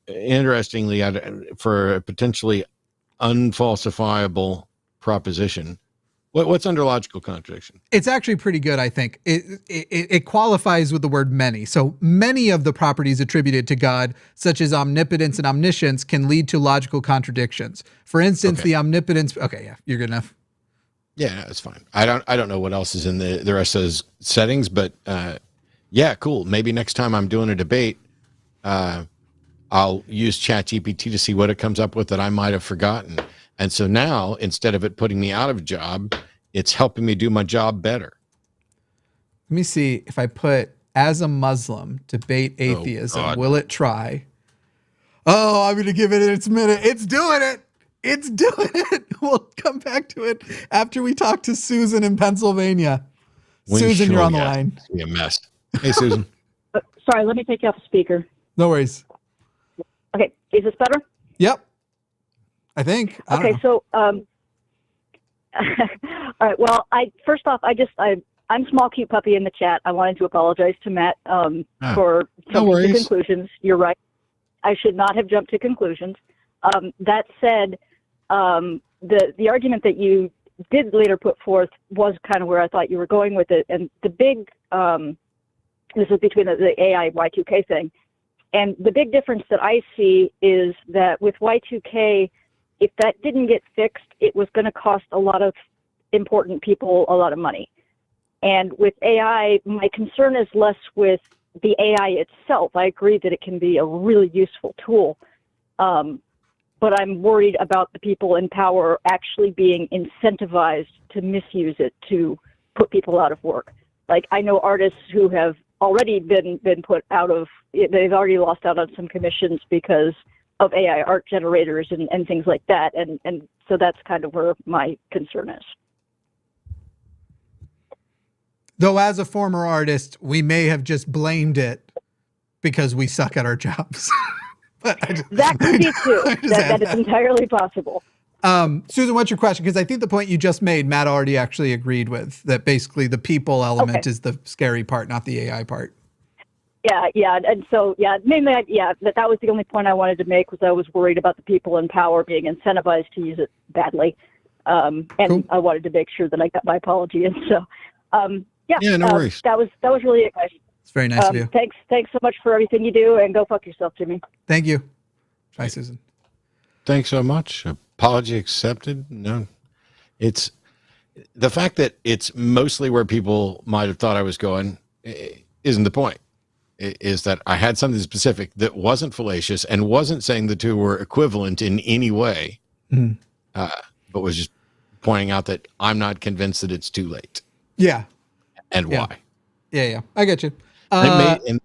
interestingly, for a potentially unfalsifiable proposition, what's under logical contradiction? It's actually pretty good, I think. It qualifies with the word many. So many of the properties attributed to God, such as omnipotence and omniscience, can lead to logical contradictions. For instance, the omnipotence. Okay, yeah, you're good enough. Yeah, that's fine. I don't know what else is in the rest of those settings, but yeah, cool. Maybe next time I'm doing a debate, I'll use ChatGPT to see what it comes up with that I might have forgotten. And so now, instead of it putting me out of a job, it's helping me do my job better. Let me see if I put, as a Muslim, debate atheism, will it try? Oh, I'm going to give it its minute. It's doing it. It's doing it. We'll come back to it after we talk to Susan in Pennsylvania. Susan, you're on the line. It's gonna be a mess. Hey, Susan. Sorry, let me take you off the speaker. No worries. Okay, is this better? Yep. I think. Okay, so all right. Well, first off, I'm small cute puppy in the chat. I wanted to apologize to Matt for jumping to conclusions. You're right. I should not have jumped to conclusions. That said, the argument that you did later put forth was kind of where I thought you were going with it. And the big this is between the AI Y2K thing, and the big difference that I see is that with Y2K, if that didn't get fixed, it was going to cost a lot of important people a lot of money. And with AI, my concern is less with the AI itself. I agree that it can be a really useful tool. But I'm worried about the people in power actually being incentivized to misuse it to put people out of work. Like, I know artists who have already been put out of, they've already lost out on some commissions because of AI art generators and things like that. And so that's kind of where my concern is. Though as a former artist, we may have just blamed it because we suck at our jobs. That could be too. That is entirely possible. Susan, what's your question? Because I think the point you just made, Matt already actually agreed with, that basically the people element is the scary part, not the AI part. Yeah. And so, mainly, that was the only point I wanted to make, was I was worried about the people in power being incentivized to use it badly. And cool. I wanted to make sure that I got my apology. And so, no worries. That was really it, guys. It's very nice of you. Thanks so much for everything you do, and go fuck yourself, Jimmy. Thank you. Bye, Susan. Thanks so much. Apology accepted. No, it's the fact that it's mostly where people might have thought I was going isn't the point. It is that I had something specific that wasn't fallacious and wasn't saying the two were equivalent in any way, but was just pointing out that I'm not convinced that it's too late. Yeah. And why. Yeah. I get you. And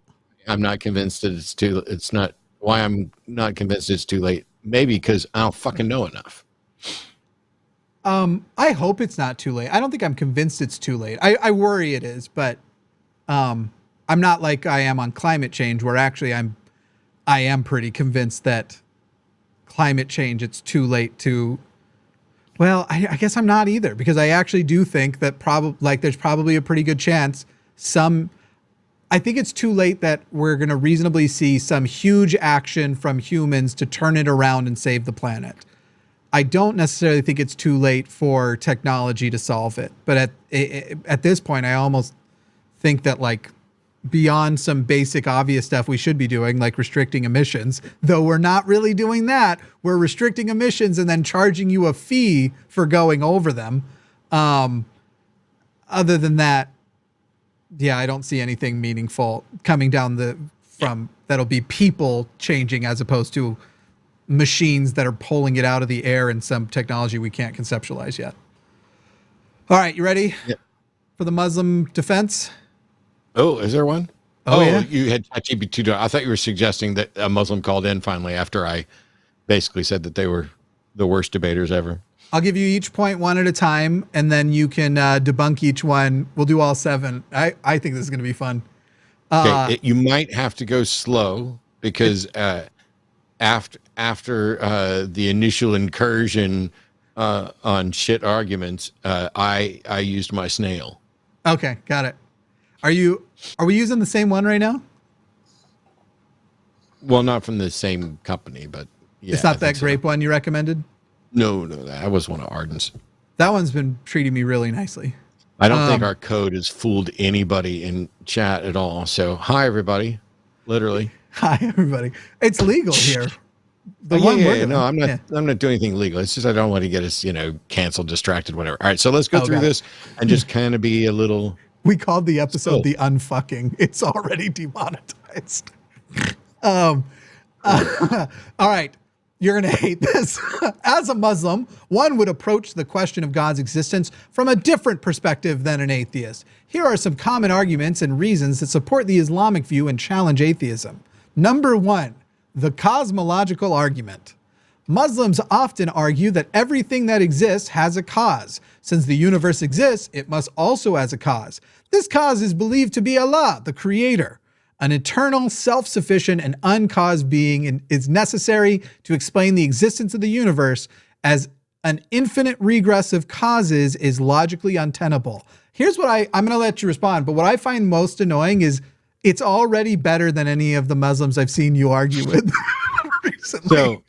I'm not convinced that why I'm not convinced it's too late. Maybe because I don't fucking know enough. I hope it's not too late. I don't think I'm convinced it's too late. I worry it is, but I'm not like I am on climate change, where actually I am pretty convinced that climate change, it's too late to. Well, I guess I'm not either, because I actually do think that there's probably a pretty good chance I think it's too late that we're going to reasonably see some huge action from humans to turn it around and save the planet. I don't necessarily think it's too late for technology to solve it. But at this point, I almost think that, like, beyond some basic obvious stuff we should be doing, like restricting emissions, though we're not really doing that. We're restricting emissions and then charging you a fee for going over them. Other than that, yeah, I don't see anything meaningful coming down that'll be people changing as opposed to machines that are pulling it out of the air in some technology we can't conceptualize yet. All right, you ready for the Muslim defense? Oh, is there one? Oh, yeah. You had ChatGPT. I thought you were suggesting that a Muslim called in finally after I basically said that they were the worst debaters ever. I'll give you each point one at a time, and then you can debunk each one. We'll do all seven. I think this is going to be fun. You might have to go slow because after the initial incursion on shit arguments, I used my snail. Okay, got it. Are we using the same one right now? Well, not from the same company, but yeah. It's not that grape one you recommended? No, that was one of Arden's. That one's been treating me really nicely. I don't think our code has fooled anybody in chat at all. So, hi, everybody. Literally. Hi, everybody. It's legal here. I'm not doing anything legal. It's just I don't want to get us, canceled, distracted, whatever. All right, so let's go through this and just kind of be a little. We called the episode the unfucking. It's already demonetized. All right. You're going to hate this. As a Muslim, one would approach the question of God's existence from a different perspective than an atheist. Here are some common arguments and reasons that support the Islamic view and challenge atheism. Number 1, the cosmological argument. Muslims often argue that everything that exists has a cause. Since the universe exists, it must also has a cause. This cause is believed to be Allah, the creator. An eternal, self-sufficient, and uncaused being is necessary to explain the existence of the universe, as an infinite regress of causes is logically untenable. Here's what I'm going to let you respond, but what I find most annoying is it's already better than any of the Muslims I've seen you argue with recently. So,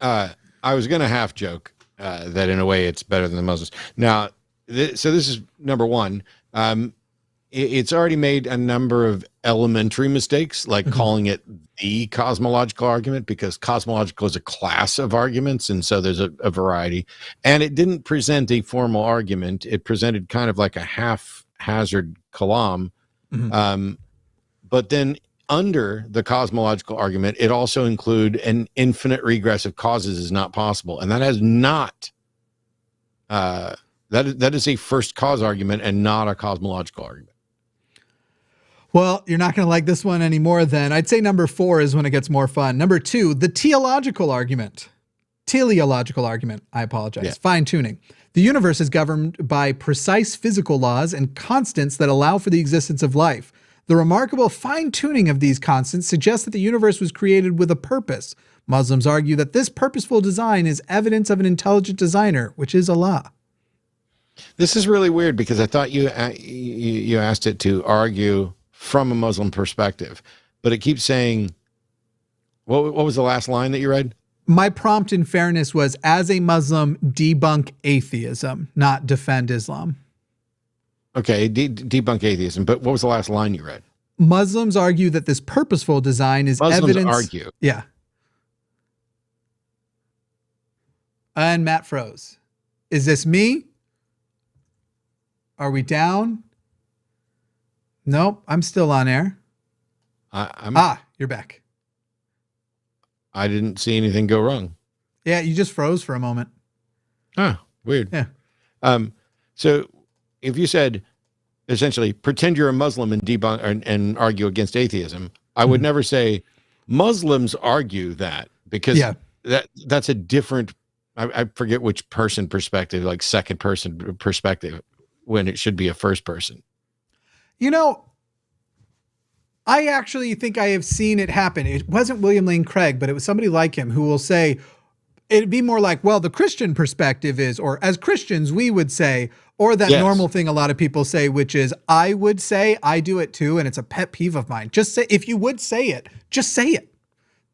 I was going to half joke that in a way it's better than the Muslims. Now, so this is number 1. It's already made a number of elementary mistakes, like calling it the cosmological argument, because cosmological is a class of arguments, and so there's a variety. And it didn't present a formal argument. It presented kind of like a haphazard kalam. But then under the cosmological argument, it also include an infinite regress of causes is not possible. And that has not, that is a first cause argument and not a cosmological argument. Well, you're not going to like this one anymore then. I'd say number 4 is when it gets more fun. Number 2, the teleological argument. Teleological argument. I apologize. Yeah. Fine-tuning. The universe is governed by precise physical laws and constants that allow for the existence of life. The remarkable fine-tuning of these constants suggests that the universe was created with a purpose. Muslims argue that this purposeful design is evidence of an intelligent designer, which is Allah. This is really weird because I thought you asked it to argue from a Muslim perspective, but it keeps saying, what was the last line that you read? My prompt in fairness was, as a Muslim, debunk atheism, not defend Islam. Okay, debunk atheism, but what was the last line you read? Muslims argue that this purposeful design is evidence. Muslims argue. Yeah. And Matt froze. Is this me? Are we down? Nope, I'm still on air. You're back. I didn't see anything go wrong. Yeah, you just froze for a moment. Weird. Yeah. So if you said, essentially, pretend you're a Muslim and debunk and argue against atheism, I would never say Muslims argue that, because that's a different, I forget which person perspective, like second person perspective, when it should be a first person. I actually think I have seen it happen. It wasn't William Lane Craig, but it was somebody like him who will say, it'd be more like, well, the Christian perspective is, or as Christians, we would say, or that normal thing a lot of people say, which is, I would say, I do it too, and it's a pet peeve of mine. Just say, if you would say it, just say it.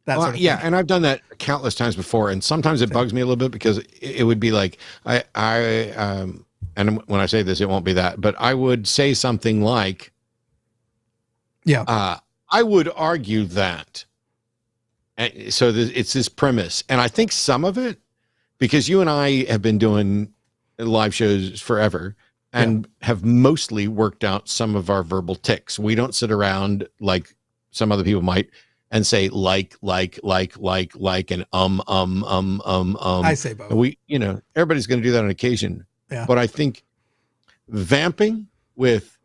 That sort of thing. And I've done that countless times before, and sometimes it bugs me a little bit because it would be like, and when I say this, it won't be that, but I would say something like, I would argue that. And so it's this premise. And I think some of it, because you and I have been doing live shows forever and have mostly worked out some of our verbal tics. We don't sit around like some other people might and say like, and I say both. We, everybody's going to do that on occasion. Yeah. But I think vamping with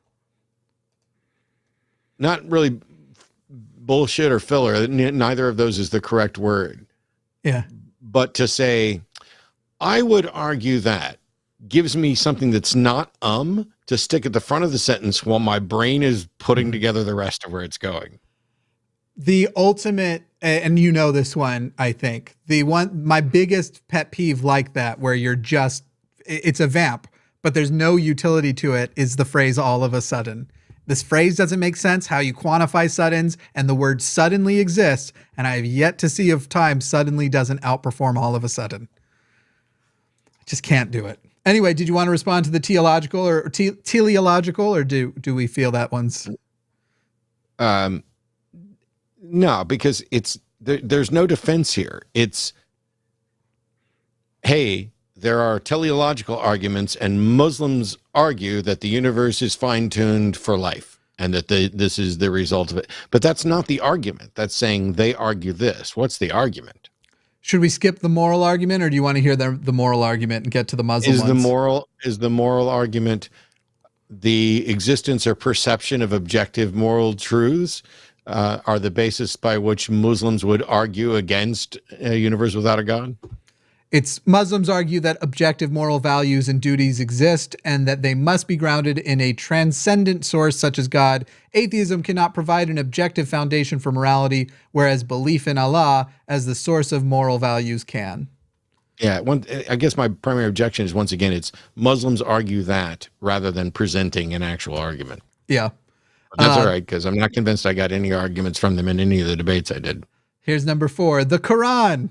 not really bullshit or filler, neither of those is the correct word. Yeah. But to say, I would argue that, gives me something that's not to stick at the front of the sentence while my brain is putting together the rest of where it's going. The ultimate, and this one, I think, my biggest pet peeve like that, where you're just, it's a vamp, but there's no utility to it, is the phrase all of a sudden. This phrase doesn't make sense, how you quantify suddens, and the word suddenly exists, and I have yet to see of time suddenly doesn't outperform all of a sudden. I just can't do it. Anyway, did you want to respond to the teleological or teleological, or do we feel that one's? No, because there's no defense here. It's, hey, there are teleological arguments, and Muslims argue that the universe is fine-tuned for life and that this is the result of it. But that's not the argument. That's saying they argue this. What's the argument? Should we skip the moral argument, or do you want to hear the moral argument and get to the Muslim ones? Is the moral argument the existence or perception of objective moral truths are the basis by which Muslims would argue against a universe without a God? It's Muslims argue that objective moral values and duties exist and that they must be grounded in a transcendent source such as God. Atheism cannot provide an objective foundation for morality, whereas belief in Allah as the source of moral values can. Yeah, I guess my primary objection is, once again, it's Muslims argue that rather than presenting an actual argument. Yeah. But that's all right, because I'm not convinced I got any arguments from them in any of the debates I did. Here's number 4, the Quran.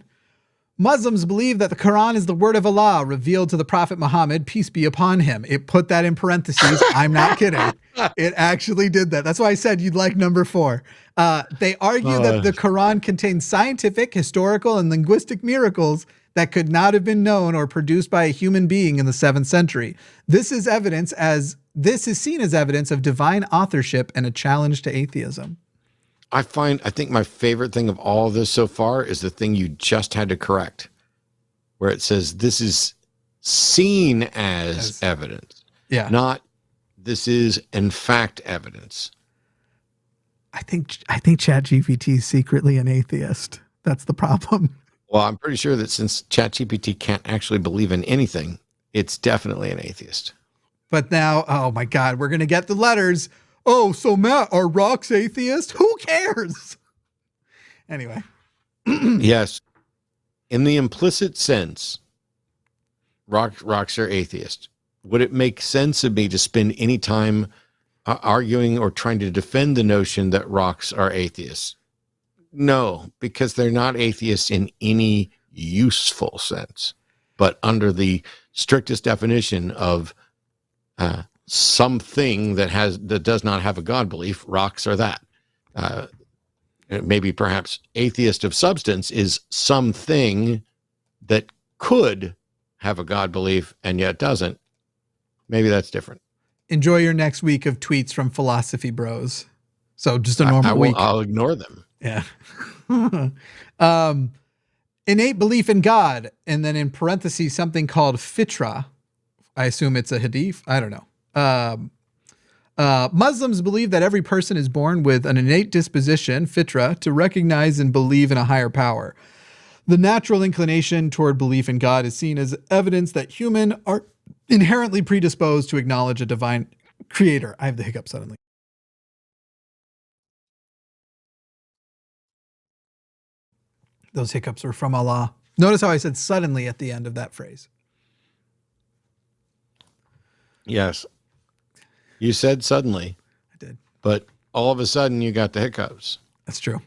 Muslims believe that the Quran is the word of Allah revealed to the Prophet Muhammad, peace be upon him. It put that in parentheses. I'm not kidding. It actually did that. That's why I said you'd like number 4. They argue that the Quran contains scientific, historical, and linguistic miracles that could not have been known or produced by a human being in the 7th century. This is seen as evidence of divine authorship and a challenge to atheism. I think my favorite thing of all of this so far is the thing you just had to correct, where it says this is seen as evidence. Yeah. Not this is in fact evidence. I think ChatGPT is secretly an atheist. That's the problem. Well, I'm pretty sure that since ChatGPT can't actually believe in anything, it's definitely an atheist. But now, oh my God, we're going to get the letters. Oh, so Matt, are rocks atheist? Who cares? Anyway. Yes. In the implicit sense, rocks are atheist. Would it make sense of me to spend any time arguing or trying to defend the notion that rocks are atheists? No, because they're not atheists in any useful sense. But under the strictest definition of something that does not have a God belief, rocks are that. Maybe perhaps atheist of substance is something that could have a God belief and yet doesn't. Maybe that's different. Enjoy your next week of tweets from philosophy bros. So just a normal week. I'll ignore them. Yeah. Innate belief in God, and then in parentheses something called fitra. I assume it's a hadith. I don't know. Muslims believe that every person is born with an innate disposition, fitra, to recognize and believe in a higher power. The natural inclination toward belief in God is seen as evidence that humans are inherently predisposed to acknowledge a divine creator. I have the hiccup suddenly. Those hiccups were from Allah. Notice how I said suddenly at the end of that phrase. Yes. You said suddenly. I did. But all of a sudden you got the hiccups. That's true.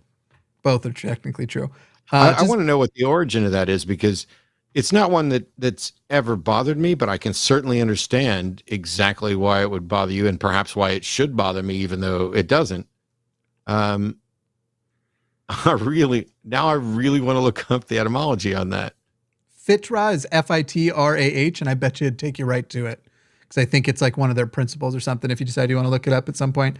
Both are technically true. I want to know what the origin of that is, because it's not one that's ever bothered me, but I can certainly understand exactly why it would bother you and perhaps why it should bother me, even though it doesn't. I really want to look up the etymology on that. Fitra is F-I-T-R-A-H, and I bet you it'd take you right to it, because I think it's like one of their principles or something if you decide you want to look it up at some point.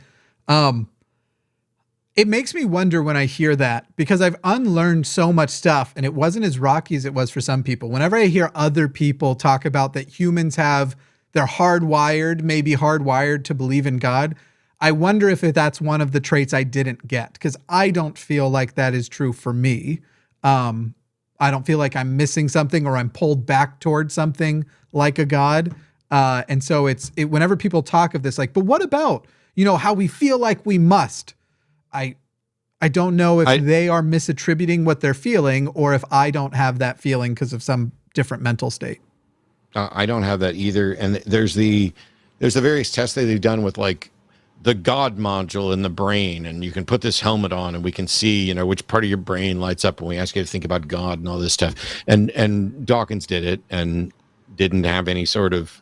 It makes me wonder when I hear that, because I've unlearned so much stuff, and it wasn't as rocky as it was for some people. Whenever I hear other people talk about that humans they're maybe hardwired to believe in God, I wonder if that's one of the traits I didn't get, because I don't feel like that is true for me. I don't feel like I'm missing something or I'm pulled back towards something like a God. And so whenever people talk of this, like, but what about, how we feel like we must? I don't know if they are misattributing what they're feeling, or if I don't have that feeling because of some different mental state. I don't have that either. And there's the various tests that they've done with like the God module in the brain, and you can put this helmet on and we can see, you know, which part of your brain lights up when we ask you to think about God and all this stuff. And Dawkins did it and didn't have any sort of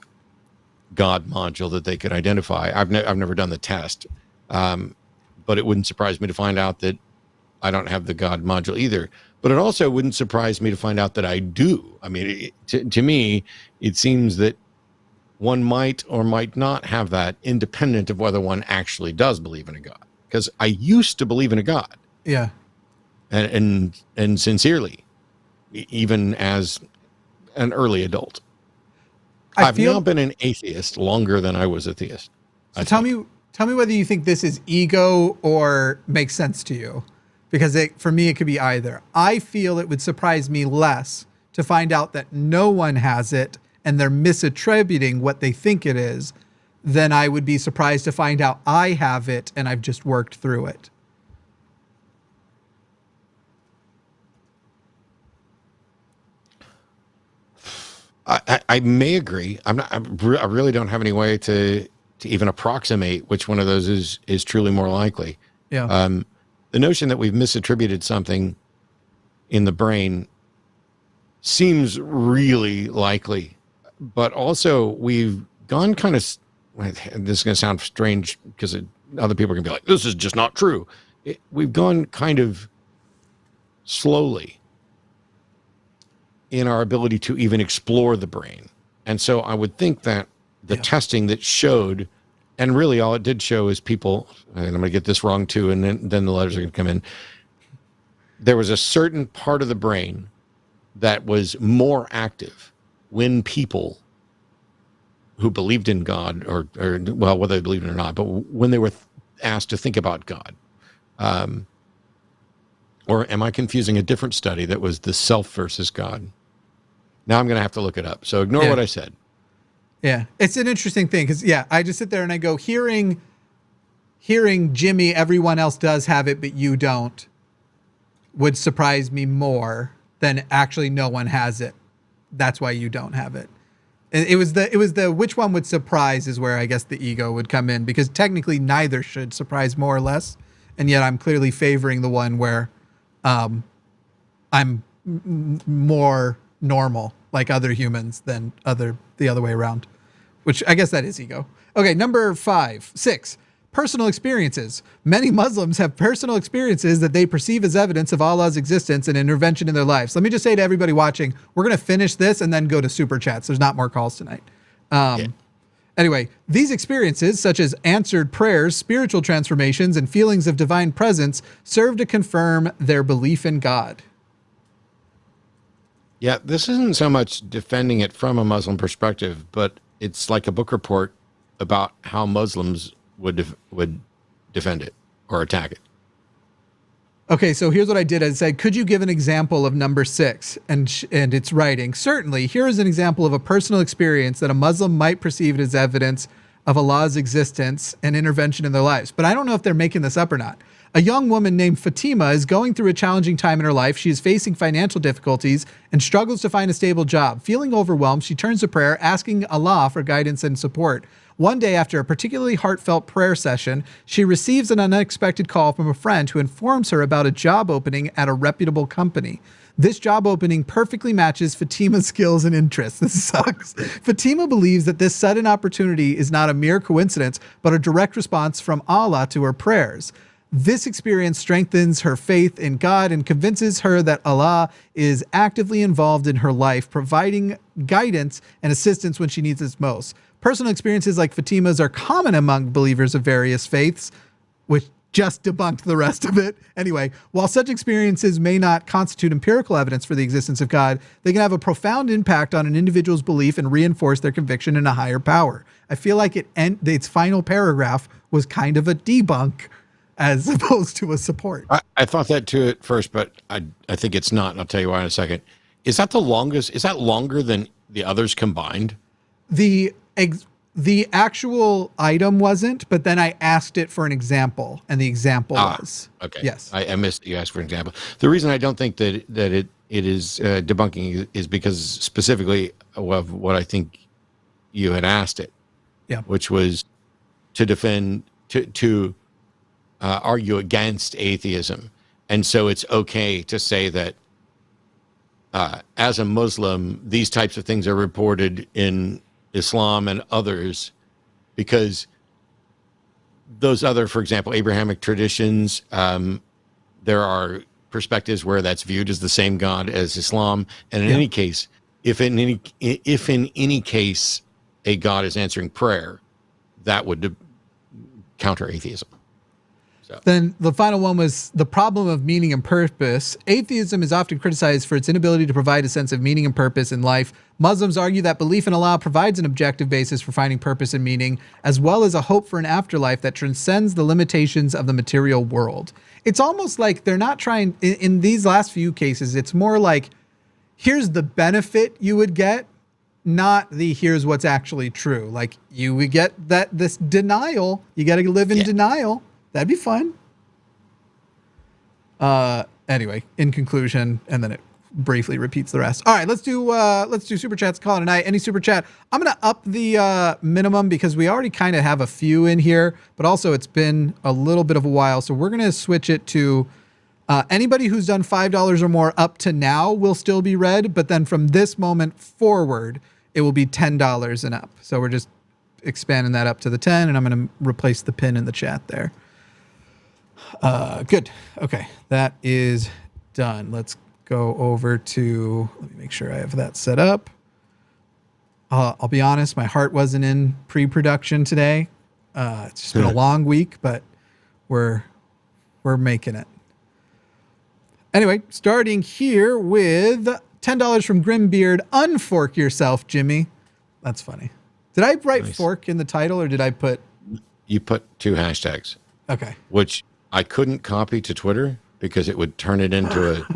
God module that they could identify. I've never done the test, but it wouldn't surprise me to find out that I don't have the God module either. But it also wouldn't surprise me to find out that I do. I mean, to me, it seems that one might or might not have that, independent of whether one actually does believe in a God. Because I used to believe in a God. Yeah. And sincerely, even as an early adult. I've now been an atheist longer than I was a theist. So tell me whether you think this is ego or makes sense to you. Because for me, it could be either. I feel it would surprise me less to find out that no one has it and they're misattributing what they think it is, than I would be surprised to find out I have it and I've just worked through it. I may agree. I really don't have any way to even approximate which one of those is truly more likely. Yeah. The notion that we've misattributed something in the brain seems really likely, but also we've gone kind of, this is going to sound strange because other people are going to be like, this is just not true. We've gone kind of slowly in our ability to even explore the brain. And so I would think that the testing that showed, and really all it did show is people, and I'm going to get this wrong too, and then the letters are going to come in. There was a certain part of the brain that was more active when people who believed in God, or well, whether they believed it or not, but when they were asked to think about God. Or am I confusing a different study that was the self versus God? Now I'm going to have to look it up. So ignore what I said. Yeah, it's an interesting thing because, I just sit there and I go, hearing Jimmy, everyone else does have it, but you don't, would surprise me more than actually no one has it. That's why you don't have it. It was the which one would surprise is where I guess the ego would come in, because technically neither should surprise more or less. And yet I'm clearly favoring the one where I'm more normal like other humans than the other way around, which I guess that is ego. Okay, number 6, personal experiences. Many Muslims have personal experiences that they perceive as evidence of Allah's existence and intervention in their lives. Let me just say to everybody watching, we're going to finish this and then go to super chats. There's not more calls tonight. Anyway, these experiences, such as answered prayers, spiritual transformations, and feelings of divine presence, serve to confirm their belief in God. Yeah, this isn't so much defending it from a Muslim perspective, but it's like a book report about how Muslims would defend it or attack it. Okay, so here's what I did. I said, could you give an example of number 6? And it's writing, certainly, here is an example of a personal experience that a Muslim might perceive as evidence of Allah's existence and intervention in their lives. But I don't know if they're making this up or not. A young woman named Fatima is going through a challenging time in her life. She is facing financial difficulties and struggles to find a stable job. Feeling overwhelmed, she turns to prayer, asking Allah for guidance and support. One day, after a particularly heartfelt prayer session, she receives an unexpected call from a friend who informs her about a job opening at a reputable company. This job opening perfectly matches Fatima's skills and interests. This sucks. Fatima believes that this sudden opportunity is not a mere coincidence, but a direct response from Allah to her prayers. This experience strengthens her faith in God and convinces her that Allah is actively involved in her life, providing guidance and assistance when she needs it most. Personal experiences like Fatima's are common among believers of various faiths, which just debunked the rest of it. Anyway, while such experiences may not constitute empirical evidence for the existence of God, they can have a profound impact on an individual's belief and reinforce their conviction in a higher power. I feel like its final paragraph was kind of a debunk as opposed to a support. I thought that too at first, but I think it's not. And I'll tell you why in a second. Is that the longest? Is that longer than the others combined? The actual item wasn't, but then I asked it for an example, and the example was. Okay. Yes. I missed you asked for an example. The reason I don't think that it is debunking is because specifically of what I think you had asked it. Yeah. Which was to defend to argue against atheism. And so it's okay to say that as a Muslim, these types of things are reported in Islam and others, because those other, for example, Abrahamic traditions, there are perspectives where that's viewed as the same God as Islam. And in any case, if in any case a God is answering prayer, that would counter atheism. So. Then the final one was the problem of meaning and purpose. Atheism is often criticized for its inability to provide a sense of meaning and purpose in life. Muslims argue that belief in Allah provides an objective basis for finding purpose and meaning, as well as a hope for an afterlife that transcends the limitations of the material world. It's almost like they're not trying, in these last few cases, it's more like, here's the benefit you would get, not the here's what's actually true. Like, you would get this denial, you got to live in denial. That'd be fun. Anyway, in conclusion, and then it briefly repeats the rest. All right, let's do super chats. Call it a night. Any super chat? I'm gonna up the minimum because we already kind of have a few in here, but also it's been a little bit of a while, so we're gonna switch it to anybody who's done $5 or more up to now will still be read, but then from this moment forward, it will be $10 and up. So we're just expanding that up to the 10, and I'm gonna replace the pin in the chat there. Good. Okay, that is done. Let's go over to, let me make sure I have that set up. I'll be honest, my heart wasn't in pre-production today. It's just been a long week, but we're making it. Anyway, starting here with $10 from Grimbeard. Unfork yourself, Jimmy. That's funny. Did I write fork in the title, or did I put? You put 2 hashtags. Okay. Which I couldn't copy to Twitter because it would turn it into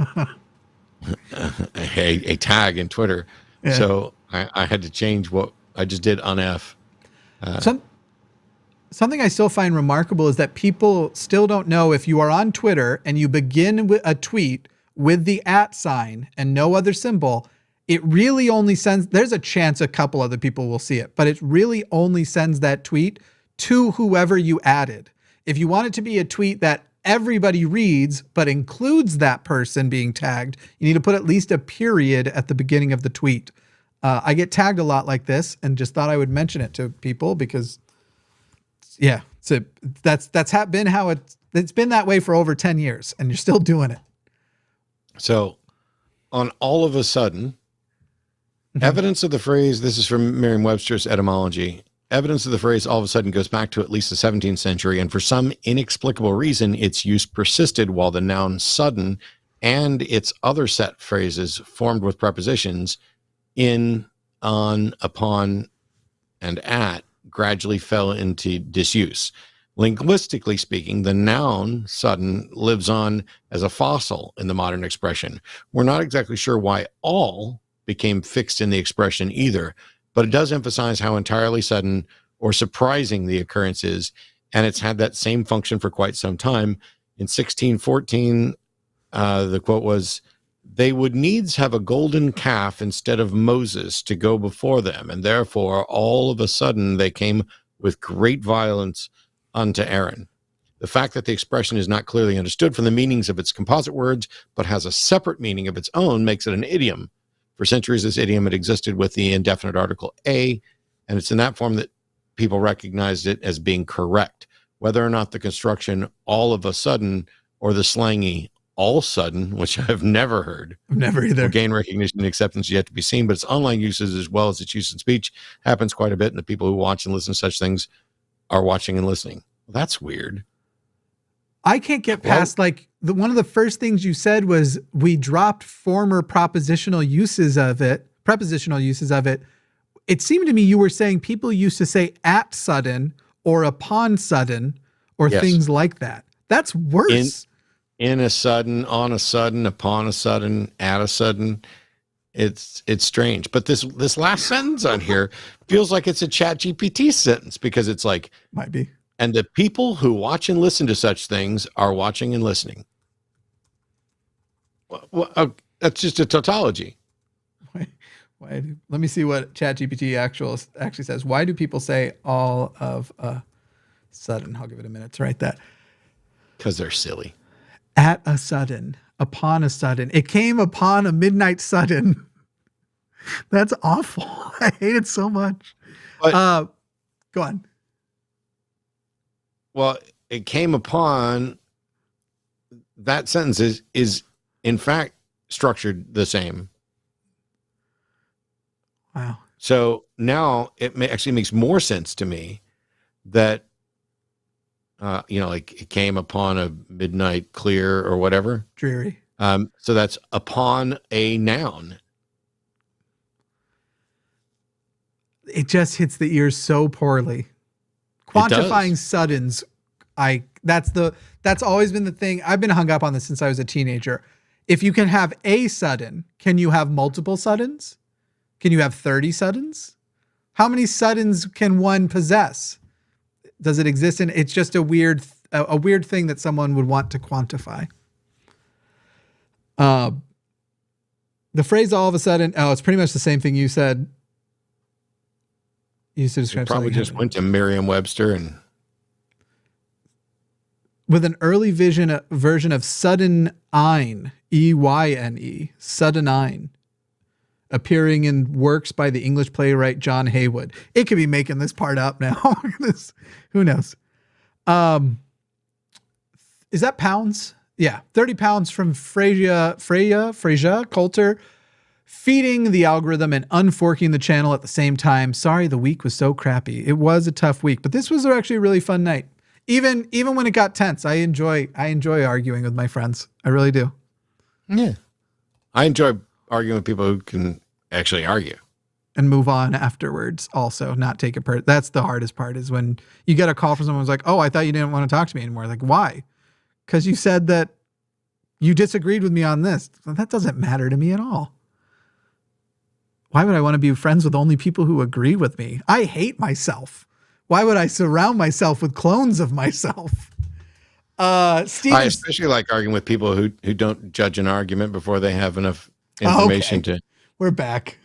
a tag in Twitter. Yeah. So I had to change what I just did on F. Something I still find remarkable is that people still don't know, if you are on Twitter and you begin with a tweet with the @ sign and no other symbol, it really only sends, there's a chance a couple other people will see it, but it really only sends that tweet to whoever you added. If you want it to be a tweet that everybody reads, but includes that person being tagged, you need to put at least a period at the beginning of the tweet. I get tagged a lot like this, and just thought I would mention it to people because, yeah, so that's been how it's been that way for over 10 years, and you're still doing it. So, on all of a sudden, evidence of the phrase, this is from Merriam-Webster's etymology, evidence of the phrase all of a sudden goes back to at least the 17th century, and for some inexplicable reason, its use persisted while the noun sudden and its other set phrases formed with prepositions in, on, upon, and at gradually fell into disuse. Linguistically speaking, the noun sudden lives on as a fossil in the modern expression. We're not exactly sure why all became fixed in the expression either, but it does emphasize how entirely sudden or surprising the occurrence is, and it's had that same function for quite some time. In 1614, the quote was, "They would needs have a golden calf instead of Moses to go before them, and therefore all of a sudden they came with great violence unto Aaron." The fact that the expression is not clearly understood from the meanings of its composite words, but has a separate meaning of its own, makes it an idiom. For centuries, this idiom had existed with the indefinite article a, and it's in that form that people recognized it as being correct. Whether or not the construction all of a sudden or the slangy all sudden, which I've never heard, never either, will gain recognition and acceptance yet to be seen, but its online uses as well as its use in speech happens quite a bit, and the people who watch and listen to such things are watching and listening. Well, that's weird. I can't get past, like, one of the first things you said was we dropped former prepositional uses of it. It seemed to me you were saying people used to say at sudden or upon sudden or things like that. That's worse. In a sudden, on a sudden, upon a sudden, at a sudden. It's strange. But this last sentence on here feels like it's a ChatGPT sentence, because it's like, might be. And the people who watch and listen to such things are watching and listening. Well, that's just a tautology. Why? Let me see what ChatGPT actually says. Why do people say all of a Sudden. I'll give it a minute to write that. Because they're silly. At a sudden, upon a sudden. It came upon a midnight sudden. That's awful. I hate it so much. But, go on. Well, it came upon, that sentence is in fact structured the same. Wow. So now it actually makes more sense to me that, like it came upon a midnight clear or whatever. Dreary. So that's upon a noun. It just hits the ears so poorly. Quantifying suddens. That's always been the thing. I've been hung up on this since I was a teenager. If you can have a sudden, can you have multiple suddens? Can you have 30 suddens? How many suddens can one possess? Does it exist in? It's just a weird thing that someone would want to quantify. The phrase all of a sudden, it's pretty much the same thing you said. You used to describe probably just went to Merriam-Webster and with an early version of sudden Eyne, E-Y-N-E, sudden Eyne, appearing in works by the English playwright John Haywood. It could be making this part up now. Who knows? Is that pounds? Yeah, 30 pounds from Freya Coulter, feeding the algorithm and unforking the channel at the same time. Sorry, the week was so crappy. It was a tough week, but this was actually a really fun night. Even when it got tense, I enjoy arguing with my friends. I really do. Yeah. I enjoy arguing with people who can actually argue. And move on afterwards also, not take it that's the hardest part, is when you get a call from someone who's like, oh, I thought you didn't want to talk to me anymore. Like, why? Because you said that you disagreed with me on this. Well, that doesn't matter to me at all. Why would I want to be friends with only people who agree with me? I hate myself. Why would I surround myself with clones of myself? Steve, I especially like arguing with people who don't judge an argument before they have enough information to. We're back.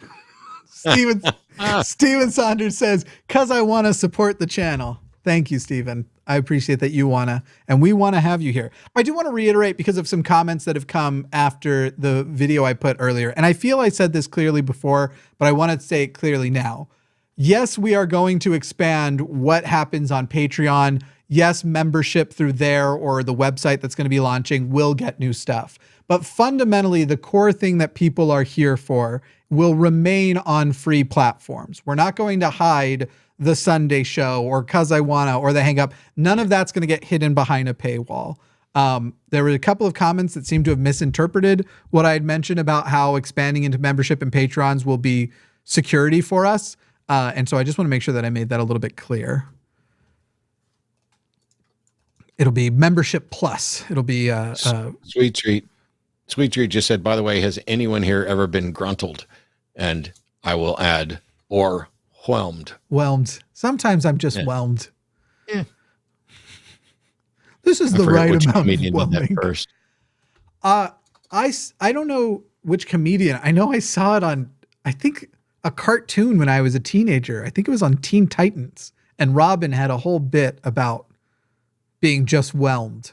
Steven Saunders says, "'Cause I want to support the channel." Thank you, Steven. I appreciate that you wanna, and we want to have you here. I do want to reiterate because of some comments that have come after the video I put earlier, and I feel I said this clearly before, but I want to say it clearly now. Yes, we are going to expand what happens on Patreon. Yes, membership through there or the website that's going to be launching will get new stuff. But fundamentally, the core thing that people are here for will remain on free platforms. We're not going to hide the Sunday show or 'Cause I Wanna or the Hang Up. None of that's going to get hidden behind a paywall. There were a couple of comments that seemed to have misinterpreted what I had mentioned about how expanding into membership and Patrons will be security for us. And so I just want to make sure that I made that a little bit clear. It'll be membership plus. It'll be Sweet Treat. Sweet Treat just said, by the way, has anyone here ever been gruntled? And I will add, or whelmed. Whelmed. Sometimes I'm just whelmed. Yeah. This is the right amount of whelming. First. I don't know which comedian. I know I saw it on, I think, a cartoon when I was a teenager. I think it was on Teen Titans. And Robin had a whole bit about being just whelmed.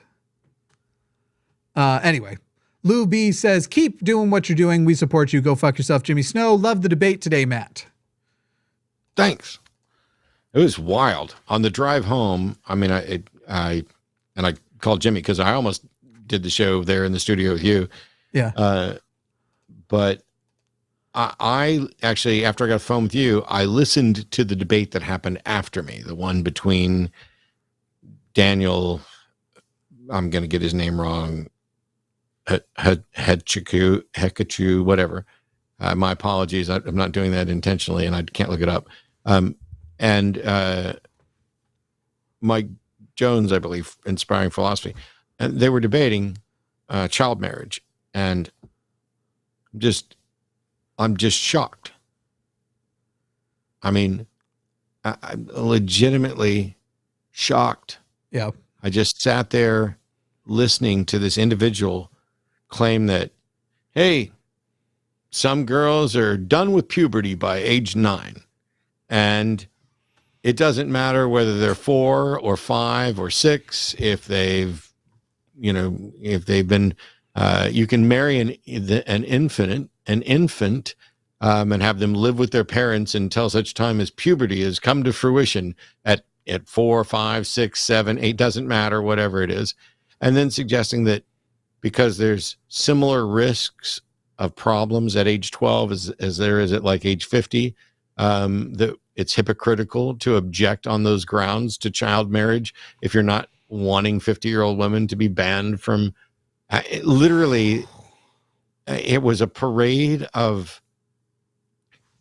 Anyway, Lou B says, keep doing what you're doing. We support you. Go fuck yourself, Jimmy Snow. Love the debate today, Matt. Thanks. It was wild. On the drive home, I mean, I called Jimmy because I almost did the show there in the studio with you. Yeah. But I actually, after I got a phone with you, I listened to the debate that happened after me, the one between Daniel, I'm going to get his name wrong, Hekachu, whatever. My apologies. I'm not doing that intentionally, and I can't look it up. And Mike Jones, I believe, Inspiring Philosophy. And they were debating child marriage. And I'm just shocked. I mean, I'm legitimately shocked. Yeah. I just sat there listening to this individual claim that, hey, some girls are done with puberty by age 9. And it doesn't matter whether they're 4 or 5 or 6. If they've been, you can marry an infant, and have them live with their parents until such time as puberty has come to fruition at 4, 5, 6, 7, 8, doesn't matter, whatever it is. And then suggesting that because there's similar risks of problems at age 12 as there is at like age 50, that it's hypocritical to object on those grounds to child marriage if you're not wanting 50-year-old women to be banned from. Literally, it was a parade of.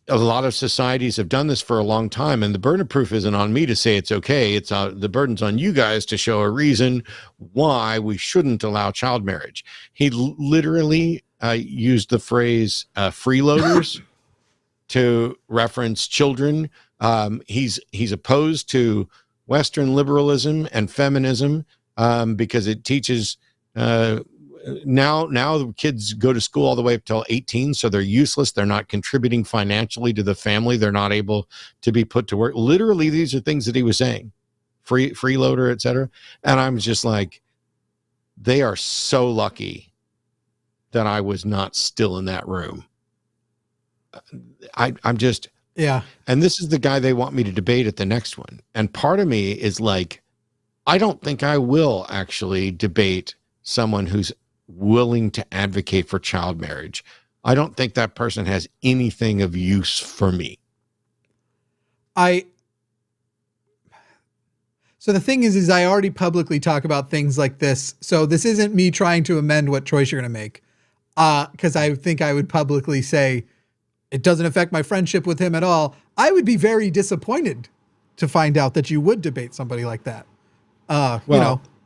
A lot of societies have done this for a long time, and the burden of proof isn't on me to say it's okay. It's the burden's on you guys to show a reason why we shouldn't allow child marriage. He literally used the phrase freeloaders to reference children. He's opposed to Western liberalism and feminism because it teaches now the kids go to school all the way up till 18, so they're useless. They're not contributing financially to the family. They're not able to be put to work. Literally, these are things that he was saying, freeloader, etc. And I'm just like, they are so lucky that I was not still in that room. I'm just, yeah. And this is the guy they want me to debate at the next one. And part of me is like, I don't think I will actually debate someone who's willing to advocate for child marriage. I don't think that person has anything of use for me. So the thing is I already publicly talk about things like this. So this isn't me trying to amend what choice you're going to make. Cause I think I would publicly say it doesn't affect my friendship with him at all. I would be very disappointed to find out that you would debate somebody like that.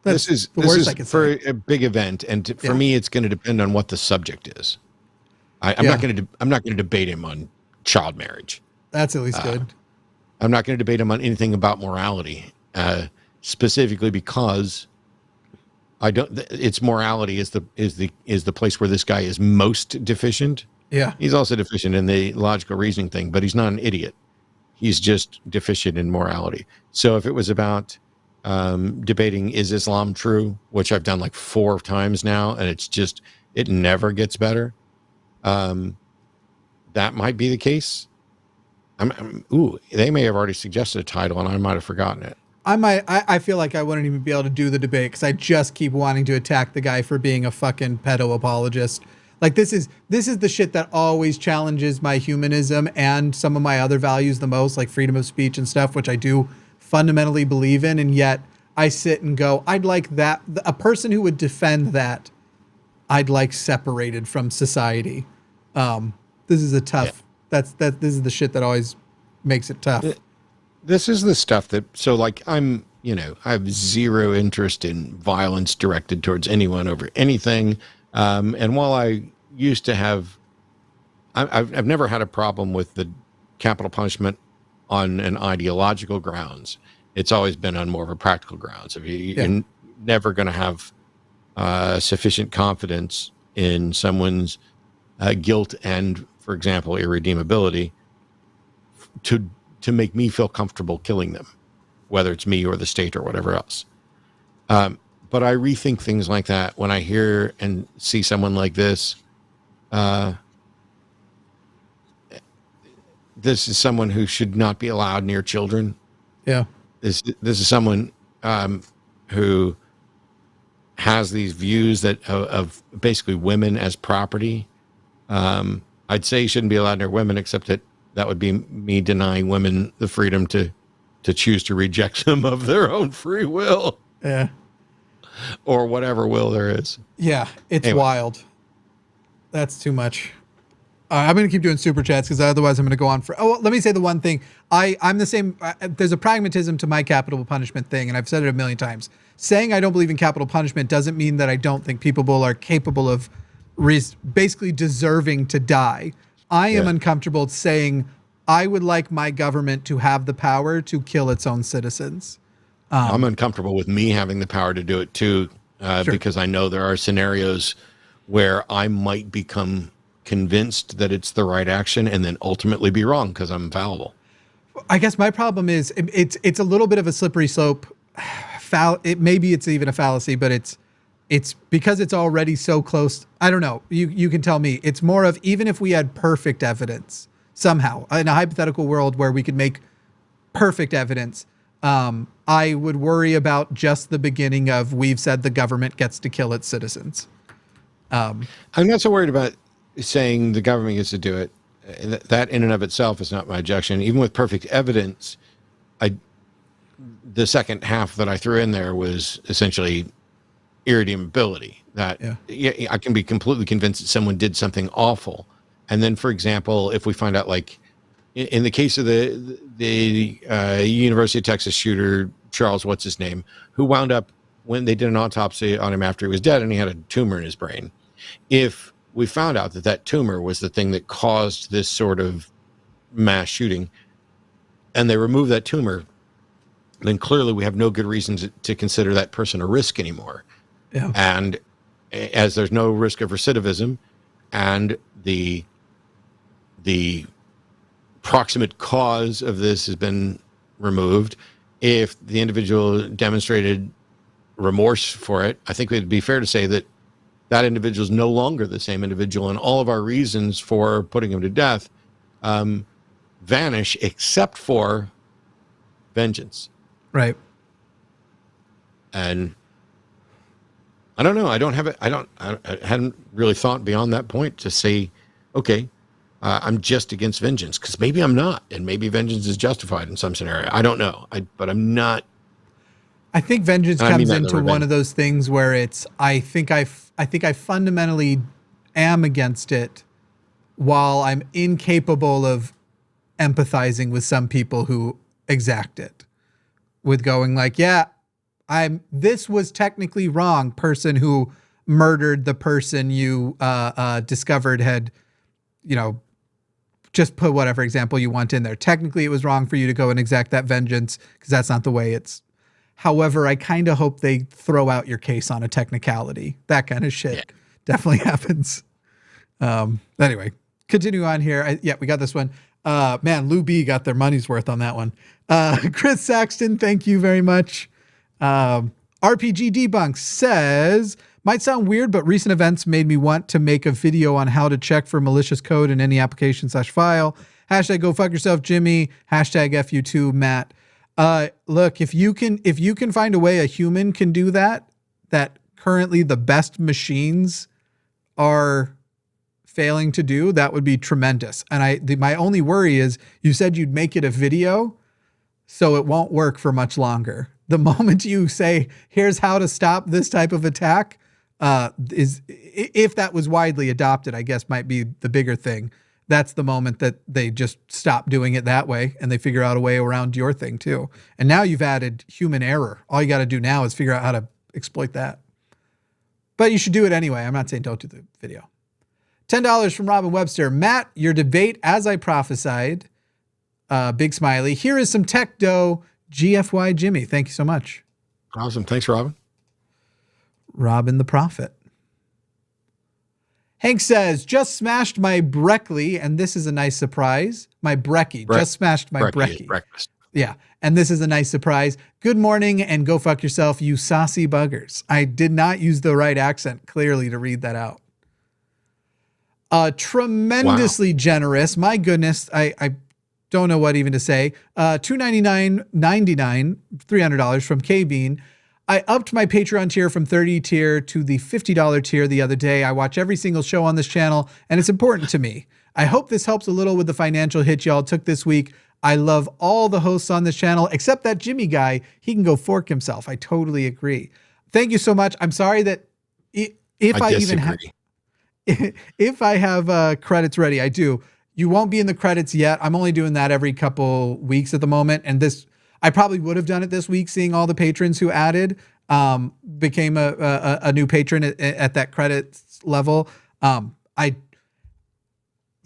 This is for a big event, and for me, it's going to depend on what the subject is. I'm not going to debate him on child marriage. That's at least good. I'm not going to debate him on anything about morality, specifically because I don't. It's morality is the place where this guy is most deficient. Yeah, he's also deficient in the logical reasoning thing, but he's not an idiot. He's just deficient in morality. So if it was about debating is Islam true, which I've done like 4 times now, and it never gets better. That might be the case. They may have already suggested a title and I might have forgotten it. I feel like I wouldn't even be able to do the debate because I just keep wanting to attack the guy for being a fucking pedo apologist. Like this is the shit that always challenges my humanism and some of my other values the most, like freedom of speech and stuff, which I do fundamentally believe in, and yet I sit and go, I'd like that a person who would defend that, I'd like separated from society. This is a tough. Yeah. This is the shit that always makes it tough. This is the stuff that I have zero interest in violence directed towards anyone over anything. And while I used to have, I've never had a problem with the capital punishment on an ideological grounds. It's always been on more of a practical grounds. You're never going to have sufficient confidence in someone's guilt and, for example, irredeemability to make me feel comfortable killing them, whether it's me or the state or whatever else. But I rethink things like that when I hear and see someone like this. This is someone who should not be allowed near children. Yeah. This is someone who has these views of basically women as property. I'd say he shouldn't be allowed near women, except that would be me denying women the freedom to choose to reject them of their own free will. Yeah. Or whatever will there is. Yeah, it's wild. That's too much. I'm going to keep doing super chats because otherwise I'm going to go on for. Oh, well, let me say the one thing. I'm the same. There's a pragmatism to my capital punishment thing, and I've said it a million times. Saying I don't believe in capital punishment doesn't mean that I don't think people are capable of basically deserving to die. I am uncomfortable saying I would like my government to have the power to kill its own citizens. I'm uncomfortable with me having the power to do it too, because I know there are scenarios where I might become convinced that it's the right action and then ultimately be wrong because I'm fallible. I guess my problem is it's a little bit of a slippery slope. Maybe it's even a fallacy, but it's because it's already so close. I don't know. You can tell me. It's more of, even if we had perfect evidence somehow in a hypothetical world where we could make perfect evidence, I would worry about just the beginning of, we've said the government gets to kill its citizens. I'm not so worried about saying the government gets to do it. That in and of itself is not my objection. Even with perfect evidence, the second half that I threw in there was essentially irredeemability. That I can be completely convinced that someone did something awful. And then, for example, if we find out, like in the case of the University of Texas shooter, Charles, what's his name, who wound up, when they did an autopsy on him after he was dead and he had a tumor in his brain. If we found out that that tumor was the thing that caused this sort of mass shooting, and they remove that tumor, then clearly we have no good reasons to consider that person a risk anymore. Yeah. And as there's no risk of recidivism, and the proximate cause of this has been removed, if the individual demonstrated remorse for it, I think it'd be fair to say that that individual is no longer the same individual, and all of our reasons for putting him to death vanish, except for vengeance. Right. And I don't know. I hadn't really thought beyond that point to say, okay, I'm just against vengeance, because maybe I'm not, and maybe vengeance is justified in some scenario. I don't know. But I'm not. I think vengeance comes into one of those things where it's, I think I fundamentally am against it, while I'm incapable of empathizing with some people who exact it, with going like, yeah, this was technically wrong, person who murdered the person you discovered had, just put whatever example you want in there. Technically it was wrong for you to go and exact that vengeance, because that's not the way it's. However, I kind of hope they throw out your case on a technicality. That kind of shit definitely happens. Anyway, continue on here. We got this one. Man, Lou B got their money's worth on that one. Chris Saxton, thank you very much. RPG Debunk says, might sound weird, but recent events made me want to make a video on how to check for malicious code in any application/file. Hashtag go fuck yourself, Jimmy. Hashtag FU2, Matt. Look, if you can find a way a human can do that currently the best machines are failing to do, that would be tremendous. And my only worry is, you said you'd make it a video, so it won't work for much longer. The moment you say, here's how to stop this type of attack, if that was widely adopted, I guess might be the bigger thing. That's the moment that they just stop doing it that way, and they figure out a way around your thing too. And now you've added human error. All you got to do now is figure out how to exploit that. But you should do it anyway. I'm not saying don't do the video. $10 from Robin Webster. Matt, your debate as I prophesied. Big smiley. Here is some tech dough. GFY Jimmy. Thank you so much. Awesome. Thanks, Robin. Robin the Prophet. Hank says, just smashed my Breckley, and this is a nice surprise. My Brekkie. Just smashed my Brekkie. Breakfast. Yeah, and this is a nice surprise. Good morning, and go fuck yourself, you saucy buggers. I did not use the right accent, clearly, to read that out. Tremendously generous. My goodness, I don't know what even to say. $299.99, $300 from K-Bean. I upped my Patreon tier from 30 tier to the $50 tier the other day. I watch every single show on this channel, and it's important to me. I hope this helps a little with the financial hit y'all took this week. I love all the hosts on this channel, except that Jimmy guy. He can go fork himself. I totally agree. Thank you so much. I'm sorry that if I have credits ready, I do. You won't be in the credits yet. I'm only doing that every couple weeks at the moment, and this. I probably would have done it this week, seeing all the patrons who added, became a new patron at that credits level.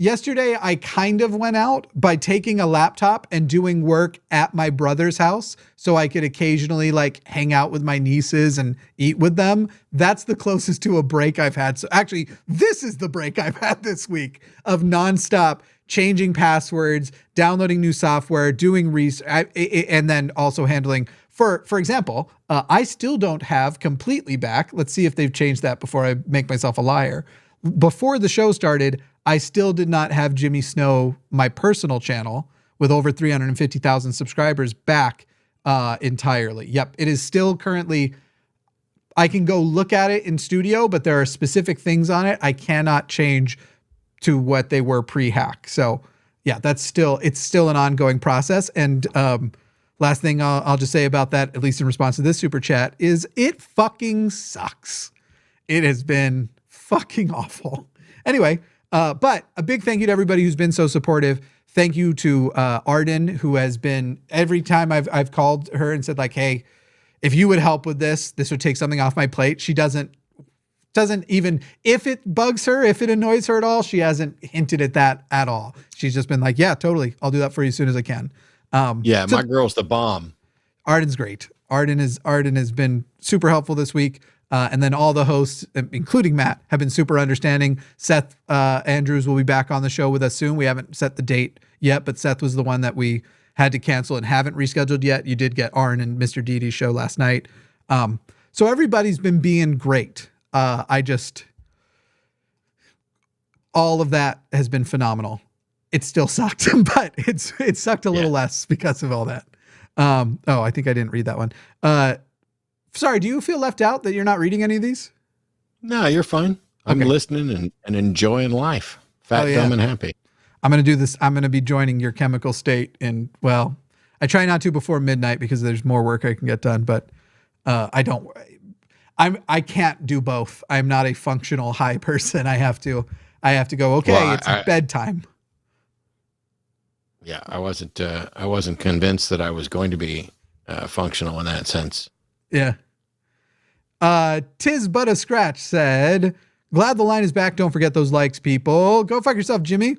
yesterday I kind of went out by taking a laptop and doing work at my brother's house so I could occasionally like hang out with my nieces and eat with them. That's the closest to a break I've had. So actually, this is the break I've had this week of nonstop changing passwords, downloading new software, doing research, and then also handling, for example, I still don't have completely back. Let's see if they've changed that before I make myself a liar. Before the show started, I still did not have Jimmy Snow, my personal channel with over 350,000 subscribers, back entirely. Yep, it is still currently, I can go look at it in studio, but there are specific things on it I cannot change to what they were pre-hack. So yeah, it's still an ongoing process. And last thing I'll just say about that, at least in response to this super chat, is it fucking sucks. It has been fucking awful. Anyway, but a big thank you to everybody who's been so supportive. Thank you to Arden, who has been, every time I've called her and said like, hey, if you would help with this would take something off my plate. She doesn't even, if it bugs her, if it annoys her at all, she hasn't hinted at that at all. She's just been like, yeah, totally. I'll do that for you as soon as I can. Yeah, so my girl's the bomb. Arden's great. Arden has been super helpful this week. And then all the hosts, including Matt, have been super understanding. Seth Andrews will be back on the show with us soon. We haven't set the date yet, but Seth was the one that we had to cancel and haven't rescheduled yet. You did get Arn and Mr. Didi's show last night. So everybody's been being great. All of that has been phenomenal. It still sucked, but it sucked a little less because of all that. I think I didn't read that one. Sorry, do you feel left out that you're not reading any of these? No, you're fine. I'm listening and enjoying life. Fat, dumb, and happy. I'm going to do this. I'm going to be joining your chemical state I try not to before midnight because there's more work I can get done, but I can't do both. I'm not a functional high person. I have to go, okay, it's bedtime. Yeah, I wasn't convinced that I was going to be functional in that sense. Yeah. Tis but a scratch said, glad the line is back. Don't forget those likes, people. Go fuck yourself, Jimmy.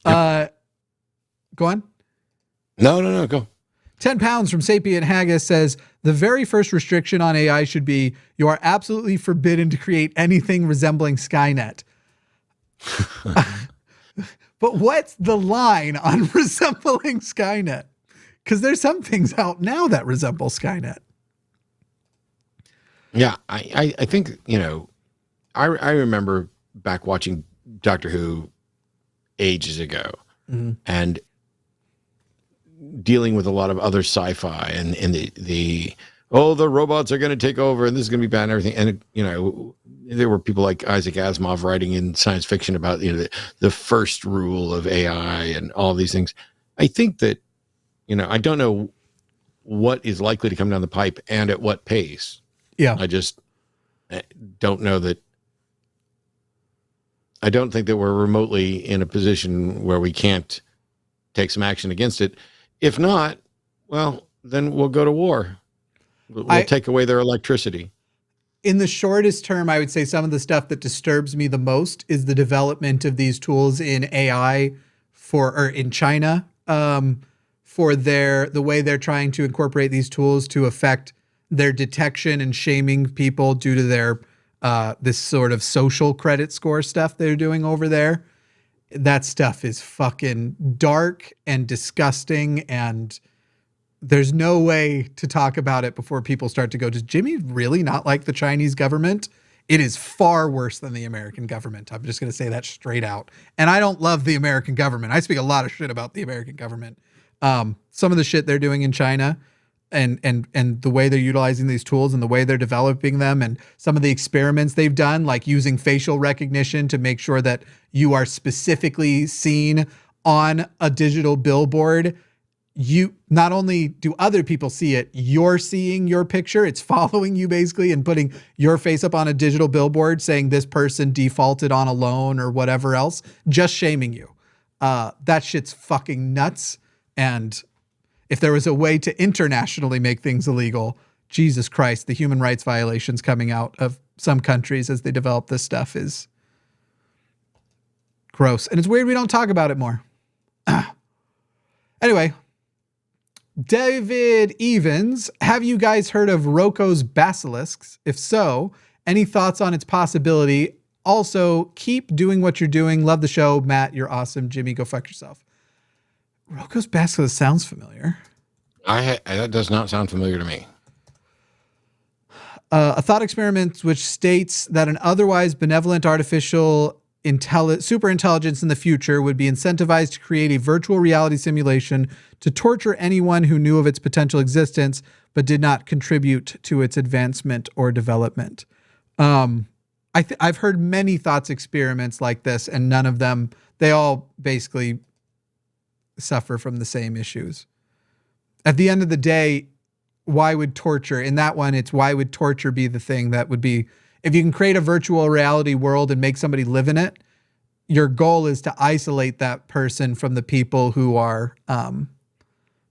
Yep. Go on. No, go. 10 pounds from Sapient Haggis says, the very first restriction on AI should be, you are absolutely forbidden to create anything resembling Skynet. But what's the line on resembling Skynet? Because there's some things out now that resemble Skynet. Yeah, I think, I remember back watching Doctor Who ages ago and dealing with a lot of other sci-fi and the robots are going to take over and this is going to be bad and everything. And, there were people like Isaac Asimov writing in science fiction about, the first rule of AI and all these things. I think that, I don't know what is likely to come down the pipe and at what pace. Yeah. I just don't know that. I don't think that we're remotely in a position where we can't take some action against it. If not, well, then we'll go to war. We'll take away their electricity. In the shortest term, I would say some of the stuff that disturbs me the most is the development of these tools in AI in China, for the way they're trying to incorporate these tools to affect their detection and shaming people due to their this sort of social credit score stuff they're doing over there. That stuff is fucking dark and disgusting, and there's no way to talk about it before people start to go, does Jimmy really not like the Chinese government? It is far worse than the American government. I'm just going to say that straight out. And I don't love the American government. I speak a lot of shit about the American government. Some of the shit they're doing in China and the way they're utilizing these tools and the way they're developing them and some of the experiments they've done, like using facial recognition to make sure that you are specifically seen on a digital billboard. You not only do other people see it, you're seeing your picture. It's following you basically and putting your face up on a digital billboard saying this person defaulted on a loan or whatever else, just shaming you. That shit's fucking nuts. And if there was a way to internationally make things illegal, Jesus Christ, the human rights violations coming out of some countries as they develop this stuff is Gross. And it's weird we don't talk about it more. Anyway, David Evans, have you guys heard of Roko's basilisks? If so, any thoughts on its possibility? Also, keep doing what you're doing. Love the show. Matt, you're awesome. Jimmy, go fuck yourself. Roko's basilisk sounds familiar. That does not sound familiar to me. A thought experiment which states that an otherwise benevolent artificial super intelligence in the future would be incentivized to create a virtual reality simulation to torture anyone who knew of its potential existence but did not contribute to its advancement or development. I've heard many thoughts experiments like this, and none of them, they all basically suffer from the same issues. At the end of the day, why would torture, in that one, it's why would torture be the thing that would be, if you can create a virtual reality world and make somebody live in it, your goal is to isolate that person from the people who are,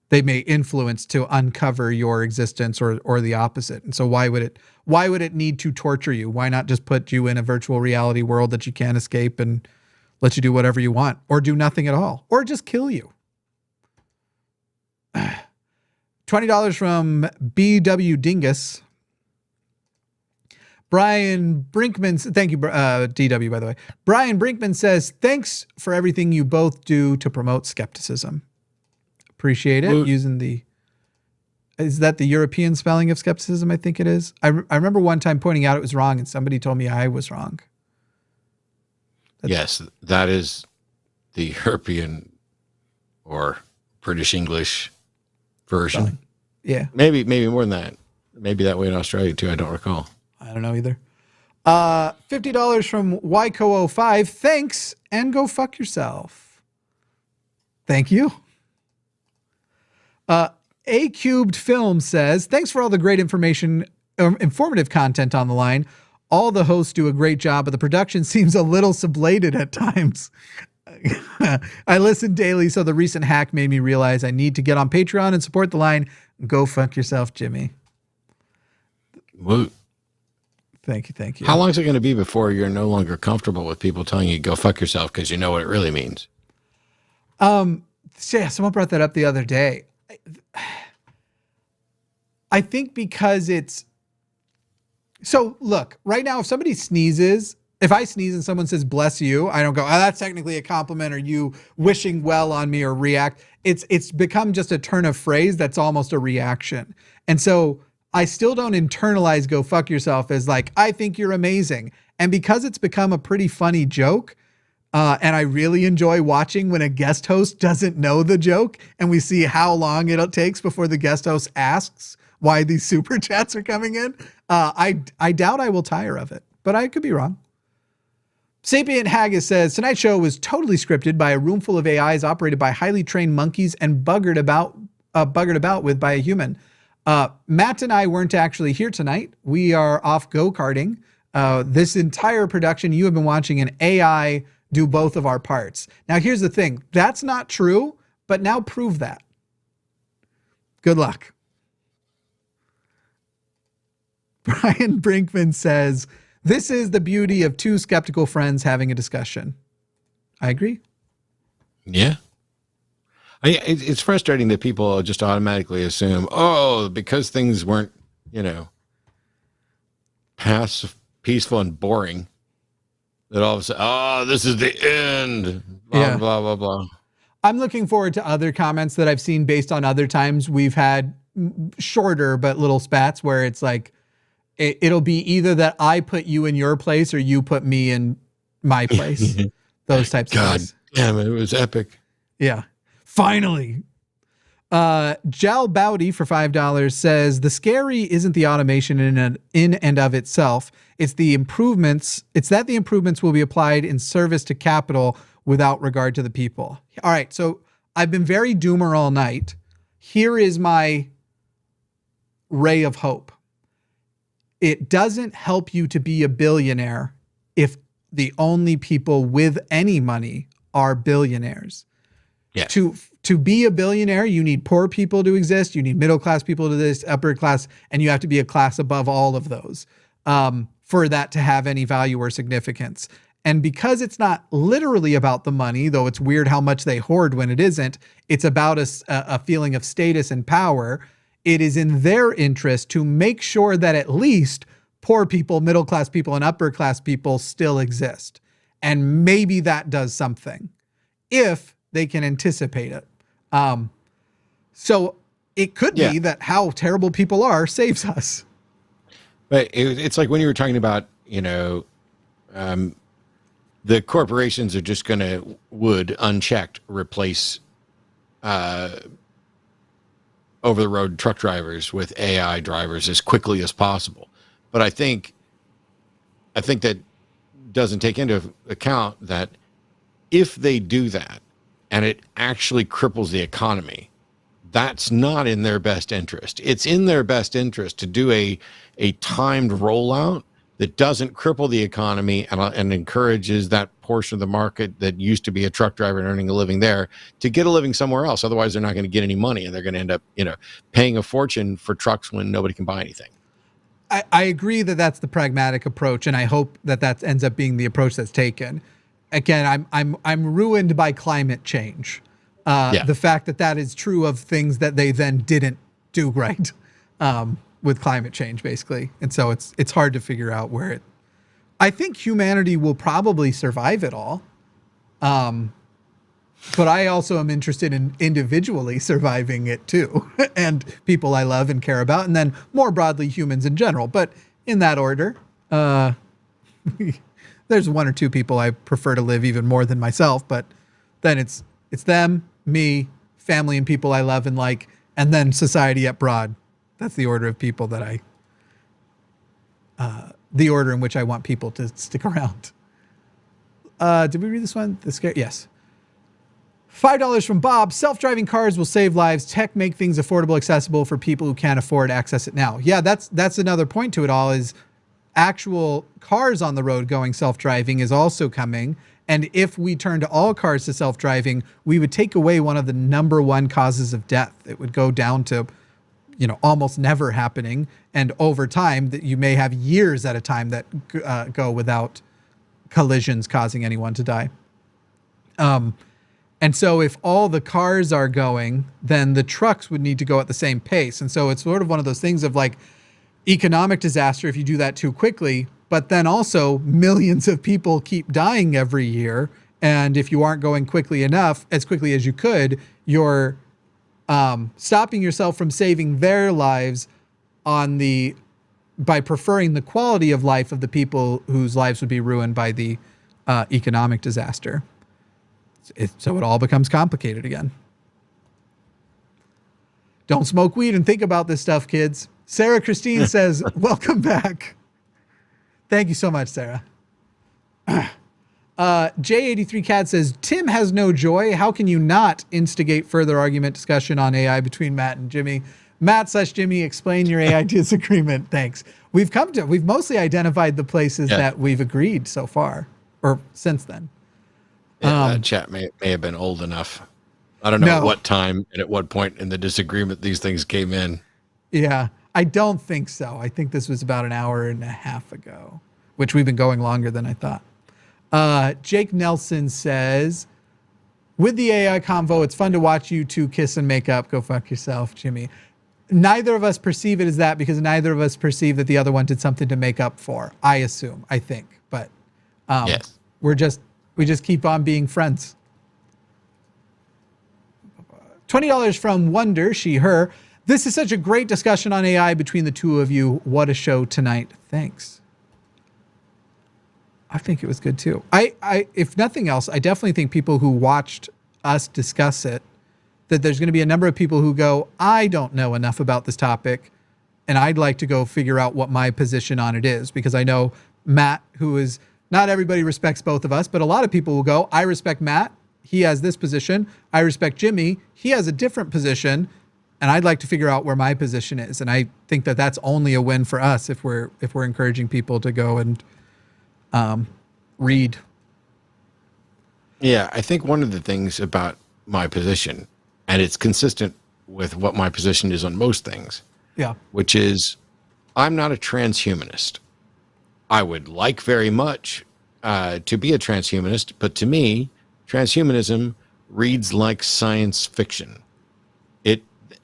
they may influence to uncover your existence or the opposite. And so why would it need to torture you? Why not just put you in a virtual reality world that you can't escape and let you do whatever you want, or do nothing at all, or just kill you? $20 from BW Dingus. Brian Brinkman, thank you, DW, by the way. Brian Brinkman says, thanks for everything you both do to promote skepticism. Appreciate it. Is that the European spelling of skepticism? I think it is. I remember one time pointing out it was wrong and somebody told me I was wrong. Yes, that is the European or British English version. Spelling. Yeah. Maybe more than that. Maybe that way in Australia too. I don't recall. I don't know either. $50 from Yco05. Thanks, and go fuck yourself. Thank you. A Cubed Film says, thanks for all the great informative content on the line. All the hosts do a great job, but the production seems a little sublated at times. I listen daily, so the recent hack made me realize I need to get on Patreon and support the line. Go fuck yourself, Jimmy. Woo. Thank you. How long is it going to be before you're no longer comfortable with people telling you go fuck yourself because you know what it really means? Yeah, someone brought that up the other day. I think because it's... So, look, right now, if somebody sneezes, if I sneeze and someone says, bless you, I don't go, oh, that's technically a compliment or you wishing well on me or react. It's become just a turn of phrase that's almost a reaction. And so I still don't internalize go fuck yourself as like, I think you're amazing. And because it's become a pretty funny joke, and I really enjoy watching when a guest host doesn't know the joke and we see how long it takes before the guest host asks why these super chats are coming in. I doubt I will tire of it, but I could be wrong. Sapient Haggis says, tonight's show was totally scripted by a room full of AIs operated by highly trained monkeys and buggered about with by a human. Matt and I weren't actually here tonight. We are off go-karting. This entire production, you have been watching an AI do both of our parts. Now, here's the thing. That's not true, but now prove that. Good luck. Brian Brinkman says, this is the beauty of two skeptical friends having a discussion. I agree. Yeah. It's frustrating that people just automatically assume, oh, because things weren't, peaceful and boring, that all of a sudden, oh, this is the end, blah, blah, blah, blah. I'm looking forward to other comments that I've seen based on other times we've had shorter but little spats where it's like, it'll be either that I put you in your place or you put me in my place. Those types of things. God damn it, it was epic. Yeah. Finally. Jal Bowdy for $5 says, the scary isn't the automation in and of itself. It's the improvements. It's that the improvements will be applied in service to capital without regard to the people. All right. So I've been very doomer all night. Here is my ray of hope. It doesn't help you to be a billionaire if the only people with any money are billionaires. Yeah. To be a billionaire, you need poor people to exist. You need middle-class people to exist, upper class, and you have to be a class above all of those for that to have any value or significance. And because it's not literally about the money, though it's weird how much they hoard when it isn't, it's about a feeling of status and power. It is in their interest to make sure that at least poor people, middle-class people, and upper-class people still exist. And maybe that does something if they can anticipate it. So it could be that how terrible people are saves us. But it's like when you were talking about, the corporations are just going to, unchecked, replace over-the-road truck drivers with AI drivers as quickly as possible. But I think that doesn't take into account that if they do that and it actually cripples the economy, that's not in their best interest. It's in their best interest to do a timed rollout that doesn't cripple the economy and encourages that portion of the market that used to be a truck driver and earning a living there to get a living somewhere else. Otherwise, they're not going to get any money, and they're going to end up, paying a fortune for trucks when nobody can buy anything. I agree that that's the pragmatic approach, and I hope that ends up being the approach that's taken. Again, I'm ruined by climate change. The fact that is true of things that they then didn't do right. With climate change, basically. And so it's hard to figure out I think humanity will probably survive it all. But I also am interested in individually surviving it too. And people I love and care about, and then more broadly humans in general. But in that order, there's one or two people I prefer to live even more than myself, but then it's them, me, family and people I love and like, and then society at broad. That's the order of people that the order in which I want people to stick around. Did we read this one? Yes. $5 from Bob. Self-driving cars will save lives. Tech make things affordable, accessible for people who can't afford to access it now. Yeah, that's another point to it all is actual cars on the road going self-driving is also coming. And if we turn to all cars to self-driving, we would take away one of the number one causes of death. It would go down to almost never happening. And over time that you may have years at a time that go without collisions causing anyone to die. And so if all the cars are going, then the trucks would need to go at the same pace. And so it's sort of one of those things of like economic disaster if you do that too quickly, but then also millions of people keep dying every year. And if you aren't going quickly enough, as quickly as you could, you're stopping yourself from saving their lives by preferring the quality of life of the people whose lives would be ruined by the economic disaster. So it all becomes complicated again. Don't smoke weed and think about this stuff, kids. Sarah Christine says, welcome back. Thank you so much, Sarah. J83Cat says, Tim has no joy. How can you not instigate further argument discussion on AI between Matt and Jimmy? Matt/Jimmy, explain your AI disagreement. Thanks. We've mostly identified the places that we've agreed so far, or since then. That chat may have been old enough. I don't know at what time and at what point in the disagreement these things came in. Yeah, I don't think so. I think this was about an hour and a half ago, which we've been going longer than I thought. Jake Nelson says, with the AI convo, it's fun to watch you two kiss and make up. Go fuck yourself, Jimmy. Neither of us perceive it as that because neither of us perceive that the other one did something to make up for. I think, but yes. we just keep on being friends. $20 from Wonder, she, her. This is such a great discussion on AI between the two of you. What a show tonight. Thanks. I think it was good too. I if nothing else, I definitely think people who watched us discuss it, that there's going to be a number of people who go, I don't know enough about this topic, and I'd like to go figure out what my position on it is, because I know Matt, who is, not everybody respects both of us, but a lot of people will go, I respect Matt, he has this position. I respect Jimmy, he has a different position, and I'd like to figure out where my position is. And I think that that's only a win for us if we're encouraging people to go and read. Yeah, I think one of the things about my position, and it's consistent with what my position is on most things, which is I'm not a transhumanist. I would like very much to be a transhumanist, but to me, transhumanism reads like science fiction.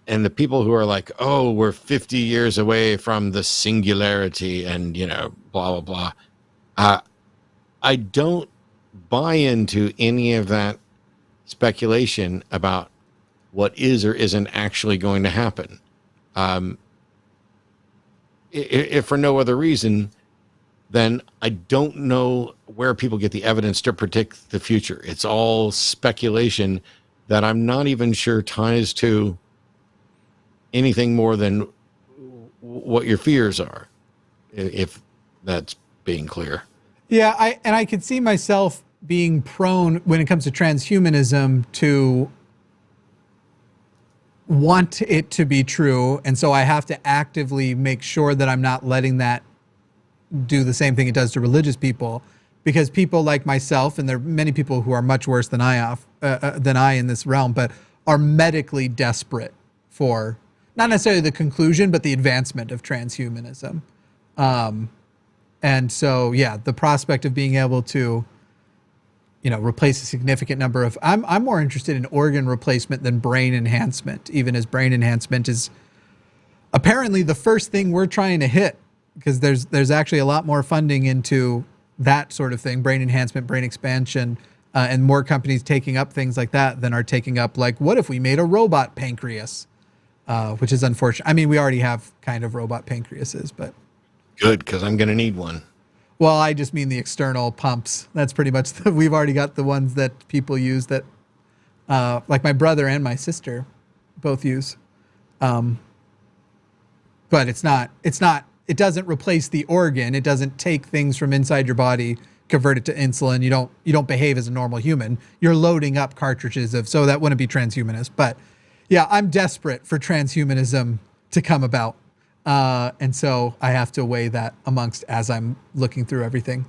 And the people who are like, oh, we're 50 years away from the singularity and, blah, blah, blah. I don't buy into any of that speculation about what is or isn't actually going to happen. If for no other reason, then I don't know where people get the evidence to predict the future. It's all speculation that I'm not even sure ties to anything more than what your fears are, if that's being clear. Yeah, I could see myself being prone when it comes to transhumanism to want it to be true, and so I have to actively make sure that I'm not letting that do the same thing it does to religious people, because people like myself, and there are many people who are much worse than I in this realm, but are medically desperate for not necessarily the conclusion, but the advancement of transhumanism. And so, yeah, the prospect of being able to, replace a significant number of, I'm more interested in organ replacement than brain enhancement, even as brain enhancement is apparently the first thing we're trying to hit, because there's actually a lot more funding into that sort of thing, brain enhancement, brain expansion, and more companies taking up things like that than are taking up, like, what if we made a robot pancreas? Which is unfortunate. I mean, we already have kind of robot pancreases, but. Good, because I'm going to need one. Well, I just mean the external pumps. That's pretty much, we've already got the ones that people use that, like my brother and my sister both use. But it doesn't replace the organ. It doesn't take things from inside your body, convert it to insulin. You don't behave as a normal human. You're loading up cartridges so that wouldn't be transhumanist. But yeah, I'm desperate for transhumanism to come about. And so I have to weigh that amongst as I'm looking through everything.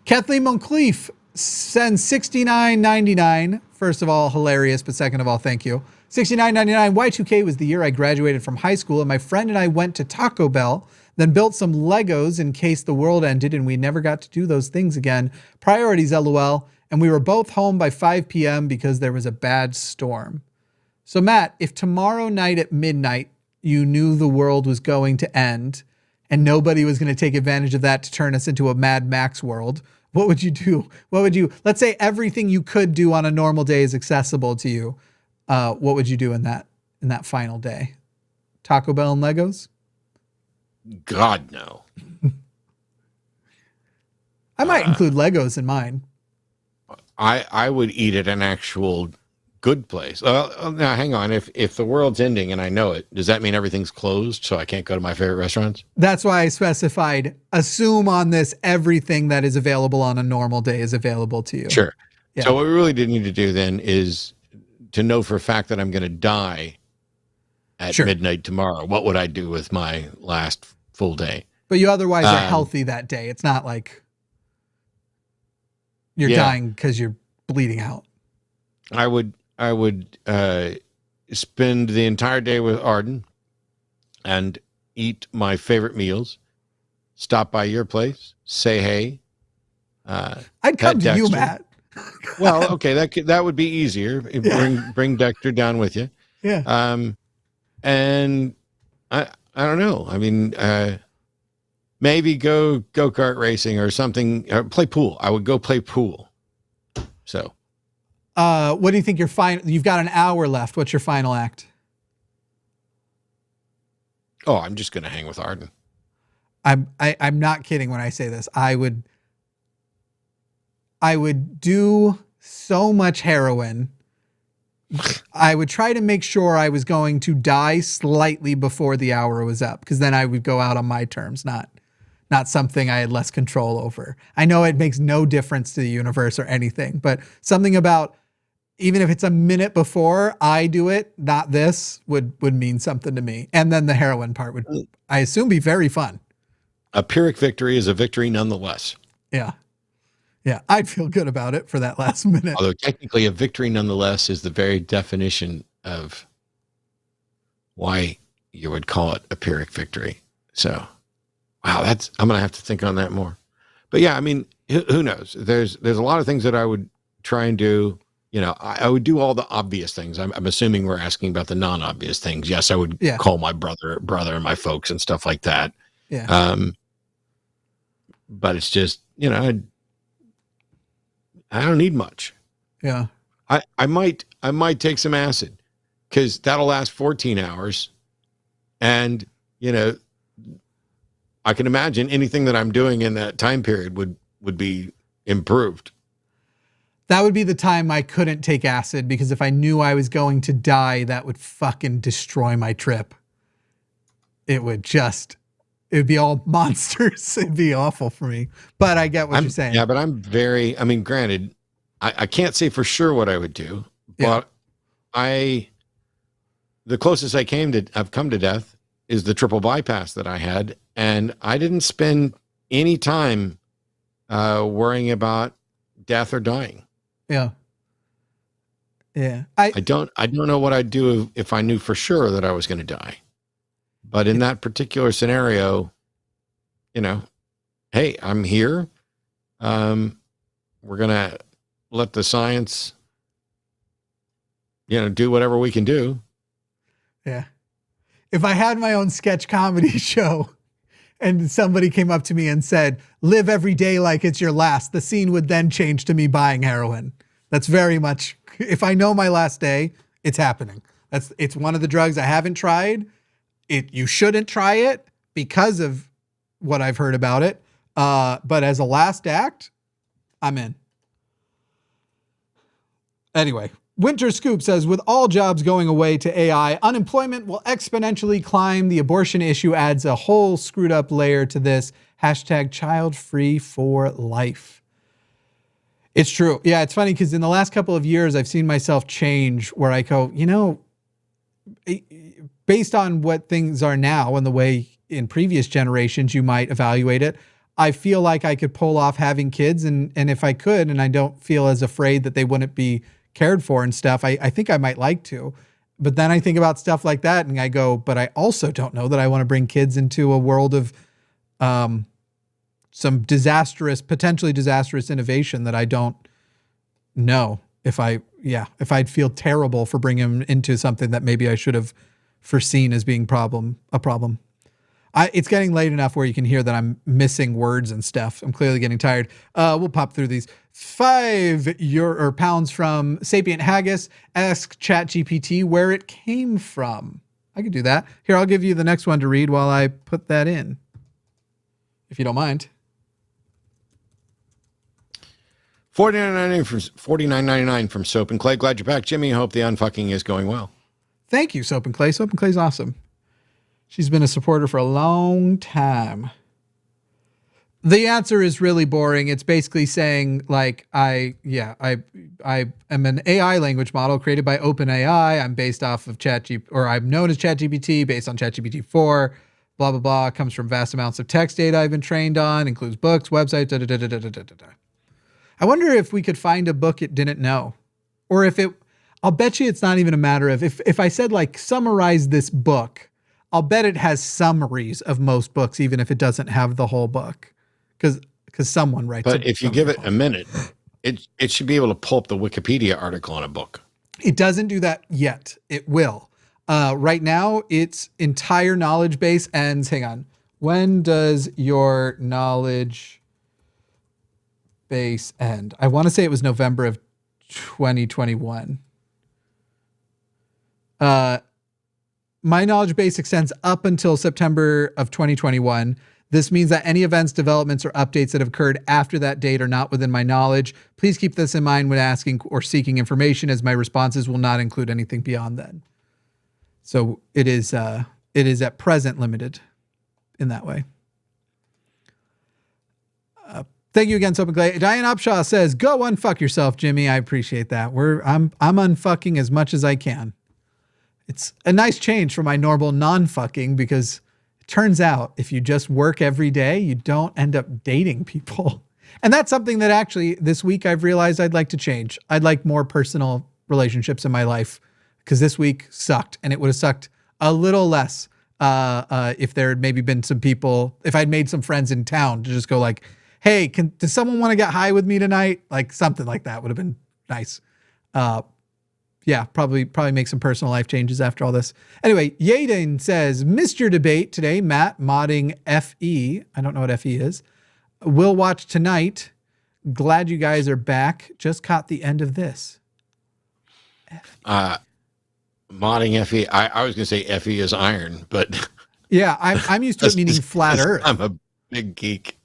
Kathleen Moncleef sends $69.99. First of all, hilarious, but second of all, thank you. $69.99. Y2K was the year I graduated from high school, and my friend and I went to Taco Bell, then built some Legos in case the world ended and we never got to do those things again. Priorities, LOL. And we were both home by 5 p.m. because there was a bad storm. So Matt, if tomorrow night at midnight you knew the world was going to end and nobody was going to take advantage of that to turn us into a Mad Max world, what would you do? Let's say everything you could do on a normal day is accessible to you. What would you do in that final day? Taco Bell and Legos? God, no. I might include Legos in mine. I would eat at an actual good place. Now, hang on. If the world's ending and I know it, does that mean everything's closed so I can't go to my favorite restaurants? That's why I specified, assume on this everything that is available on a normal day is available to you. Sure. Yeah. So what we really did need to do then is to know for a fact that I'm going to die at midnight tomorrow. What would I do with my last full day? But you otherwise are healthy that day. It's not like you're dying because you're bleeding out. I would spend the entire day with Arden and eat my favorite meals, stop by your place, say hey. I'd come to you, Matt. Well, okay, that would be easier. Bring Dexter down with you. Yeah. And I don't know. I mean, maybe go-kart racing or something. Play pool. I would go play pool. So. What do you think you've got an hour left. What's your final act? Oh, I'm just going to hang with Arden. I'm not kidding when I say this. I would do so much heroin. I would try to make sure I was going to die slightly before the hour was up, because then I would go out on my terms, not something I had less control over. I know it makes no difference to the universe or anything, but something about, even if it's a minute before I do it, not this, would mean something to me. And then the heroin part would, I assume, be very fun. A Pyrrhic victory is a victory nonetheless. Yeah. Yeah, I'd feel good about it for that last minute. Although technically a victory nonetheless is the very definition of why you would call it a Pyrrhic victory. So, wow, I'm going to have to think on that more. But yeah, I mean, who knows? There's a lot of things that I would try and do. You know, I would do all the obvious things. I'm assuming we're asking about the non-obvious things. Yes, I would call my brother and my folks and stuff like that. Yeah. But it's just, you know, I don't need much. Yeah. I might take some acid because that'll last 14 hours. And, you know, I can imagine anything that I'm doing in that time period would be improved. That would be the time I couldn't take acid, because if I knew I was going to die, that would fucking destroy my trip. It would be all monsters. It'd be awful for me. But I get what you're saying. Yeah, but I mean, granted, I can't say for sure what I would do, but the closest I've come to death is the triple bypass that I had. And I didn't spend any time worrying about death or dying. Yeah. Yeah. I don't know what I'd do if I knew for sure that I was going to die. But in that particular scenario, you know, hey, I'm here. We're going to let the science, you know, do whatever we can do. Yeah. If I had my own sketch comedy show and somebody came up to me and said, live every day like it's your last, the scene would then change to me buying heroin. That's very much, if I know my last day, it's happening. It's one of the drugs I haven't tried. You shouldn't try it because of what I've heard about it. But as a last act, I'm in. Anyway, Winter Scoop says, with all jobs going away to AI, unemployment will exponentially climb. The abortion issue adds a whole screwed up layer to this. Hashtag child free for life. It's true. Yeah, it's funny because in the last couple of years, I've seen myself change where I go, you know, based on what things are now and the way in previous generations you might evaluate it, I feel like I could pull off having kids. And if I could, and I don't feel as afraid that they wouldn't be cared for and stuff, I think I might like to. But then I think about stuff like that and I go, but I also don't know that I want to bring kids into a world of some potentially disastrous innovation that I don't know if I'd feel terrible for bringing them into something that maybe I should have foreseen as being a problem. It's getting late enough where you can hear that I'm missing words and stuff. I'm clearly getting tired. We'll pop through these. £5 from Sapient Haggis. Ask ChatGPT where it came from. I could do that. Here, I'll give you the next one to read while I put that in, if you don't mind. $49.99 from Soap and Clay. Glad you're back, Jimmy. Hope the unfucking is going well. Thank you, Soap and Clay. Soap and Clay's awesome. She's been a supporter for a long time. The answer is really boring. It's basically saying, like, I am an AI language model created by OpenAI. I'm based off of I'm known as ChatGPT based on ChatGPT 4. Blah, blah, blah. Comes from vast amounts of text data I've been trained on, includes books, websites, da, da, da, da, da, da, da. I wonder if we could find a book it didn't know. Or I'll bet you it's not even a matter of, if I said, like, summarize this book, I'll bet it has summaries of most books, even if it doesn't have the whole book. Because someone writes it. But if you give it a minute, it should be able to pull up the Wikipedia article on a book. It doesn't do that yet. It will. Right now, its entire knowledge base ends. Hang on. When does your knowledge base end? I want to say it was November of 2021. My knowledge base extends up until September of 2021. This means that any events, developments, or updates that have occurred after that date are not within my knowledge. Please keep this in mind when asking or seeking information, as my responses will not include anything beyond then. So it is at present limited in that way. Thank you again, Soap and Clay. Diane Upshaw says, "Go unfuck yourself, Jimmy." I appreciate that. I'm unfucking as much as I can. It's a nice change from my normal non-fucking, because it turns out if you just work every day, you don't end up dating people. And that's something that actually this week I've realized I'd like to change. I'd like more personal relationships in my life, because this week sucked, and it would have sucked a little less if there had maybe been some people, if I'd made some friends in town to just go like, hey, does someone want to get high with me tonight? Like something like that would have been nice. Yeah, probably make some personal life changes after all this. Anyway, Yaden says, missed your debate today, Matt, modding FE. I don't know what FE is. Will watch tonight. Glad you guys are back. Just caught the end of this. Modding FE. I was going to say FE is iron, but yeah, I'm used to it meaning flat Earth. I'm a big geek.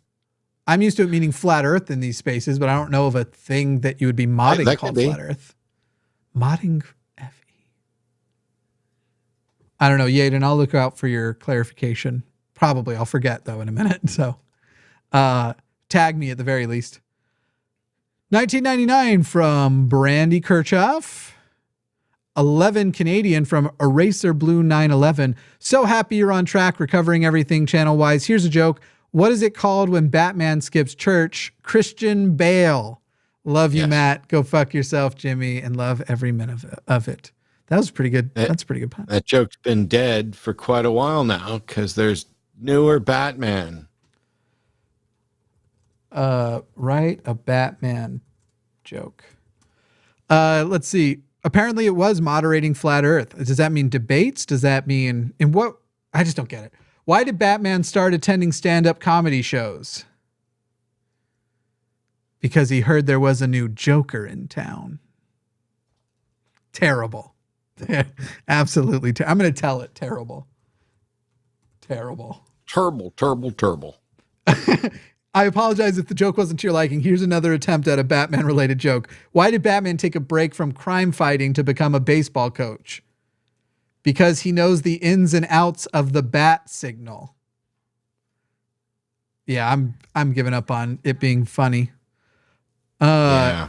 I'm used to it meaning flat Earth in these spaces, but I don't know of a thing that you would be modding called flat Earth. Modding FE. I don't know, Yaden. I'll look out for your clarification. Probably, I'll forget though in a minute. So, tag me at the very least. 1999 from Brandy Kirchhoff. 11 Canadian from Eraser Blue 911. So happy you're on track, recovering everything channel-wise. Here's a joke. What is it called when Batman skips church? Christian Bale. Love you, yes. Matt. Go fuck yourself, Jimmy, and love every minute of it. That was pretty good. That's a pretty good pun. That joke's been dead for quite a while now because there's newer Batman. Write a Batman joke. Let's see. Apparently it was moderating flat Earth. Does that mean debates? Does that mean in what? I just don't get it. Why did Batman start attending stand-up comedy shows? Because he heard there was a new Joker in town. Terrible. Absolutely. I'm going to tell it. Terrible. Terrible. Terrible. I apologize if the joke wasn't to your liking. Here's another attempt at a Batman-related joke. Why did Batman take a break from crime fighting to become a baseball coach? Because he knows the ins and outs of the bat signal. Yeah, I'm giving up on it being funny. Yeah.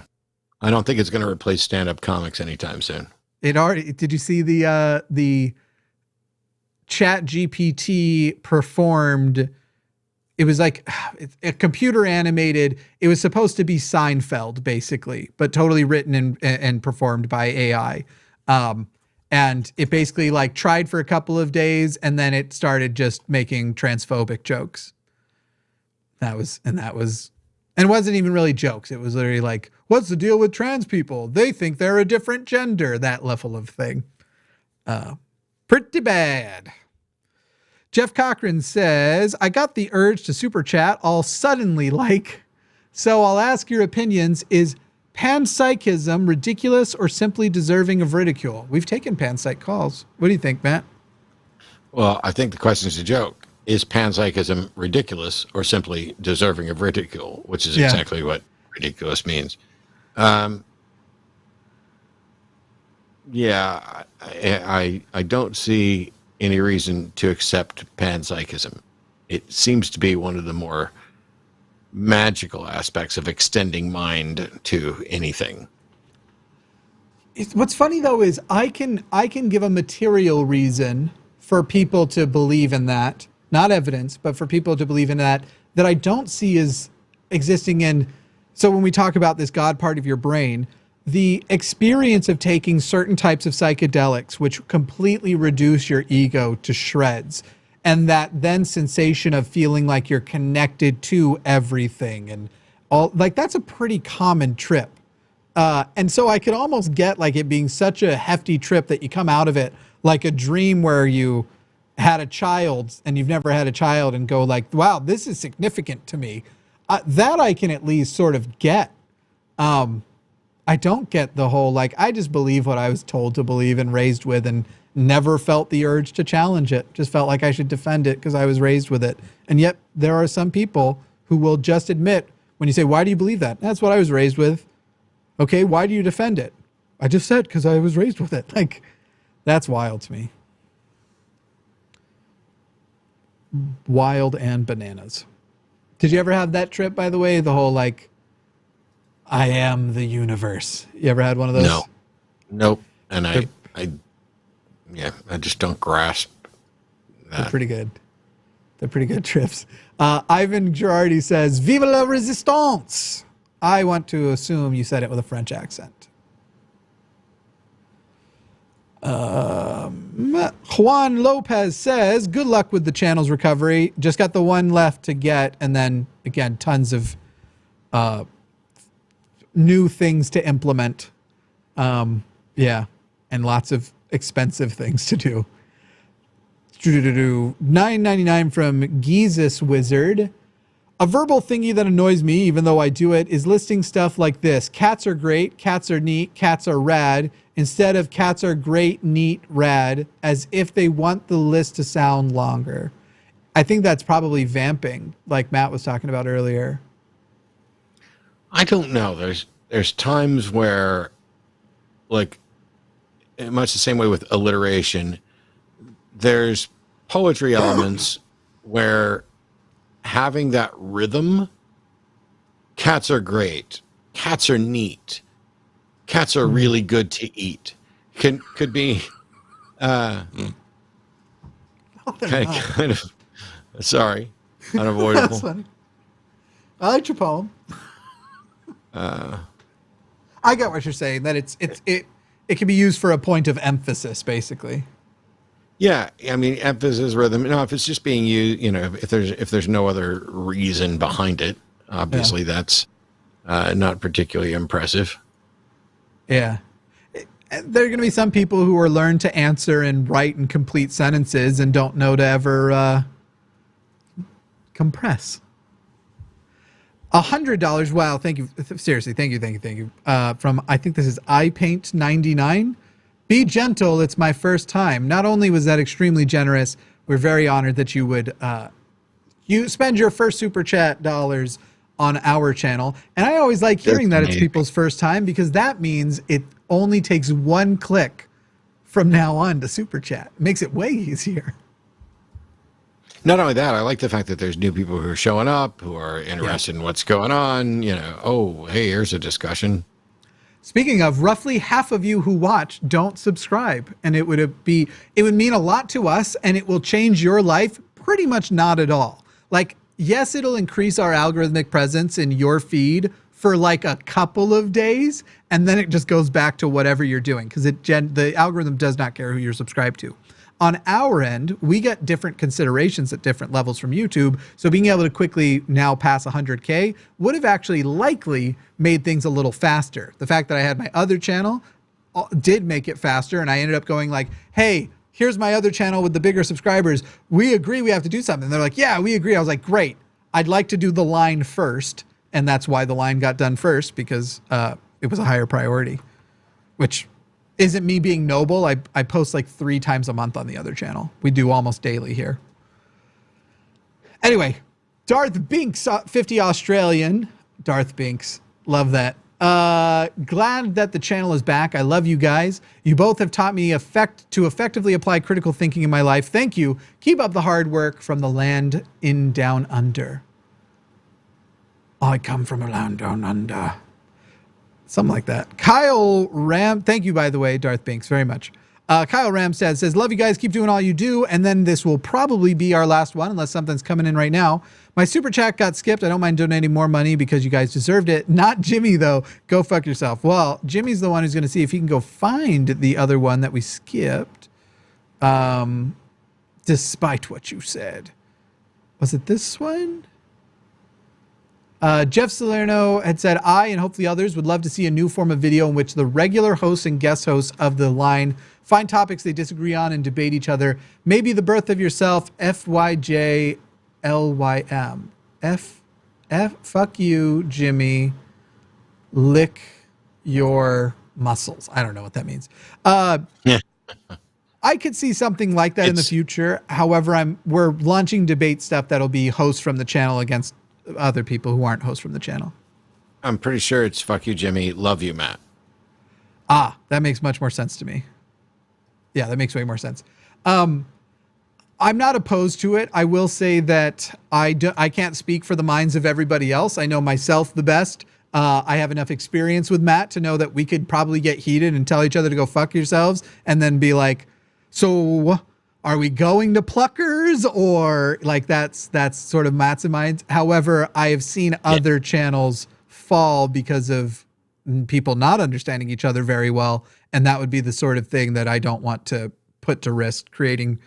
I don't think it's going to replace stand-up comics anytime soon. It already. Did you see the Chat GPT performed? It was like a computer animated. It was supposed to be Seinfeld, basically, but totally written and performed by AI. And it basically like tried for a couple of days, and then it started just making transphobic jokes. And it wasn't even really jokes. It was literally like, what's the deal with trans people? They think they're a different gender, that level of thing. Pretty bad. Jeff Cochran says, I got the urge to super chat all suddenly so I'll ask your opinions. Is panpsychism ridiculous or simply deserving of ridicule? We've taken panpsych calls. What do you think, Matt? Well, I think the question is a joke. Is panpsychism ridiculous or simply deserving of ridicule, which is exactly what ridiculous means. I don't see any reason to accept panpsychism. It seems to be one of the more magical aspects of extending mind to anything. What's funny though is I can give a material reason for people to believe in that, not evidence, but for people to believe in that I don't see as existing in. So when we talk about this God part of your brain, the experience of taking certain types of psychedelics, which completely reduce your ego to shreds, and that then sensation of feeling like you're connected to everything and all, like that's a pretty common trip. And so I could almost get like it being such a hefty trip that you come out of it like a dream where you had a child and you've never had a child and go like, wow, this is significant to me. That I can at least sort of get. I don't get the whole, like, I just believe what I was told to believe and raised with and never felt the urge to challenge it. Just felt like I should defend it because I was raised with it. And yet there are some people who will just admit when you say, why do you believe that? That's what I was raised with. Okay, why do you defend it? I just said because I was raised with it. Like, that's wild to me. Wild and bananas. Did you ever have that trip, by the way? The whole, like, I am the universe. You ever had one of those? No. Nope. And I just don't grasp that. They're pretty good. They're pretty good trips. Ivan Girardi says, Vive la resistance. I want to assume you said it with a French accent. Juan Lopez says, good luck with the channel's recovery. Just got the one left to get. And then, again, tons of new things to implement. Yeah, and lots of expensive things to do. $9.99 from Geezus Wizard. A verbal thingy that annoys me, even though I do it, is listing stuff like this. Cats are great, cats are neat, cats are rad, instead of cats are great, neat, rad, as if they want the list to sound longer. I think that's probably vamping, like Matt was talking about earlier. I don't know. There's times where, like, much the same way with alliteration, there's poetry elements where having that rhythm, cats are great, cats are neat, cats are really good to eat, could be kind of sorry, unavoidable. That's funny. I liked your poem. I get what you're saying, that it can be used for a point of emphasis, basically. Yeah, I mean, emphasis, rhythm. No, if it's just being used, if there's no other reason behind it, obviously that's not particularly impressive. Yeah. There are going to be some people who are learned to answer and write and complete sentences and don't know to ever compress. $100. Wow. Thank you. Seriously. Thank you. From, I think this is iPaint99. Be gentle. It's my first time. Not only was that extremely generous, we're very honored that you would you spend your first super chat dollars on our channel. And I always like hearing that it's people's first time, because that means it only takes one click from now on to super chat. It makes it way easier. Not only that, I like the fact that there's new people who are showing up, who are interested in what's going on. Oh, hey, here's a discussion. Speaking of, roughly half of you who watch don't subscribe, and it would mean a lot to us, and it will change your life pretty much not at all. Like, yes, it'll increase our algorithmic presence in your feed for like a couple of days, and then it just goes back to whatever you're doing, because the algorithm does not care who you're subscribed to. On our end, we get different considerations at different levels from YouTube. So being able to quickly now pass 100K would have actually likely made things a little faster. The fact that I had my other channel did make it faster. And I ended up going like, hey, here's my other channel with the bigger subscribers. We agree we have to do something. And they're like, yeah, we agree. I was like, great. I'd like to do the line first. And that's why the line got done first, because it was a higher priority, which isn't me being noble. I post like 3 times a month on the other channel. We do almost daily here. Anyway, Darth Binks, 50 Australian. Darth Binks, love that. Glad that the channel is back. I love you guys. You both have taught me to effectively apply critical thinking in my life. Thank you. Keep up the hard work from the land in down under. I come from a land down under. Something like that. Kyle Ram, thank you, by the way, Darth Binks, very much. Kyle Ramstad says, love you guys, keep doing all you do, and then this will probably be our last one, unless something's coming in right now. My super chat got skipped. I don't mind donating more money because you guys deserved it. Not Jimmy, though. Go fuck yourself. Well, Jimmy's the one who's going to see if he can go find the other one that we skipped. Despite what you said. Was it this one? Jeff Salerno had said, I and hopefully others would love to see a new form of video in which the regular hosts and guest hosts of the line find topics they disagree on and debate each other. Maybe the birth of yourself, FYJLYM. Fuck you, Jimmy. Lick your muscles. I don't know what that means. Yeah. I could see something like that in the future. However, we're launching debate stuff that'll be hosts from the channel against other people who aren't hosts from the channel. I'm pretty sure it's fuck you, Jimmy. Love you, Matt. That makes much more sense to me. Yeah, that makes way more sense. I'm not opposed to it. I will say that I can't speak for the minds of everybody else. I know myself the best. I have enough experience with Matt to know that we could probably get heated and tell each other to go fuck yourselves and then be like, so are we going to Pluckers? Or like that's sort of Matt's and mine. However, I have seen other channels fall because of people not understanding each other very well. And that would be the sort of thing that I don't want to put to risk, creating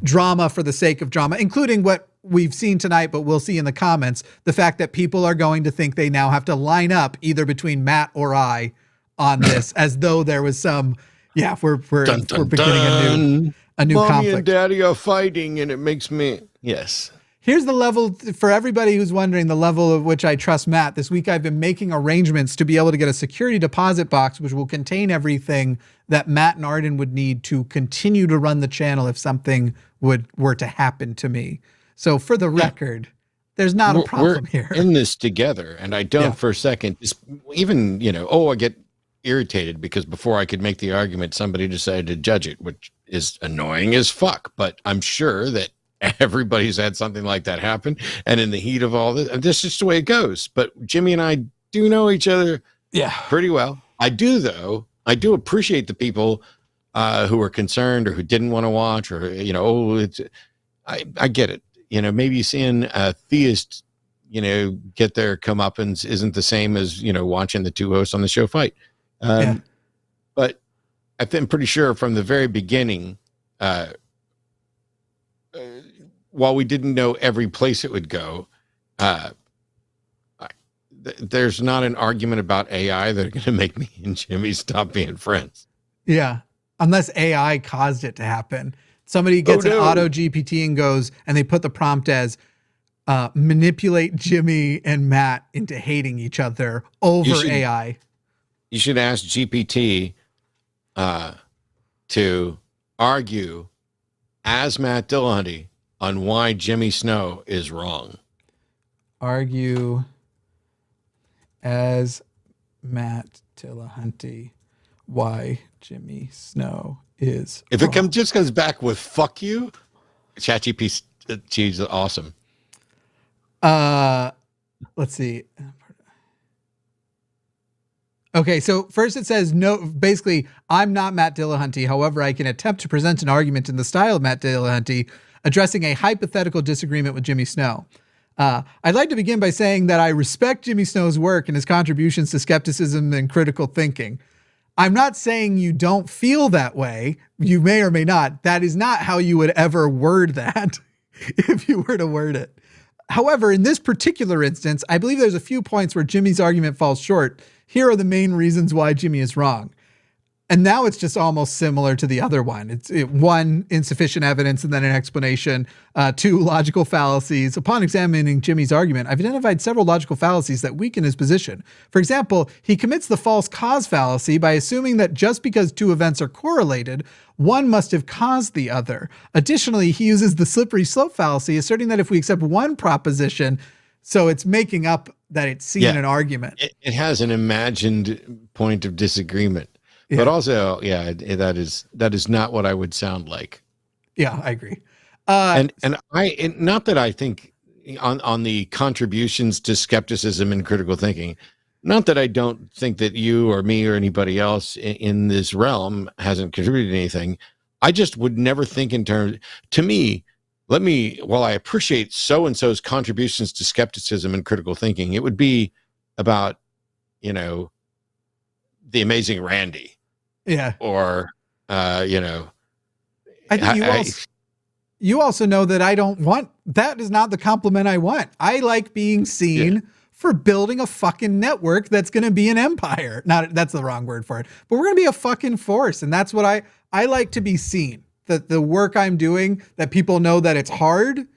drama for the sake of drama, including what we've seen tonight, but we'll see in the comments, the fact that people are going to think they now have to line up either between Matt or I on this, as though there was some, we're beginning a new Mommy conflict. And Daddy are fighting, and it makes me, yes. Here's the level, for everybody who's wondering, the level of which I trust Matt. This week I've been making arrangements to be able to get a security deposit box, which will contain everything that Matt and Arden would need to continue to run the channel if something were to happen to me. So for the record, there's not a problem here. We're in this together, and I don't for a second, just even, I get irritated because before I could make the argument, somebody decided to judge it, which is annoying as fuck. But I'm sure that everybody's had something like that happen, and in the heat of all this is just the way it goes. But Jimmy and I do know each other pretty well. I do appreciate the people who were concerned or who didn't want to watch, or I get it. Maybe seeing a theist get their comeuppance isn't the same as watching the two hosts on the show fight. But I've been pretty sure from the very beginning, while we didn't know every place it would go, there's not an argument about AI that are going to make me and Jimmy stop being friends. Yeah. Unless AI caused it to happen. Somebody gets an auto GPT and goes, and they put the prompt as manipulate Jimmy and Matt into hating each other over AI. You should ask GPT to argue as Matt Dillahunty on why Jimmy Snow is wrong. Argue as Matt Dillahunty why Jimmy Snow is if wrong. It just comes back with fuck you, ChatGPT is awesome. Let's see. Okay, so first it says, no, basically, I'm not Matt Dillahunty. However, I can attempt to present an argument in the style of Matt Dillahunty, addressing a hypothetical disagreement with Jimmy Snow. I'd like to begin by saying that I respect Jimmy Snow's work and his contributions to skepticism and critical thinking. I'm not saying you don't feel that way. You may or may not. That is not how you would ever word that if you were to word it. However, in this particular instance, I believe there's a few points where Jimmy's argument falls short. Here are the main reasons why Jimmy is wrong. And now it's just almost similar to the other one. It's one, insufficient evidence, and then an explanation. Two, logical fallacies. Upon examining Jimmy's argument, I've identified several logical fallacies that weaken his position. For example, he commits the false cause fallacy by assuming that just because two events are correlated, one must have caused the other. Additionally, he uses the slippery slope fallacy, asserting that if we accept one proposition, so it's making up that it's seen an argument. It has an imagined point of disagreement. But also, that is not what I would sound like. Yeah, I agree. And not that I think on the contributions to skepticism and critical thinking, not that I don't think that you or me or anybody else in this realm hasn't contributed anything. I just would never think in terms, to me, while I appreciate so-and-so's contributions to skepticism and critical thinking, it would be about, the amazing Randy. Yeah. Or, I think you also know that I don't want, that is not the compliment I want. I like being seen for building a fucking network that's going to be an empire. Not, that's the wrong word for it, but we're going to be a fucking force. And that's what I like to be seen. That the work I'm doing, that people know that it's hard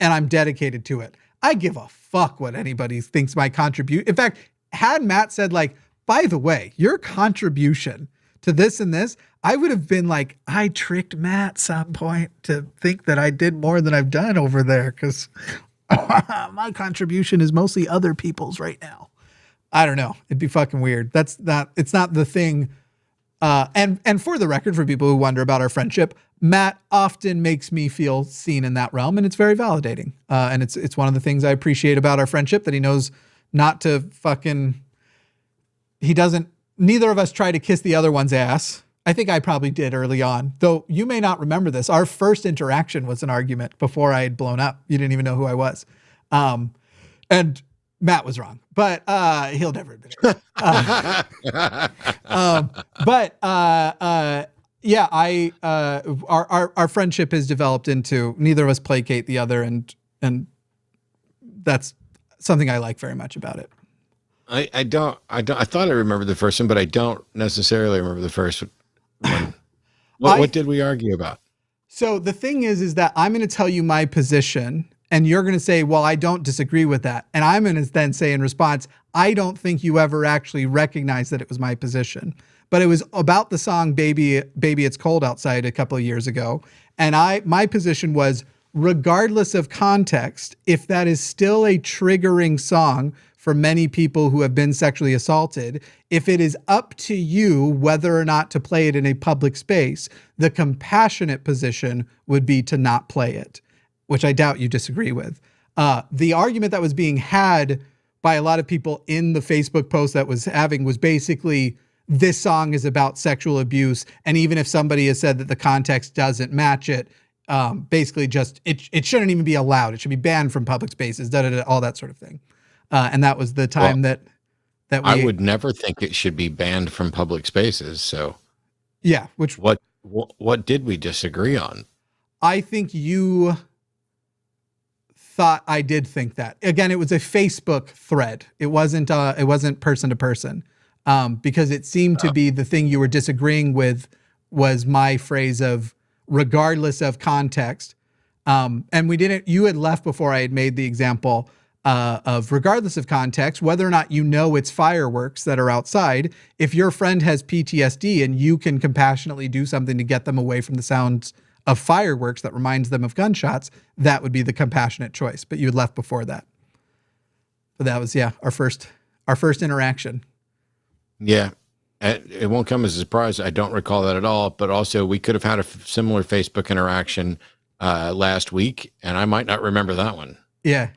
and I'm dedicated to it. I give a fuck what anybody thinks my contribute. In fact, had Matt said like, by the way, your contribution to this and this, I would have been like, I tricked Matt some point to think that I did more than I've done over there because my contribution is mostly other people's right now. I don't know. It'd be fucking weird. It's not the thing. And for the record, for people who wonder about our friendship, Matt often makes me feel seen in that realm, and it's very validating. And it's one of the things I appreciate about our friendship, that he knows not to fucking, neither of us try to kiss the other one's ass. I think I probably did early on, though you may not remember this. Our first interaction was an argument before I had blown up. You didn't even know who I was. And Matt was wrong, but he'll never admit it. Our friendship has developed into neither of us placate the other, and And that's something I like very much about it. I thought I remembered the first one, but I don't necessarily remember the first one. What did we argue about? So the thing is that I'm going to tell you my position and you're going to say, well, I don't disagree with that. And I'm going to then say in response, I don't think you ever actually recognized that it was my position. But it was about the song Baby It's Cold Outside a couple of years ago. And my position was, regardless of context, if that is still a triggering song for many people who have been sexually assaulted, if it is up to you whether or not to play it in a public space, the compassionate position would be to not play it, which I doubt you disagree with. The argument that was being had by a lot of people in the Facebook post that was having was basically, this song is about sexual abuse. And even if somebody has said that the context doesn't match it, basically just, it shouldn't even be allowed. It should be banned from public spaces, all that sort of thing. And that was the time that I would never think it should be banned from public spaces. So yeah, what did we disagree on? I think you thought I did think that. Again, it was a Facebook thread. It wasn't person to person, because it seemed to be the thing you were disagreeing with was my phrase of regardless of context. And you had left before I had made the example of regardless of context, whether or not you know it's fireworks that are outside. If your friend has PTSD and you can compassionately do something to get them away from the sounds of fireworks that reminds them of gunshots, that would be the compassionate choice. But you had left before that. But that was, our first interaction. Yeah. It won't come as a surprise. I don't recall that at all, but also we could have had a similar Facebook interaction last week, and I might not remember that one. Yeah.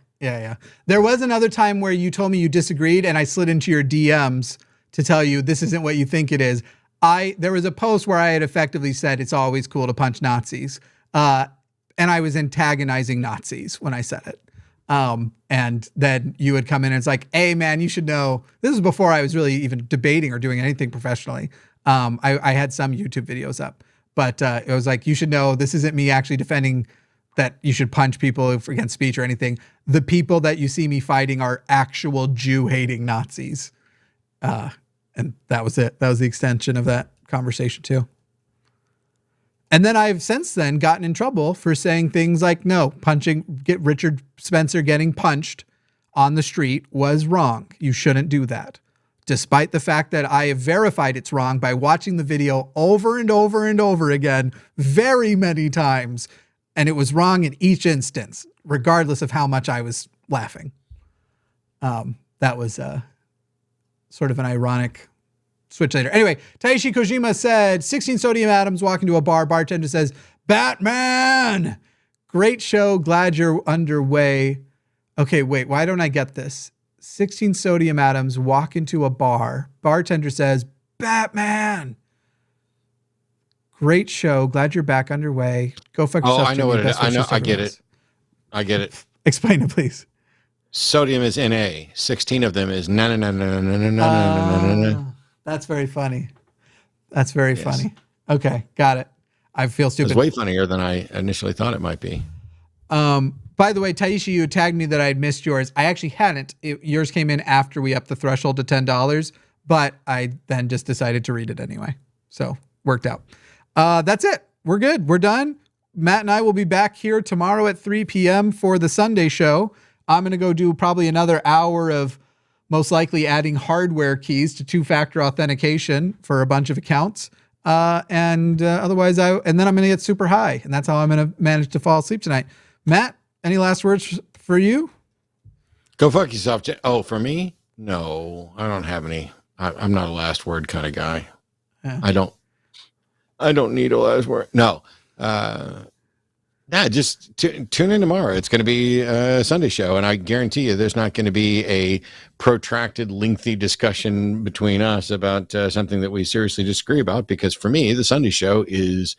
There was another time where you told me you disagreed, and I slid into your DMs to tell you this isn't what you think it is. There was a post where I had effectively said it's always cool to punch Nazis, and I was antagonizing Nazis when I said it. And then you would come in and it's like, hey man, you should know, this was before I was really even debating or doing anything professionally. I had some YouTube videos up, but it was like, you should know, this isn't me actually defending that you should punch people against speech or anything. The people that you see me fighting are actual Jew hating Nazis. And that was it. That was the extension of that conversation too. And then I've since then gotten in trouble for saying things like, no, Richard Spencer getting punched on the street was wrong. You shouldn't do that. Despite the fact that I have verified it's wrong by watching the video over and over and over again, very many times. And it was wrong in each instance, regardless of how much I was laughing. That was sort of an ironic switch later. Anyway, Taishi Kojima said, 16 sodium atoms walk into a bar. Bartender says, Batman! Great show. Glad you're underway. Okay, wait, why don't I get this? 16 sodium atoms walk into a bar. Bartender says, Batman! Great show. Glad you're back underway. Go fuck yourself. Oh, I know what it is. I get it. I get it. Explain it, please. Sodium is Na. 16 of them is na. That's very funny. That's very funny. Okay, got it. I feel stupid. It's way funnier than I initially thought it might be. By the way, Taisha, you tagged me that I'd missed yours. I actually hadn't. Yours came in after we upped the threshold to $10, but I then just decided to read it anyway. So worked out. That's it. We're good. We're done. Matt and I will be back here tomorrow at 3 p.m. for the Sunday show. I'm going to go do probably another hour of most likely adding hardware keys to two-factor authentication for a bunch of accounts. Otherwise, and then I'm going to get super high, and that's how I'm going to manage to fall asleep tonight. Matt, any last words for you? Go fuck yourself. Oh, for me? No, I don't have any. I'm not a last word kind of guy. Yeah. I don't need a last word. No. Just tune in tomorrow. It's going to be a Sunday show, and I guarantee you there's not going to be a protracted, lengthy discussion between us about something that we seriously disagree about, because for me, the Sunday show is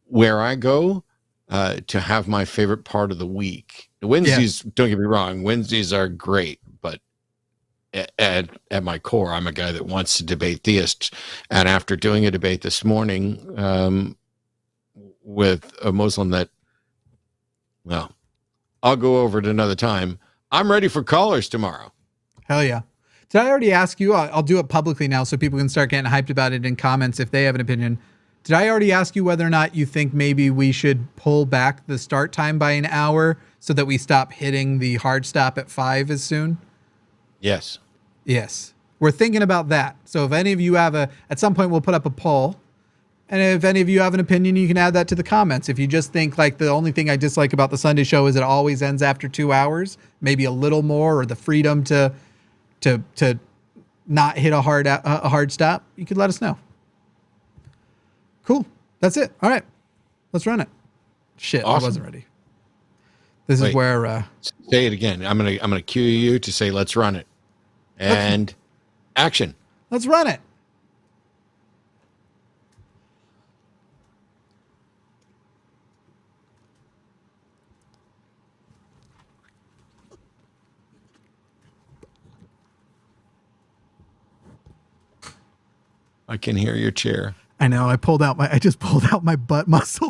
where I go to have my favorite part of the week. The Wednesdays, don't get me wrong, Wednesdays are great, but at my core, I'm a guy that wants to debate theists. And after doing a debate this morning, with a Muslim that Well, I'll go over it another time. I'm ready for callers tomorrow. Hell yeah. Did I already ask you? I'll do it publicly now so people can start getting hyped about it in comments if they have an opinion. Did I already ask you whether or not you think maybe we should pull back the start time by an hour so that we stop hitting the hard stop at 5 as soon? Yes. Yes. We're thinking about that. So if any of you have at some point we'll put up a poll. And if any of you have an opinion, you can add that to the comments. If you just think like the only thing I dislike about the Sunday show is it always ends after 2 hours, maybe a little more, or the freedom to not hit a hard stop, you could let us know. Cool. That's it. All right. Let's run it. Shit, awesome. I wasn't ready. This is where say it again. I'm gonna cue you to say let's run it. And action. Let's run it. I can hear your chair. I know. I just pulled out my butt muscle.